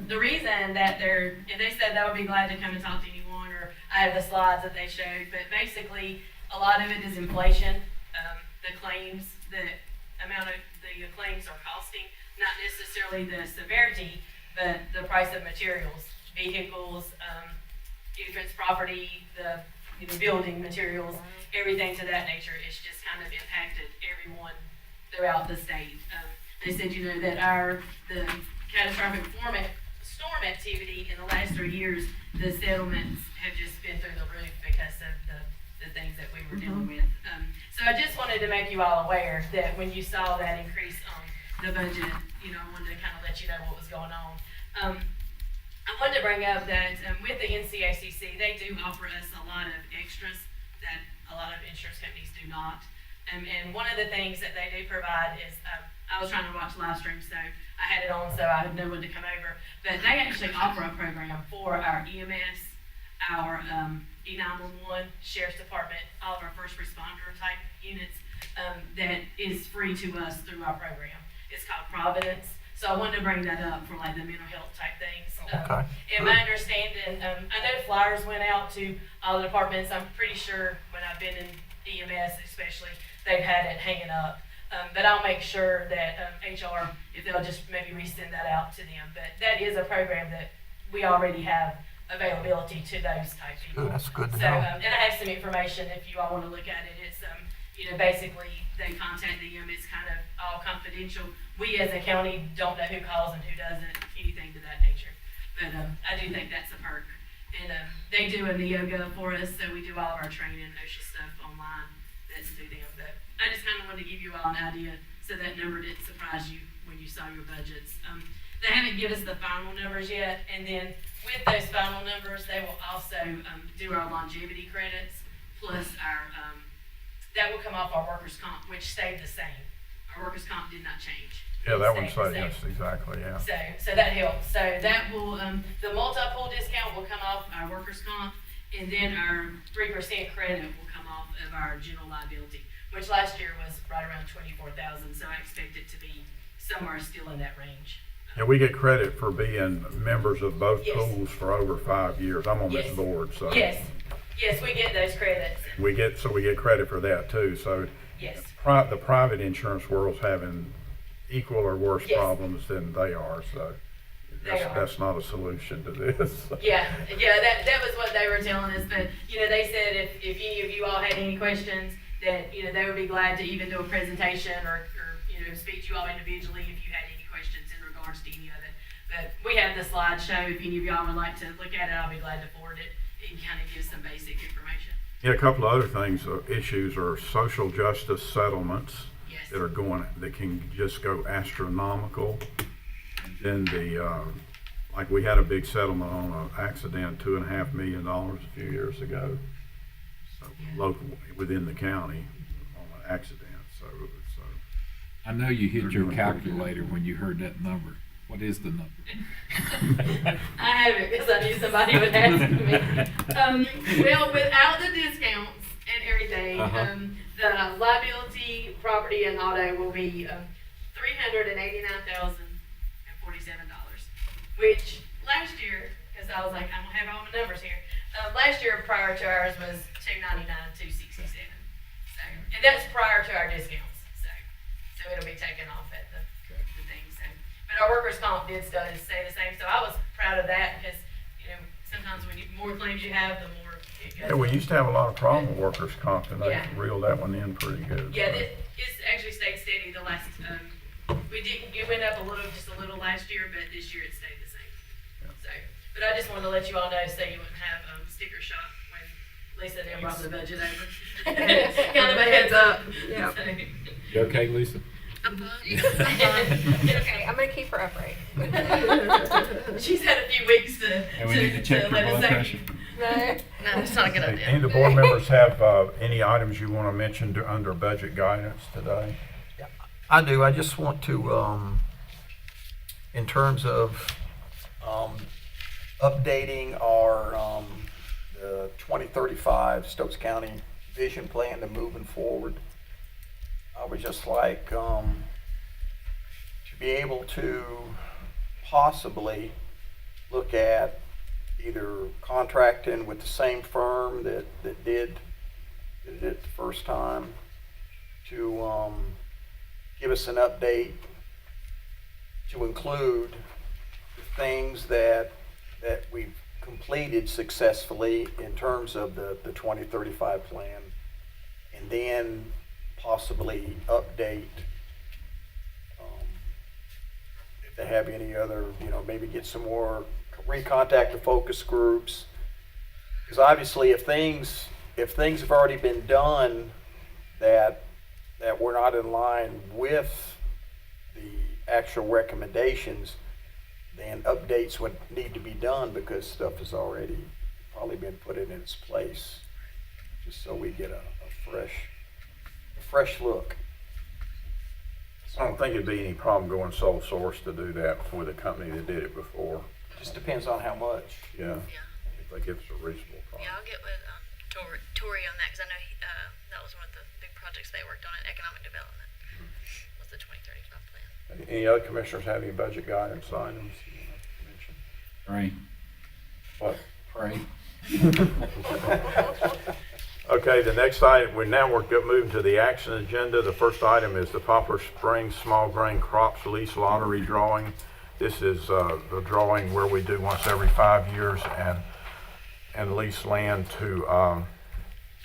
The reason that they said they would be glad to come and talk to anyone, or I have the slides that they showed, but basically A lot of it is inflation. The claims, the amount of the claims are costing, not necessarily the severity, but the price of materials, vehicles, entrance property, the building materials, everything to that nature. It's just kind of impacted everyone throughout the state. They said, that the catastrophic storm activity in the last 3 years, the settlements have just been through the roof because of the things that we were dealing with. So I just wanted to make you all aware that when you saw that increase on the budget, I wanted to kind of let you know what was going on. I wanted to bring up that with the NCACC, they do offer us a lot of extras that a lot of insurance companies do not. And one of the things that they do provide is, I was trying to watch live stream, so I had it on so I had no one to come over. But they actually offer a program for our EMS, our E911, Sheriff's Department, all of our first responder type units, that is free to us through our program. It's called Providence. So I wanted to bring that up for like the mental health type things. Okay. And my understanding, I know flyers went out to all the departments. I'm pretty sure when I've been in EMS especially, they've had it hanging up. But I'll make sure that HR, if they'll just maybe resend that out to them. But that is a program that we already have availability to those type people. That's good to So, know. and I have some information if you all want to look at it. It's, basically they contact them. It's kind of all confidential. We as a county don't know who calls and who doesn't, anything to that nature. But I do think that's a perk. And they do a NeoGov for us, so we do all of our training, OSHA stuff online. That's through them. But I just kind of wanted to give you all an idea so that number didn't surprise you when you saw your budgets. They haven't given us the final numbers yet, and then with those final numbers, they will also do our longevity credits, plus our, that will come off our workers' comp, which stayed the same. Our workers' comp did not change. Yeah, that one Stayed the say, same. yes, exactly, yeah. So that helps. So that will, the multi-pool discount will come off our workers' comp, and then our 3% credit will come off of our general liability, which last year was right around 24,000. So I expect it to be somewhere still in that range. Yeah, we get credit for being members of both Yes. pools for over 5 years. I'm on this Yes. board, so. Yes, we get those credits. We get credit for that too, so. Yes. The private insurance world's having equal or worse Yes. problems than they are, so. They are. That's not a solution to this. Yeah, that was what they were telling us. But they said if any of you all had any questions, that they would be glad to even do a presentation or speak to you all individually if you had any questions in regards to any of it. But we have the slideshow. If any of y'all would like to look at it, I'll be glad to forward it. It kind of gives some basic information. Yeah, a couple of other things, issues are social justice settlements that can just go astronomical. And then like we had a big settlement on an accident, $2.5 million a few years ago. So local, within the county on an accident, so. I know you hit your calculator when you heard that number. What is the number? I haven't because I knew somebody would ask me. Well, without the discounts and everything, the liability, property, and auto will be $389,047. Which last year, because I was like, I'm gonna have all my numbers here. Last year, prior to ours, was $299,267. So, and that's prior to our discounts. So it'll be taken off at the thing. So, but our workers' comp did stay the same. So I was proud of that because sometimes when more claims you have, the more it goes. Yeah, we used to have a lot of problem with workers' comp, and they reeled that one in pretty good. Yeah, so. it's actually stayed steady the last. It went up just a little last year, but this year it stayed the same. Yeah. So, but I just wanted to let you all know so you wouldn't have sticker shock when Lisa then brought the budget over. Kind of a heads up. Yeah. You okay, Lisa? Okay, I'm gonna keep her upright. She's had a few weeks to. And we need to check let your us blood know. pressure. No, it's not a good idea. Any of the board members have any items you want to mention under budget guidance today? I do. I just want to, in terms of updating our the 2035 Stokes County vision plan to moving forward, I would just like to be able to possibly look at either contracting with the same firm that did did it the first time, to give us an update to include the things that we've completed successfully in terms of the 2035 plan, and then possibly update if they have any other, maybe get some more, recontact the focus groups. Because obviously if things have already been done that we're not in line with the actual recommendations, then updates would need to be done because stuff has already probably been put in its place, just so we get a fresh look. I don't think it'd be any problem going sole source to do that with a company that did it before. Just depends on how much. Yeah. If they give us a reasonable price. Yeah, I'll get with Tori on that, because I know that was one of the big projects they worked on in economic development, was the 2035 plan. Any other commissioners have any budget guidance items you want to mention? Pray. What? Pray. Okay, the next item, we're moving to the action agenda. The first item is the Poplar Springs Small Grain Crops Lease Lottery drawing. This is the drawing where we do once every 5 years and lease land to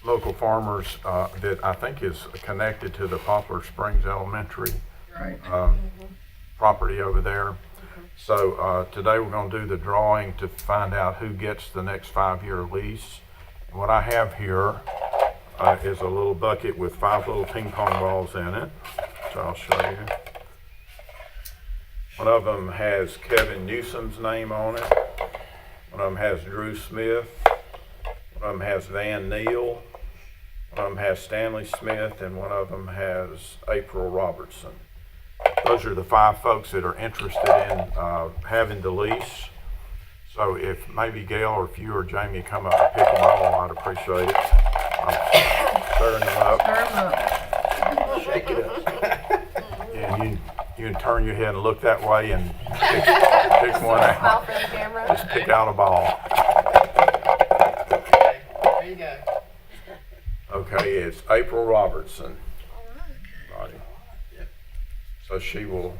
local farmers that I think is connected to the Poplar Springs Elementary property over there. So today we're going to do the drawing to find out who gets the next 5-year lease. And what I have here is a little bucket with 5 little ping pong balls in it, which I'll show you. One of them has Kevin Newsom's name on it. One of them has Drew Smith. One of them has Van Neal. One of them has Stanley Smith, and one of them has April Robertson. Those are the 5 folks that are interested in having the lease. So if maybe Gail or if you or Jamie come up and pick them all, I'd appreciate it. I'm stirring them up. Shake it up. Yeah, you can turn your head and look that way and pick one out. Just pick out a ball. There you go. Okay, it's April Robertson. Right. So she will,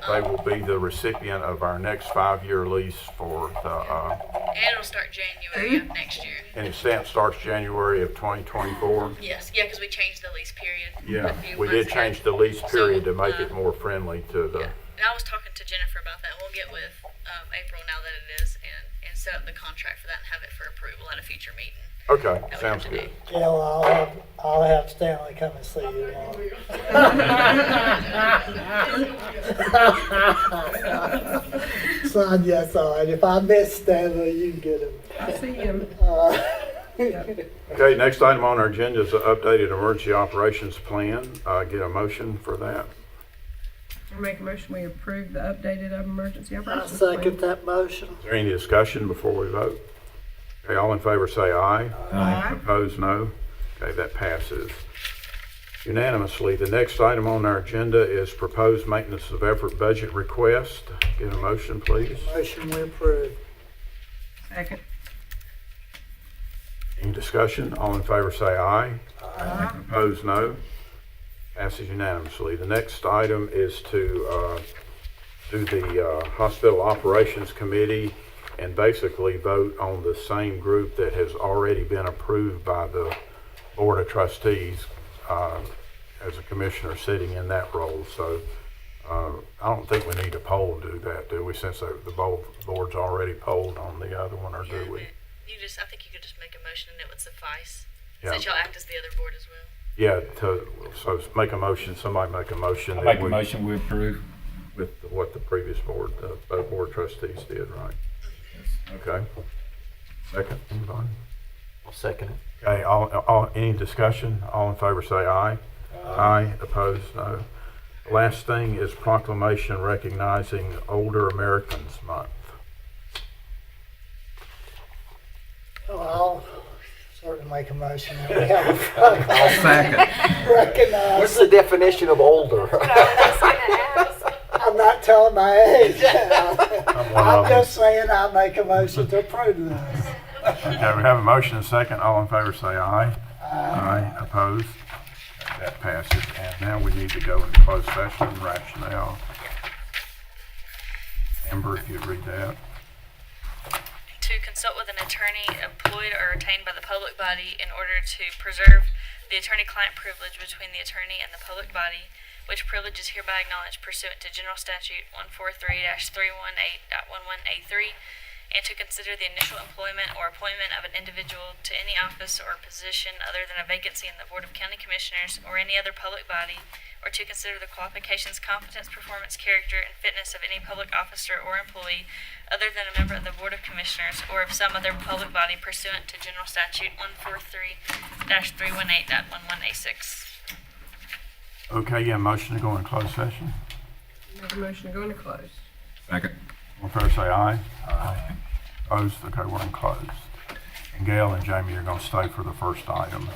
they will be the recipient of our next 5-year lease for the, And it'll start January of next year. and it starts January of 2024. Yes, yeah, because we changed the lease period. Yeah, a few we months did ago. change the lease period to make it more friendly to the, And I was talking to Jennifer about that. We'll get with April now that it is and set up the contract for that and have it for approval at a future meeting. okay, sounds good. Gail, I'll have Stanley come and see you. Son, yes, all right. If I miss Stanley, you can get him. I see him. Okay, next item on our agenda is the updated emergency operations plan. Get a motion for that. I make a motion we approve the updated emergency I operations plan. second that motion. Is there any discussion before we vote? Okay, all in favor say aye. Aye. Opposed, no. Okay, that passes unanimously. The next item on our agenda is proposed maintenance of effort budget request. Get a motion, please. Motion we approve. Second. Any discussion? All in favor say aye. Aye. Opposed, no. Passes unanimously. The next item is to do the Hospital Operations Committee and basically vote on the same group that has already been approved by the Board of Trustees as a commissioner sitting in that role. So I don't think we need a poll to do that, do we? Since the board's already polled on the other one, or do we? I think you could just make a motion and it would suffice. Yeah. Since y'all act as the other board as well. Yeah, so make a motion, somebody make a motion. I make a motion we approve. With what the previous board, both board trustees did, right? Okay. Second, anybody? I'll second it. Okay, any discussion? All in favor say aye. Aye. Opposed, no. Last thing is proclamation recognizing Older Americans Month. Well, I'll certainly make a motion that we have a I'll second. recognize. What's the definition of older? I'm not telling my age. I'm one I'm of just saying I'll make a motion to approve this. Okay, we have a motion and a second. All in favor say aye. Aye. Opposed? That passes. And now we need to go into closed session, rationale. Amber, if you'd read that. To consult with an attorney employed or retained by the public body in order to preserve the attorney-client privilege between the attorney and the public body, which privilege is hereby acknowledged pursuant to General Statute 143-318.11A3, and to consider the initial employment or appointment of an individual to any office or position other than a vacancy in the Board of County Commissioners or any other public body, or to consider the qualifications, competence, performance, character, and fitness of any public officer or employee other than a member of the Board of Commissioners or of some other public body pursuant to General Statute 143-318.11A6. Okay, yeah, motion to go into closed session. Make a motion to go into closed. Second. All in favor, say aye. Aye. Opposed? Okay, we're in closed. And Gail and Jamie are going to stay for the first item.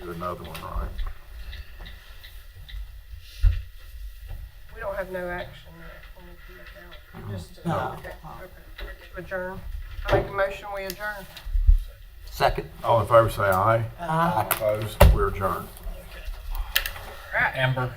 do another one, right? We don't have no action when we come back out. Just to, No. okay. To adjourn. I make a motion, we adjourn. Second. All in favor say aye. Aye. Opposed? We're adjourned. Amber.